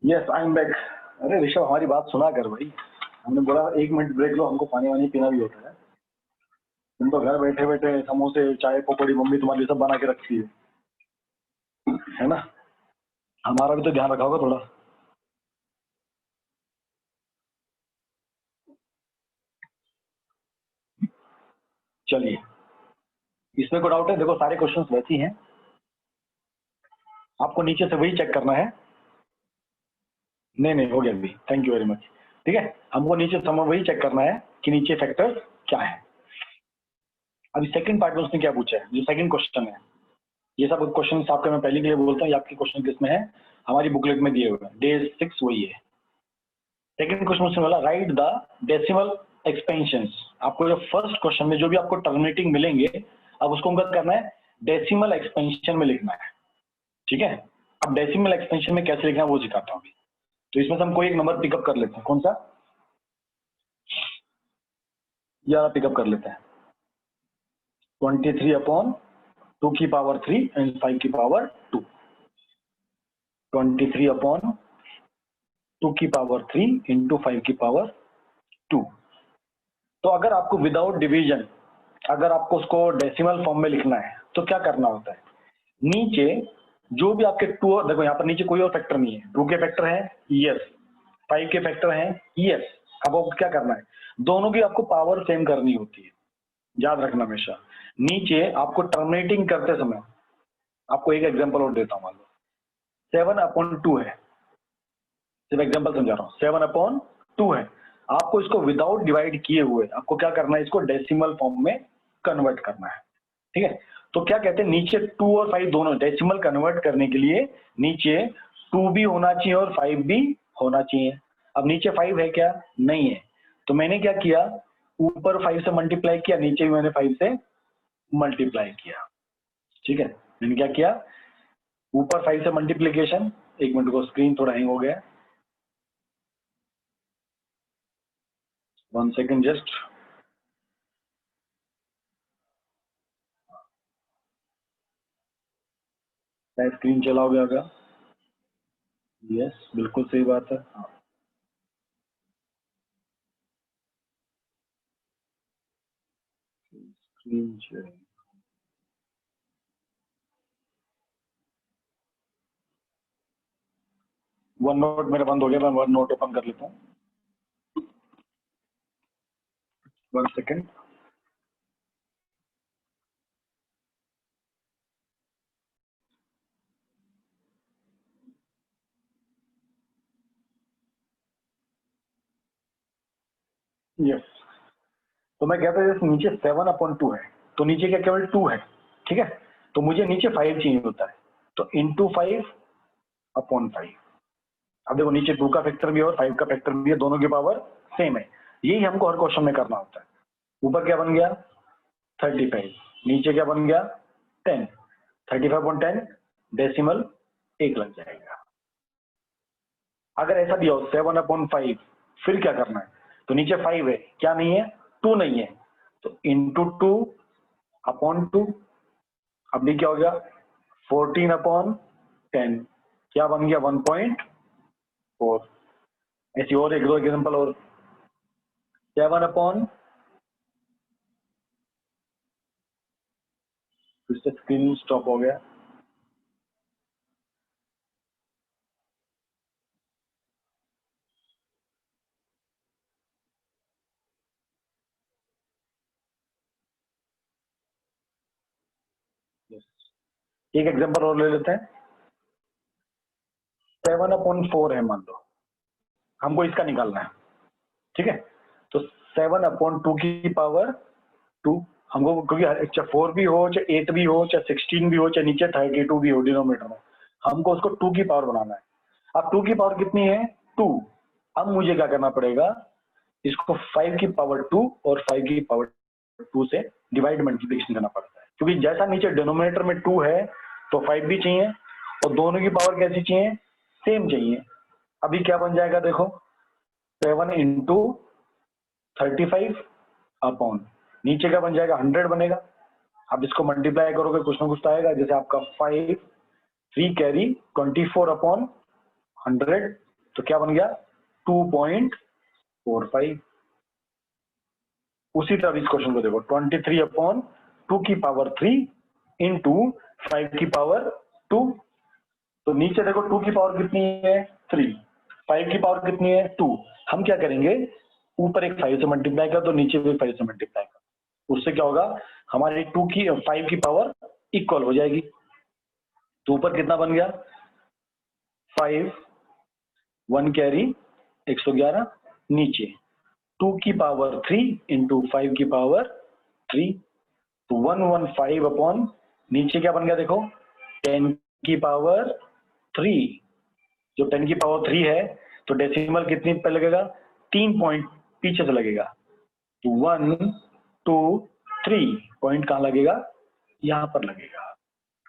Yes, I am back. अरे ऋषभ, हमारी बात सुना कर भाई, हमने बोला 1 मिनट ब्रेक लो, हमको पानी वानी पीना भी होता है। तुम तो घर बैठे बैठे समोसे चाय पकौड़ी मम्मी तुम्हारे लिए सब बना के रखती है ना, हमारा भी तो ध्यान रखा होगा थोड़ा। चलिए, इसमें कोई डाउट है? देखो सारे क्वेश्चंस वैसे ही हैं, आपको नीचे से वही चेक करना है। नहीं नहीं, हो गया अभी, थैंक यू वेरी मच। ठीक है, हमको नीचे से वही चेक करना है कि नीचे फैक्टर क्या है। अभी सेकंड पार्ट में उसने क्या पूछा है, जो सेकंड क्वेश्चन है, ये सब क्वेश्चन आपके मैं पहले के लिए बोलता हूँ, आपके क्वेश्चन किसमें है, हमारी बुकलेट में दिए हुए हैं, डे 6 वही है। सेकंड क्वेश्चन उसने बोला राइट द डेसिमल एक्सपेंशंस। आपको जो फर्स्ट क्वेश्चन में जो भी आपको टर्मिनेटिंग मिलेंगे, अब उसको क्या करना है, डेसिमल एक्सपेंशन में लिखना है। ठीक है, अब डेसिमल एक्सपेंशन में कैसे लिखना है वो सिखाता हूँ अभी। तो इसमें से हम कोई एक नंबर पिकअप कर लेते हैं, कौन सा, 11 पिकअप कर लेते हैं। 23/2 की पावर 3 एंड 5 की पावर 2। 23/2 की पावर 3 इंटू 5 की पावर 2। तो अगर आपको विदाउट डिवीजन, अगर आपको उसको डेसिमल फॉर्म में लिखना है तो क्या करना होता है, नीचे जो भी आपके टू, देखो यहाँ पर नीचे कोई और फैक्टर नहीं है, 2 के फैक्टर है यस, 5 के फैक्टर हैं यस। अब आपको क्या करना है, दोनों की आपको पावर सेम करनी होती है, याद रखना हमेशा। नीचे आपको टर्मिनेटिंग करते समय, आपको एक एग्जांपल और देता हूं, मान लो 7/2 है, सिर्फ एग्जांपल समझा रहा हूँ, 7/2 है। आपको इसको विदाउट डिवाइड किए हुए आपको क्या करना है, इसको डेसिमल फॉर्म में कन्वर्ट करना है, ठीक है। तो क्या कहते हैं, नीचे 2 और 5 दोनों डेसिमल कन्वर्ट करने के लिए नीचे 2 भी होना चाहिए और 5 भी होना चाहिए। अब नीचे 5 है क्या, नहीं है, तो मैंने क्या किया, ऊपर 5 से मल्टीप्लाई किया, नीचे भी मैंने 5 से मल्टीप्लाई किया, ठीक है। मैंने क्या किया, ऊपर 5 से मल्टीप्लीकेशन, एक मिनट को स्क्रीन थोड़ा हैंग हो गया, 1 सेकेंड जस्ट। स्क्रीन चला हो गया होगा, यस बिल्कुल सही बात है, हाँ। स्क्रीन शेयरिंग, वन नोट मेरा बंद हो गया, मैं वन नोट ओपन कर लेता हूँ, 1 सेकेंड। यस, तो मैं कहता हूँ जैसे नीचे 7/2 है, तो नीचे क्या केवल 2 है, ठीक है, तो मुझे नीचे 5 चाहिए होता है, तो इंटू 5/5। अब देखो नीचे 2 का फैक्टर भी है और 5 का फैक्टर भी है, दोनों की पावर सेम है, यही हमको हर क्वेश्चन में करना होता है। ऊपर क्या बन गया 35, नीचे क्या बन गया 10, 35/10 डेसिमल 1 लग जाएगा। अगर ऐसा दिया हो 7/5, फिर क्या करना है, तो नीचे 5 है, क्या नहीं है, 2 नहीं है, तो इंटू 2/2। अब भी क्या हो गया 14/10, क्या बन गया 1.4। ऐसी और एक दो एग्जाम्पल और, 7/, फिर से स्क्रीन स्टॉप हो गया, एक एग्जाम्पल और ले लेते हैं, 7/4 है मान लो, हमको इसका निकालना है, ठीक है, तो 7/2 की पावर 2, हमको क्योंकि चाहे 4 भी हो, चाहे 8 भी हो, चाहे 16 भी हो, चाहे नीचे 32 भी हो डिनोमिनेटर में, हमको उसको 2 की पावर बनाना है। अब 2 की पावर कितनी है 2, अब मुझे क्या करना पड़ेगा, इसको 5 की पावर 2 और 5 की पावर 2 से डिवाइड मल्टीप्लिकेशन करना पड़ता है, क्योंकि जैसा नीचे डिनोमिनेटर में 2 है तो 5 भी चाहिए, और दोनों की पावर कैसी चाहिए, सेम चाहिए। अभी क्या बन जाएगा देखो, 7 इंटू 35/, नीचे क्या बन जाएगा 100 बनेगा। अब इसको मल्टीप्लाई करोगे कुछ ना कुछ तो आएगा, जैसे आपका 5 3 कैरी 24/100, तो क्या बन गया 2.45। उसी तरह इस क्वेश्चन को देखो, 23/2 की पावर 3 इंटू 5 की पावर 2, तो नीचे देखो 2 की पावर कितनी है 3, 5 की पावर कितनी है 2। हम क्या करेंगे, ऊपर एक 5 से मल्टीप्लाई कर दो, नीचे भी 5 से मल्टीप्लाई कर, उससे क्या होगा, हमारी 5 की पावर इक्वल हो जाएगी। तो ऊपर कितना बन गया 5, 1 कैरी 111, नीचे 2 की पावर 3 इंटू 5 की पावर 3, तो 115/, नीचे क्या बन गया देखो 10 की पावर 3, जो 10 की पावर 3 है, तो डेसिमल कितनी पे लगेगा, 3 पॉइंट पीछे से लगेगा, तो 1 2 3 पॉइंट कहां लगेगा, यहां पर लगेगा।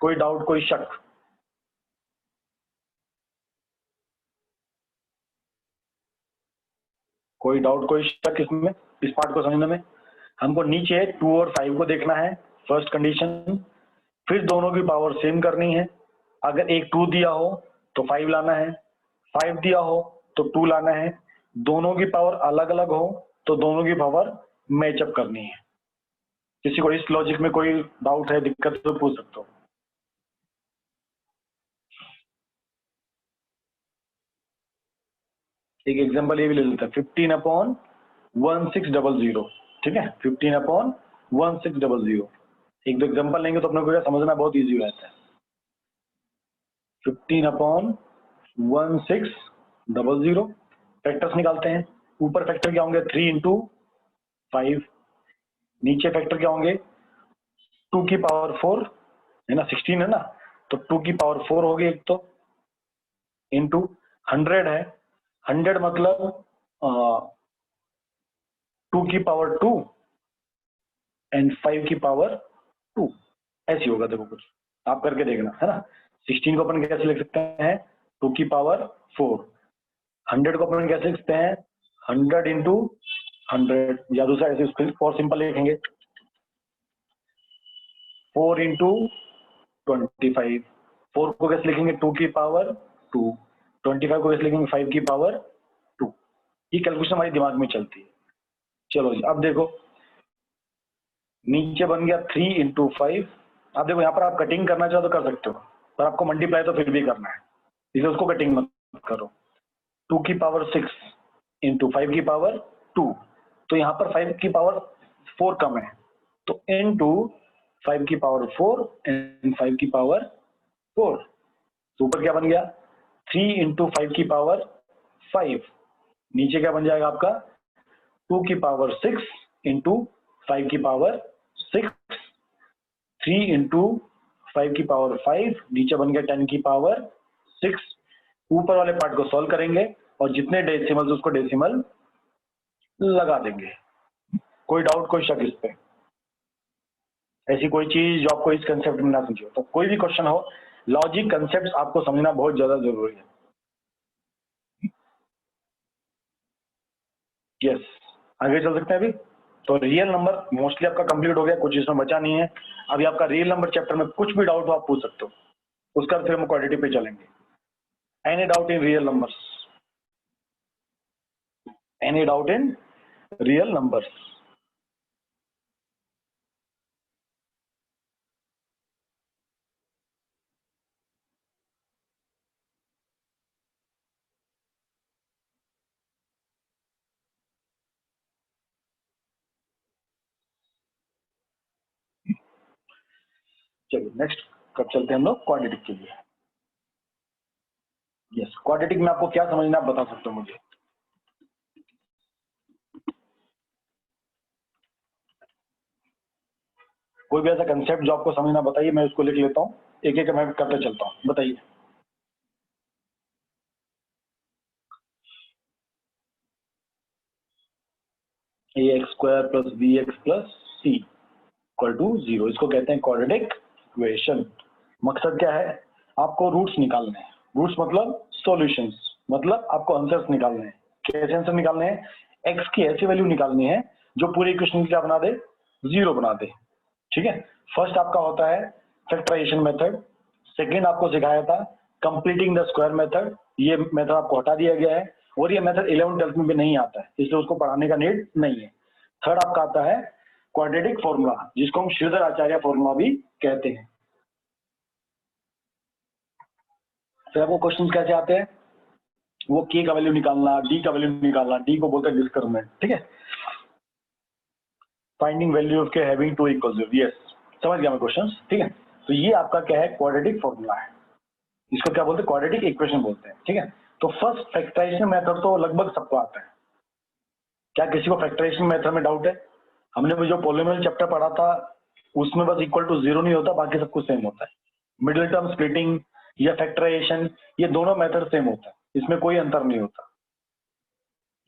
कोई डाउट कोई शक, कोई डाउट, कोई शक इसमें, इस पार्ट को समझने में? हमको नीचे 2 और 5 को देखना है, फर्स्ट कंडीशन। फिर दोनों की पावर सेम करनी है। अगर एक 2 दिया हो तो 5 लाना है, 5 दिया हो तो 2 लाना है। दोनों की पावर अलग अलग हो तो दोनों की पावर मैचअप करनी है। किसी को इस लॉजिक में कोई डाउट है, दिक्कत तो पूछ सकते हो। एक एग्जांपल ये भी ले लेते हैं, 15/1600। ठीक है, 15/1600। एक दो एग्जांपल लेंगे तो अपने को समझना बहुत इजी रहता है। 15/1600 फैक्टर्स निकालते हैं। ऊपर फैक्टर क्या होंगे? 3 इंटू 5। नीचे फैक्टर क्या होंगे? 2 की पावर 4 है ना, 16 है ना, तो 2 की पावर 4 होगी एक तो, इंटू 100 है। 100 मतलब 2 की पावर 2 एंड 5 की पावर 2, ऐसी होगा। देखो कुछ आप करके देखना, है ना। 16 को अपन कैसे लिख सकते हैं? 2 की पावर 4। 100 को अपन कैसे लिखते हैं? 100 इंटू 100, या दूसरा ऐसे और सिंपल लिखेंगे, 4 इंटू 25। 4 को कैसे लिखेंगे? 2 की पावर 2। 25 को कैसे लिखेंगे? 5 की पावर 2। ये कैलकुलेशन हमारे दिमाग में चलती है। चलो जी, अब देखो नीचे बन गया 3 इंटू 5। आप देखो यहाँ पर आप कटिंग करना चाहो तो कर सकते हो, पर आपको मल्टीप्लाई तो फिर भी करना है, इसलिए उसको कटिंग मत करो। 2 की पावर 6 इंटू 5 की पावर 2, तो यहाँ पर 5 की पावर 4 कम है, तो इंटू 5 की पावर 4 एंड 5 की पावर 4। तो ऊपर क्या बन गया? 3 इंटू 5 की पावर 5। नीचे क्या बन जाएगा आपका? 2 की पावर 6 इंटू 5 की पावर 6। 3 इंटू 5 की पावर 5, नीचे बन गया 10 की पावर 6। ऊपर वाले पार्ट को सॉल्व करेंगे और जितने डेसिमल्स उसको डेसिमल लगा देंगे। कोई डाउट, कोई शक इस पे? ऐसी कोई चीज जो आपको इस कंसेप्ट में ना समझी हो, तो कोई भी क्वेश्चन हो, लॉजिक कंसेप्ट आपको समझना बहुत ज्यादा जरूरी है। यस, आगे चल सकते हैं अभी। तो रियल नंबर मोस्टली आपका कंप्लीट हो गया, कुछ इसमें बचा नहीं है। अभी आपका रियल नंबर चैप्टर में कुछ भी डाउट हो आप पूछ सकते हो, उसका फिर हम क्वांटिटी पे चलेंगे। Any doubt in real numbers? Any doubt in real numbers? चलिए नेक्स्ट कब चलते हैं हम लोग क्वाड्रेटिक के लिए। यस, क्वाड्रेटिक में आपको क्या समझना आप बता सकते हो मुझे? कोई भी ऐसा कंसेप्ट जो आपको समझना बताइए, मैं उसको लिख लेता हूँ, एक एक मैं करते चलता हूँ, बताइए। ax² + bx + c = 0, इसको कहते हैं क्वाड्रेटिक इक्वेशन। मकसद क्या है? आपको रूट्स निकालने हैं। रूट्स मतलब सॉल्यूशंस, मतलब आपको आंसर्स निकालने हैं। कैसे आंसर निकालने हैं? एक्स की ऐसी वैल्यू निकालनी है जो पूरे इक्वेशन की क्या बना दे? 0 बना दे। ठीक है, फर्स्ट आपका होता है फैक्टराइजेशन मेथड। सेकंड आपको सिखाया था कंप्लीटिंग द स्क्वायर मेथड, ये मेथड आपको हटा दिया गया है, और ये मेथड 11th-12th में भी नहीं आता है, इसलिए उसको पढ़ाने का नीड नहीं है। थर्ड आपका आता है क्वाड्रेटिक फॉर्मूला, जिसको हम श्रीधर आचार्य फॉर्मूला भी कहते हैं। फिर आपको क्वेश्चन कैसे आते हैं? वो के का वैल्यू निकालना, डी का वैल्यू निकालना, डी को बोलते हैं डिस्क्रिमिनेंट। ठीक है, फाइंडिंग वैल्यू ऑफ के हैविंग 2 = 0। यस, समझ गया मैं क्वेश्चन। ठीक है, तो ये आपका क्या है? क्वाड्रेटिक फॉर्मूला है, इसको क्या बोलते हैं? क्वाड्रेटिक इक्वेशन बोलते हैं। ठीक है, तो फर्स्ट फैक्टराइजेशन मेथड तो लगभग सबको आता है। क्या किसी को फैक्टराइजेशन मेथड में डाउट है? हमने वो जो पॉलिनोमियल चैप्टर पढ़ा था उसमें बस =0 नहीं होता, बाकी सब कुछ सेम होता है। मिडिल टर्म स्प्लिटिंग या फैक्टराइजेशन, ये दोनों मेथड सेम होता है, इसमें कोई अंतर नहीं होता।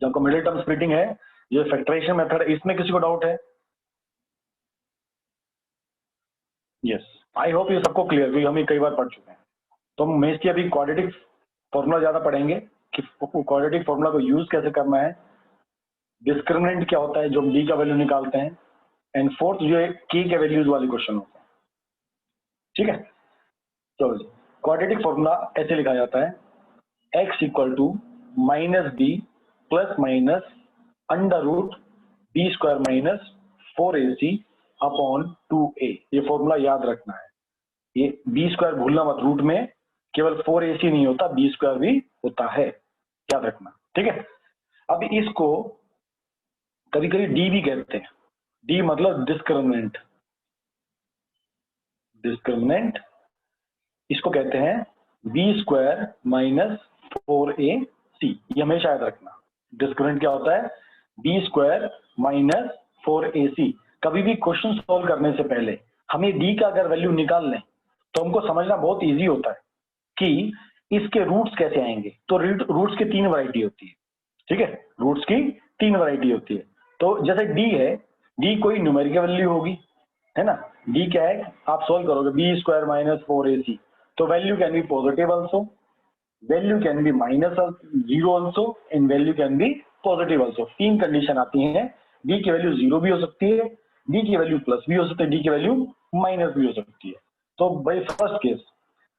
जो आपका मिडिल टर्म स्प्लिटिंग है, जो फैक्टराइजेशन मेथड, इसमें किसी को डाउट है? यस, आई होप ये सबको क्लियर, क्योंकि हम ये कई बार पढ़ चुके हैं। तो हम मेष की अभी क्वाड्रेटिक फॉर्मूला ज्यादा पढ़ेंगे कि क्वाड्रेटिक फॉर्मूला को यूज कैसे करना है, डिस्क्रिमिनेंट क्या होता है जो हम डी का वैल्यू निकालते हैं, एंड फोर्थ जो है के के वैल्यूज वाले क्वेश्चन होते हैं। ठीक है, चलो जी, क्वाड्रेटिक फॉर्मूला ऐसे लिखा जाता है, x equal to minus b plus minus under root b square minus 4ac upon 2a। ये फॉर्मूला याद रखना है, ये बी स्क्वायर भूलना मत, रूट में केवल 4ac नहीं होता, बी स्क्वायर भी होता है, याद रखना। ठीक है, अब इसको कभी कभी डी भी कहते हैं, डी मतलब डिस्क्रिमिनेंट, डिस्क्रिमिनेंट इसको कहते हैं बी स्क्वायर माइनस 4ac। ये हमेशा याद रखना, डिस्क्रिमिनेंट क्या होता है, बी स्क्वायर माइनस 4ac। कभी भी क्वेश्चन सॉल्व करने से पहले हमें डी का अगर वैल्यू निकाल लें तो हमको समझना बहुत इजी होता है कि इसके रूट्स कैसे आएंगे। तो रूट्स की 3 वैरायटी होती है। ठीक है, रूट्स की 3 वैरायटी होती है। तो जैसे डी है, डी कोई न्यूमेरिकल वैल्यू होगी, है ना। डी क्या है, आप सोल्व करोगे बी स्क्वायर माइनस 4ac, तो value can be positive also, value can be minus 0 also, and value can be positive also. 3 condition आती हैं, डी की वैल्यू 0 भी हो सकती है, डी की वैल्यू प्लस भी हो सकती है, डी की वैल्यू माइनस भी हो सकती है। तो भाई फर्स्ट केस,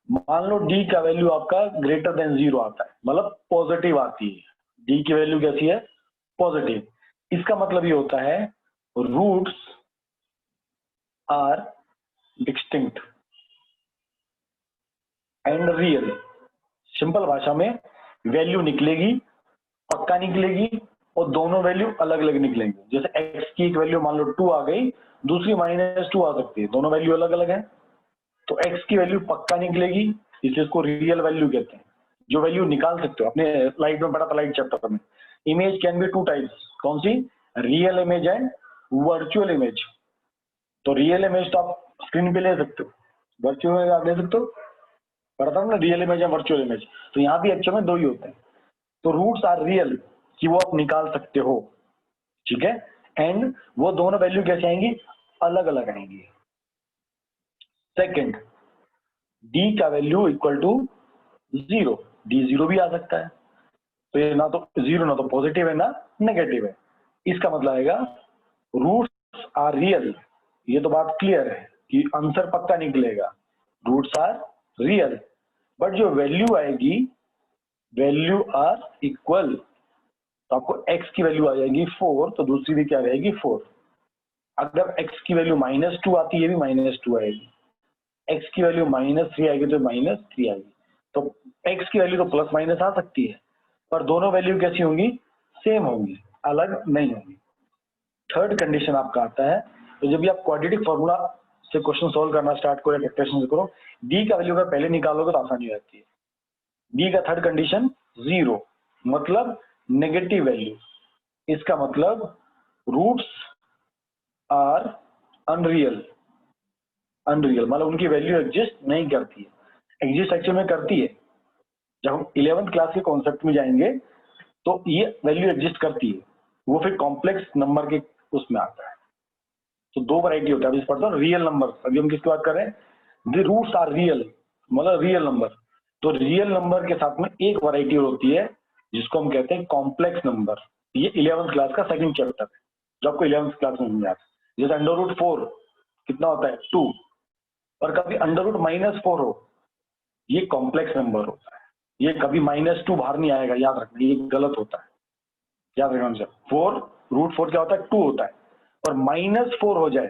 मान लो डी का वैल्यू आपका ग्रेटर देन 0 आता है, मतलब पॉजिटिव आती है, डी की वैल्यू कैसी है, पॉजिटिव। इसका मतलब ये होता है roots are distinct and real. Simple भाषा में वैल्यू निकलेगी, पक्का निकलेगी, और दोनों वैल्यू अलग अलग निकलेंगे। जैसे x की एक वैल्यू मान लो 2 आ गई, दूसरी -2 आ सकती है, दोनों वैल्यू अलग अलग है, तो x की वैल्यू पक्का निकलेगी, इसलिए इसको रियल वैल्यू कहते हैं। जो वैल्यू निकाल सकते हो, अपने स्लाइड में पढ़ा था, स्लाइड चैप्टर में, इमेज कैन बी 2 टाइप्स, कौन सी, real image and virtual image. तो रियल इमेज तो आप स्क्रीन पे ले सकते हो, वर्चुअल इमेज आप ले सकते हो, पढ़ता हूँ ना, रियल इमेज या वर्चुअल इमेज। तो यहाँ भी एक्चुअल में 2 ही होते हैं। तो रूट्स आर रियल कि वो आप निकाल सकते हो, ठीक है, एंड वो दोनों वैल्यू कैसे आएंगी, अलग अलग आएंगी। सेकंड, डी का वैल्यू इक्वल टू 0, डी 0 भी आ सकता है, तो ये ना तो 0 ना तो पॉजिटिव है ना नेगेटिव है। इसका मतलब आएगा रूट्स आर रियल, ये तो बात क्लियर है कि आंसर पक्का निकलेगा, रूट्स आर रियल, बट जो वैल्यू आएगी, वैल्यू आर इक्वल। तो आपको x की वैल्यू आ जाएगी 4, तो दूसरी भी क्या रहेगी 4। अगर x की वैल्यू -2 आती है, ये भी -2 आएगी, x की वैल्यू -3 आएगी तो -3 आएगी। तो x की वैल्यू तो प्लस माइनस आ सकती है, पर दोनों वैल्यू कैसी होंगी, सेम होंगी, अलग नहीं होंगी। थर्ड कंडीशन आपका आता है, तो जब भी आप क्वाड्रेटिक फॉर्मूला से क्वेश्चन सोल्व करना स्टार्ट करो या कैलकुलेशन करो, डी का वैल्यू अगर पहले निकालोगे तो आसानी हो जाती है। डी का थर्ड कंडीशन 0, मतलब नेगेटिव वैल्यू। इसका मतलब रूट्स आर अनरियल, अनरियल मतलब उनकी वैल्यू एग्जिस्ट नहीं करती है। एग्जिस्ट एक्चुअल में करती है, जब हम 11th क्लास के कॉन्सेप्ट में जाएंगे तो ये वैल्यू एग्जिस्ट करती है, वो फिर कॉम्प्लेक्स नंबर के उसमें आता है। तो 2 वैरायटी होता है, अभी पढ़ता हूँ रियल नंबर, अभी हम किसकी बात कर रहे हैं, द रूट्स आर रियल, मतलब रियल नंबर। तो रियल नंबर के साथ में एक वैरायटी और होती है जिसको हम कहते हैं कॉम्प्लेक्स नंबर। ये 11th क्लास का सेकंड चैप्टर है जो आपको 11th क्लास में समझ आता है। जैसे √4 कितना होता है 2, और कभी √-4 हो, ये कॉम्प्लेक्स नंबर होता है। ये कभी -2 बाहर नहीं आएगा, याद रखना, ये गलत होता है, याद रखना सर। 4 √4 क्या होता है, 2 होता है, और -4 हो जाए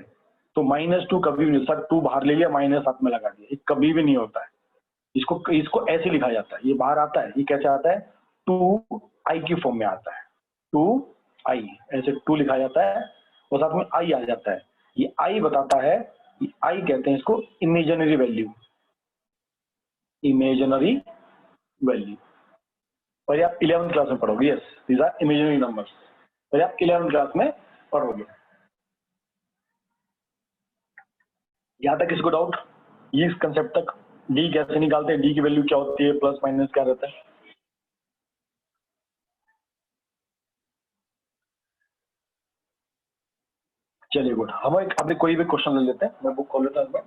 तो -2 कभी भी नहीं, सर 2 बाहर ले लिया, माइनस साथ में लगा दिया, ये कभी भी नहीं होता है। इसको इसको ऐसे लिखा जाता है, ये बाहर आता है, ये कैसे आता है, 2i की फॉर्म में आता है, 2i, ऐसे 2 लिखा जाता है और साथ में i आ जाता है। ये i बताता है, i कहते हैं इसको इमेजिनरी वैल्यू, इमेजिनरी वैल्यू। और ये आप 11th क्लास में पढ़ोगे, yes these are imaginary numbers, और आप 11th क्लास में पढ़ोगे। यहाँ तक किसको डाउट, ये इस कंसेप्ट तक, डी कैसे निकालते हैं, डी की वैल्यू क्या होती है, प्लस माइनस क्या रहता है। चलिए गुड, हम एक अभी कोई भी क्वेश्चन ले लेते हैं, मैं बुक खोल लेता हूँ।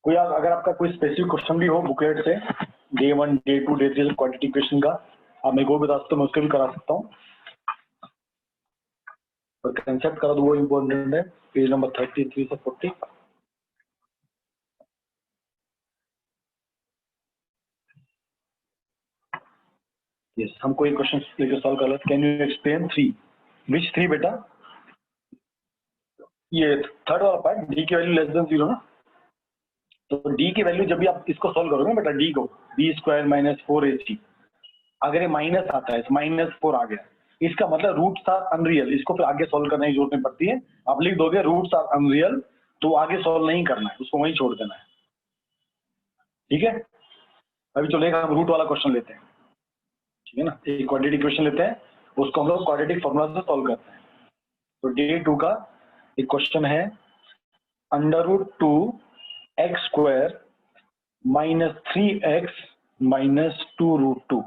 कोई अगर आपका कोई स्पेसिफिक क्वेश्चन भी हो बुकलेट से, day 1 day 2 day 3 quantity question का, आप मेरे को बता सकते हो, मैं उसके भी करा सकता हूँ। और कंसेप्ट करा तो वो इम्पोर्टेंट है, पेज नंबर 33 से 40। यस, हम कोई क्वेश्चन लेकर सॉल्व कर लेते। Can you explain 3? विच 3 बेटा? ये थर्ड वाला पार्ट, डी की वैल्यू लेस देन 0 ना। तो डी की वैल्यू जब भी आप इसको सॉल्व करोगे बेटा, डी को बी स्क्वायर माइनस 4ac, अगर ये माइनस आता है, -4 आ गया, इसका मतलब रूट्स आर अनरियल। इसको फिर आगे सॉल्व करने की जरूरत नहीं पड़ती है, आप लिख दोगे रूट्स आर अनरियल, तो आगे सॉल्व नहीं करना है, उसको वहीं छोड़ देना है। ठीक है, अभी चलेगा, हम रूट वाला क्वेश्चन लेते हैं। ठीक है ना, एक क्वाड्रेटिक इक्वेशन लेते हैं, उसको हम लोग क्वाड्रेटिक फॉर्मूला से सॉल्व करते हैं। तो डे 2 का एक क्वेश्चन है, √2x² -3x -2√2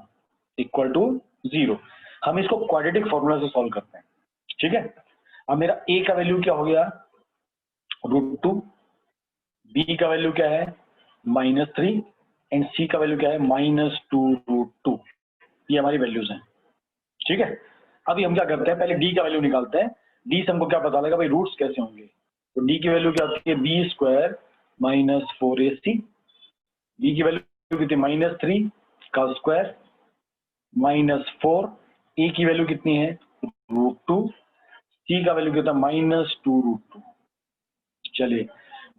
इक्वल टू 0। हम इसको क्वाड्रेटिक फॉर्मूला से सॉल्व करते हैं। ठीक है, अब मेरा a का वैल्यू क्या हो गया, √2, b का वैल्यू क्या है -3, एंड c का वैल्यू क्या है -2√2। ये हमारी वैल्यूज हैं। ठीक है, अभी हम क्या करते हैं, पहले d का वैल्यू निकालते हैं। d से हमको क्या पता लगा भाई, रूट्स कैसे होंगे। तो d की वैल्यू क्या होती है, b² -4ac, b की वैल्यू कितनी -3 का स्क्वायर -4, a की वैल्यू कितनी है √2, c का वैल्यू कितना -2√2। चलिए,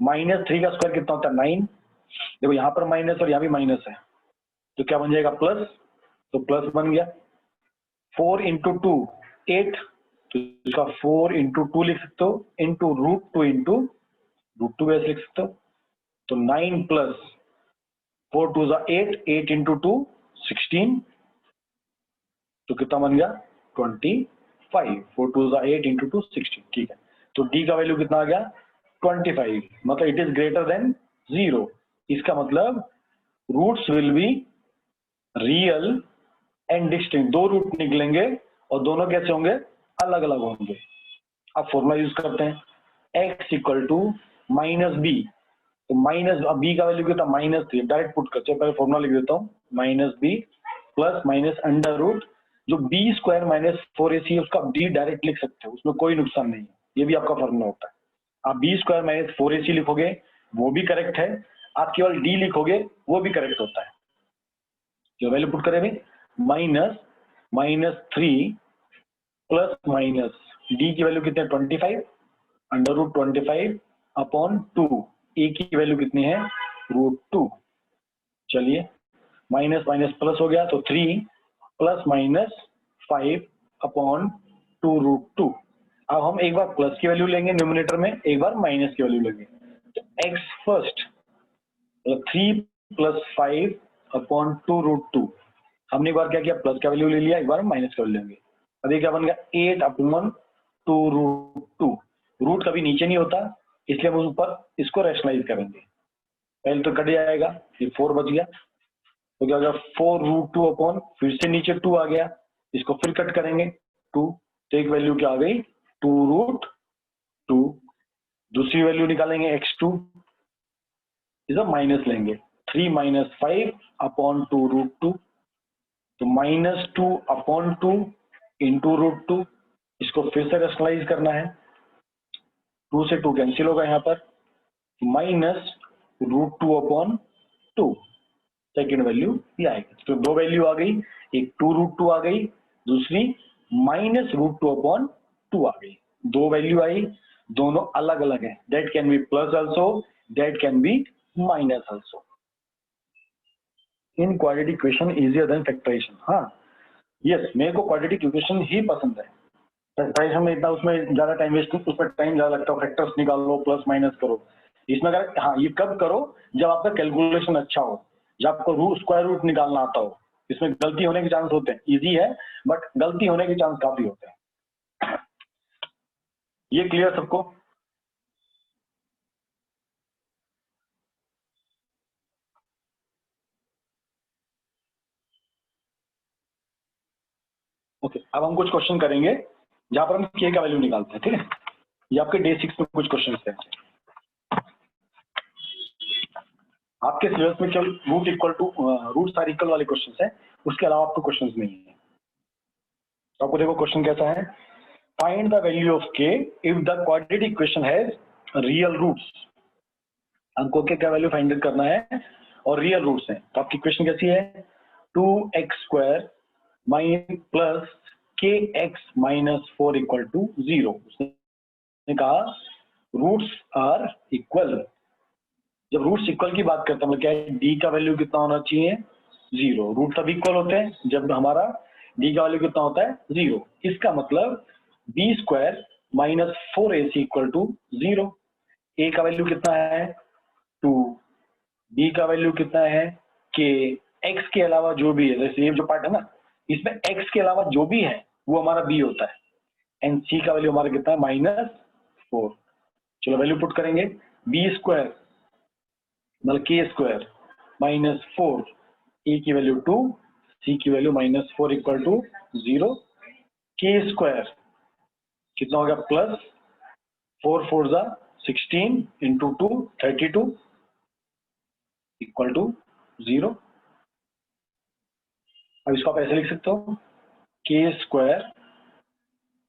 -3 का स्क्वायर कितना होता है 9, देखो यहाँ पर माइनस और यहाँ भी माइनस है, तो क्या बन जाएगा प्लस, तो प्लस बन गया। 4 × 2 8, तो इसका 4 × 2 लिख सकते हो, इंटू √2 × √2 ऐसे लिख सकते हो। तो 9 + 4 2 8, 8 × 2 16, तो कितना बन गया 25, 4 2 8 × 2 16। ठीक है, तो d का वैल्यू कितना आ गया 25, मतलब इट इज ग्रेटर देन 0। इसका मतलब roots will be real and distinct, दो रूट निकलेंगे और दोनों कैसे होंगे, अलग अलग होंगे। अब फॉर्मूला यूज करते हैं, x = -b, तो माइनस, अब b का वैल्यू कितना -3, डायरेक्ट पुट करते हैं, पहले फॉर्मूला लिख देता हूँ, -b plus minus under root, जो b² -4ac है उसका d डायरेक्ट लिख सकते हो, उसमें कोई नुकसान नहीं है, ये भी आपका फॉर्मूला होता है। आप b² -4ac लिखोगे वो भी करेक्ट है, आप केवल d लिखोगे वो भी करेक्ट होता है। जो वैल्यू पुट करें -3 प्लस माइनस d की वैल्यू कितनी है 25, √25 अपॉन 2, a की वैल्यू कितनी है √2। चलिए, माइनस माइनस प्लस हो गया, तो 3 + -5 अपॉन 2√2। अब हम एक बार प्लस की वैल्यू लेंगे न्यूमरेटर में, एक बार माइनस की वैल्यू लेंगे। तो x फर्स्ट, 3 + 5 अपॉन 2√2। हमने एक बार क्या किया, प्लस का वैल्यू ले लिया, एक बार माइनस का वैल्यू लेंगे। अब ये क्या बन गया 8 अपॉन 2√2। रूट कभी नीचे नहीं होता, इसलिए हम ऊपर इसको रैशनलाइज करेंगे। पहले तो कट जाएगा, ये 4 बच गया, तो क्या हो गया 4√2 अपॉन, फिर से नीचे 2 आ गया, इसको फिर कट करेंगे 2, तो एक वैल्यू क्या आ गई 2√2। दूसरी वैल्यू निकालेंगे x2, इसे माइनस लेंगे, 3 - 5 अपॉन 2√2, तो -2 अपॉन 2 इंटू √2, इसको फिर से रैशनलाइज करना है, 2 से 2 कैंसिल होगा यहाँ पर, -√2 अपॉन 2, सेकेंड वैल्यू ये आएगी। तो दो वैल्यू आ गई, एक 2√2 आ गई, दूसरी -√2 अपॉन 2 आ गई। दो वैल्यू आई, दोनों अलग अलग है, that can be plus also, that can be minus also. In quadratic equation easier than factorisation. हाँ यस, मेरे को क्वाड्रेटिक इक्वेशन ही पसंद है, फैक्टराइजेशन में इतना उसमें ज्यादा टाइम वेस्ट, उसमें टाइम ज्यादा लगता है, फैक्टर्स निकाल लो, प्लस माइनस करो। इसमें अगर, हाँ ये कब करो, जब आपका कैलकुलेशन अच्छा हो, जब आपको स्क्वायर रूट निकालना आता हो। इसमें गलती होने के चांस होते हैं, इजी है बट गलती होने के चांस काफी होते हैं। ये क्लियर सबको? ओके, अब हम कुछ क्वेश्चन करेंगे जहां पर हम के का वैल्यू निकालते हैं। ठीक है, ये आपके डे 6 में कुछ क्वेश्चन हैं। आपके सिलेबस में केवल रूट आर इक्वल वाले क्वेश्चन है, उसके अलावा आपको क्वेश्चन नहीं है। तो आपको देखो क्वेश्चन कैसा है, find the value of k if the quadratic equation has real roots. हमको क्या वैल्यू फाइंड करना है और रियल रूट्स हैं। तो आपकी इक्वेशन कैसी है, 2x² plus kx minus 4 equal to 0। उसने कहा रूट्स आर इक्वल। जब रूट्स इक्वल की बात करते हैं मतलब क्या है, डी का वैल्यू कितना होना चाहिए, 0। रूट सब इक्वल होते हैं जब हमारा डी का वैल्यू कितना होता है, 0। इसका मतलब b² minus 4ac equal to 0। a का वैल्यू कितना है, 2। b का वैल्यू कितना है, k। x के अलावा जो भी है, जैसे ये जो पार्ट है ना, इसमें x के अलावा जो भी है वो हमारा b होता है। एंड c का वैल्यू हमारा कितना है, -4। चलो वैल्यू पुट करेंगे, b² मतलब k² माइनस 4, e की वैल्यू 2, c की वैल्यू -4 इक्वल टू 0। k² कितना हो गया, प्लस 4 4 जा 16 इंटू 2 32 इक्वल टू 0। अब इसको आप ऐसे लिख सकते हो, k²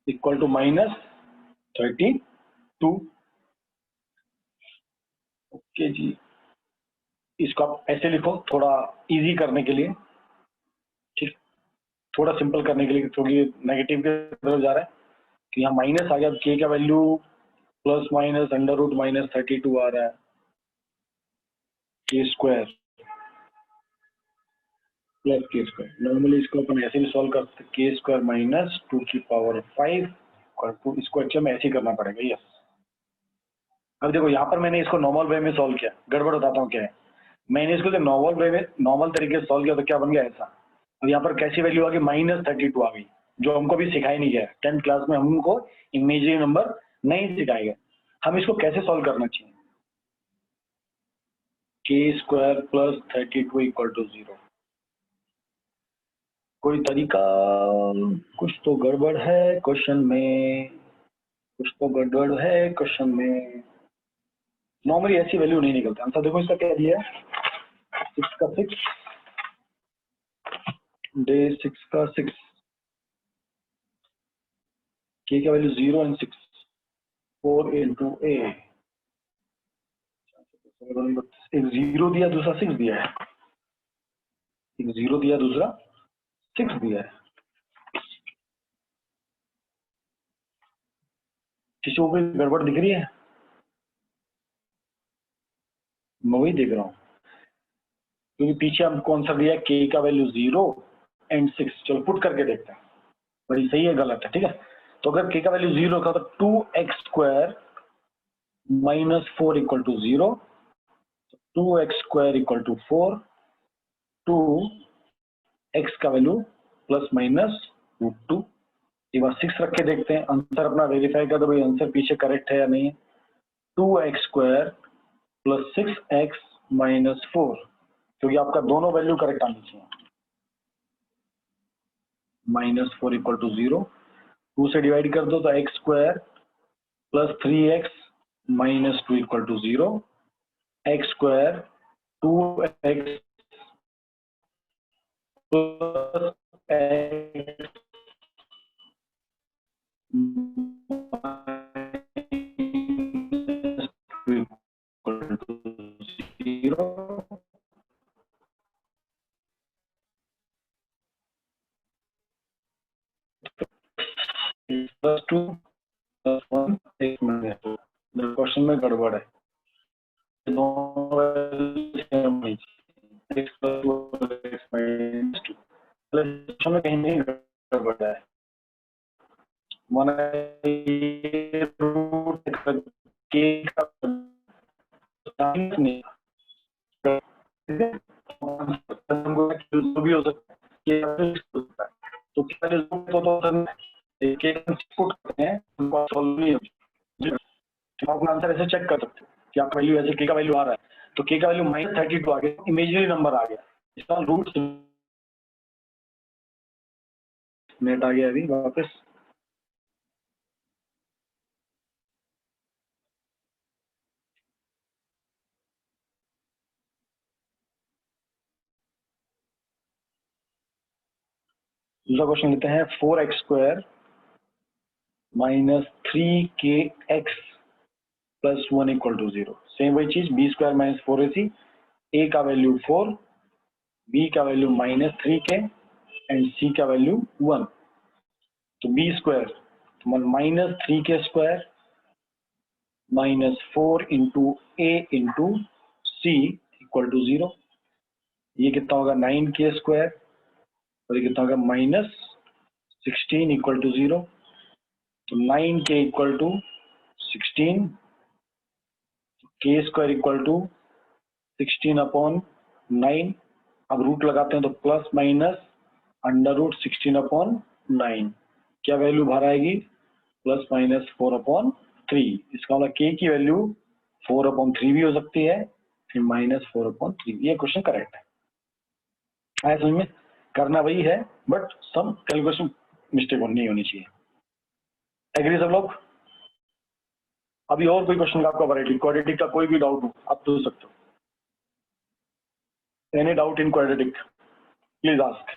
इक्वल टू -32। ओके जी, इसको आप ऐसे लिखो थोड़ा इजी करने के लिए, ठीक, थोड़ा सिंपल करने के लिए, क्योंकि नेगेटिव की तरफ जा रहा है। तो यहाँ माइनस आ गया, k का value plus minus under root -32 आ रहा है, k² प्लस k²। नॉर्मली इसको अपन ऐसे भी सॉल्व कर सकते, k² माइनस 2 की पावर 5 इक्वल टू, इसको एक्चुअली में ऐसे ही करना पड़ेगा, यस। अब देखो यहाँ पर मैंने इसको नॉर्मल वे में सॉल्व किया, गड़बड़ बताता हूँ क्या है। मैंने इसको जब नॉर्मल वे में नॉर्मल तरीके से सॉल्व किया तो क्या बन गया ऐसा। अब यहाँ पर कैसी वैल्यू आ गई, -32 आ गई, जो हमको भी सिखाई नहीं गया 10th क्लास में, हमको इमेजिनरी नंबर नहीं सिखाए गए। हम इसको कैसे सॉल्व करना चाहिए, k² प्लस 32 इक्वल टू 0। कोई तरीका, कुछ तो गड़बड़ है क्वेश्चन में, कुछ तो गड़बड़ है क्वेश्चन में। नॉर्मली ऐसी वैल्यू नहीं निकलती। आंसर देखो इसका क्या दिया है, 6 का 6, डे 6 का 6, k का वैल्यू 0 एंड 6, 4 इंटू a। एक 0 दिया, दूसरा 6 दिया है, एक 0 दिया, दूसरा 6 दिया है। किसी को कोई गड़बड़ दिख रही है, मैं वही देख रहा हूँ, क्योंकि पीछे हमको आंसर दिया है k का वैल्यू 0 एंड 6। चलो पुट करके देखते हैं बड़ी सही है गलत है, ठीक है। तो अगर k का वैल्यू 0 का तो 2x² minus 4 equal to 0, 2x² equal to 4, 2x का वैल्यू प्लस माइनस √2। एक बार 6 रख के देखते हैं, आंसर अपना वेरीफाई कर दो भाई आंसर पीछे करेक्ट है या नहीं है। 2x² प्लस 6x माइनस 4, क्योंकि आपका दोनों वैल्यू करेक्ट आनी चाहिए। -4 इक्वल टू 0, 2 से डिवाइड कर दो तो x² plus 3x minus 2 equal to 0, x² 2x plus x equal to 0। Plus 2 plus 1 x minus 2। Question में गड़बड़ है, x plus 2 x minus 2 question में कहीं नहीं गड़बड़ है। माना रूट के का नहीं, भी हो सकता है, तो पुट करते हैं उनको सॉल्व नहीं होगी। तो अपना आंसर ऐसे चेक कर सकते हो कि आपका वैल्यू ऐसे k का वैल्यू आ रहा है, तो k का वैल्यू -32 आ गया, इमेजिनरी नंबर आ गया, इसका रूट नेट आ गया अभी वापस। दूसरा क्वेश्चन लेते हैं, 4x² minus 3kx plus 1 equal to 0। Same वही चीज, b square minus 4ac, a का वैल्यू 4, बी का value minus 3k and c का वैल्यू 1। तो b square minus 3k square minus 4 into a into c equal to 0। ये कितना होगा 9k square और ये कितना होगा माइनस 16 इक्वल टू 0। तो 9k equal to 16, k square equal to 16 upon 9। अब रूट लगाते हैं तो plus minus under root 16 upon 9। क्या वैल्यू बाहर आएगी? Plus minus 4 upon 3। इसका मतलब k की वैल्यू 4 अपॉन 3 भी हो सकती है, फिर माइनस 4 अपॉन 3। ये क्वेश्चन करेक्ट है। आया समझ में? करना वही है बट सम कैलकुलेशन मिस्टेक नहीं होनी चाहिए। एग्री सब लोग? अभी और कोई क्वेश्चन का आपका वैरायटी क्वाड्रेटिक का कोई भी डाउट हो आप पूछ सकते हो। Any doubt in quadratic please ask.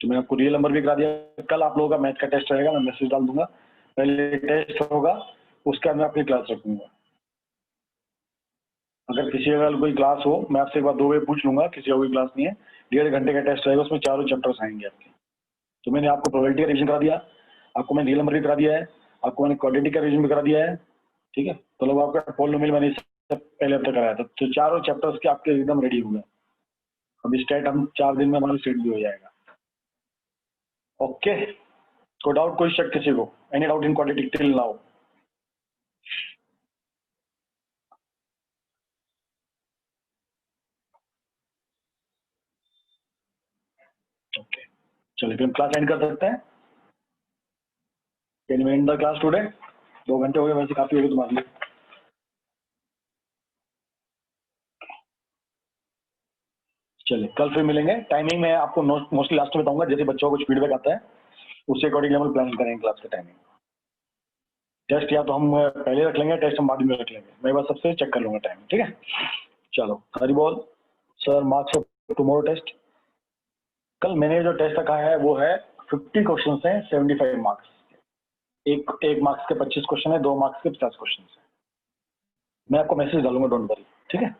तो मैं आपको रियल नंबर भी करा दिया। कल आप लोगों का मैथ का टेस्ट रहेगा, मैं मैसेज डाल दूंगा। पहले टेस्ट होगा उसके बाद मैं अपनी क्लास रखूंगा। अगर किसी का कोई क्लास हो, मैं आपसे एक बार 2 बजे पूछ लूंगा, किसी का कोई क्लास नहीं है, 1.5 घंटे का टेस्ट रहेगा, उसमें चारों चैप्टर्स आएंगे आपके। तो मैंने आपको प्रोबेबिलिटी का रिवीजन करा दिया, आपको मैंने रियल नंबर भी करा दिया है, आपको मैंने क्वाड्रेटिक का रिवीजन भी करा दिया है। ठीक है, तो लोग आपका पॉलिनोमियल मैंने पहले हफ्ते कराया था, तो चारों चैप्टर्स के आपके एकदम रेडी हो गए। अब स्टेट हम 4 दिन में हमारा सेट भी हो जाएगा। ओके, कोई डाउट, कोई शक किसी को? Any doubt in quadratic till now? Okay, चलिए फिर हम क्लास एंड कर सकते हैं। Can we end the class today? 2 घंटे हो गए, वैसे काफी हो गए तुम्हारे लिए। चलिए कल फिर मिलेंगे। टाइमिंग मैं आपको मोस्टली लास्ट में बताऊंगा, जैसे बच्चों को कुछ फीडबैक आता है उसके अकॉर्डिंग हम प्लानिंग करेंगे क्लास का टाइमिंग। टेस्ट या तो हम पहले रख लेंगे, टेस्ट हम बाद में रख लेंगे, मैं बस सबसे चेक कर लूंगा टाइमिंग। ठीक है, चलो हरी बोल। Sir marks of tomorrow test. कल मैंने जो टेस्ट रखा है वो है 50 क्वेश्चन है, 75 मार्क्स। एक मार्क्स के 25 क्वेश्चन है, 2 मार्क्स के 50 क्वेश्चन है। मैं आपको मैसेज डालूंगा, डोंट वरी। ठीक है।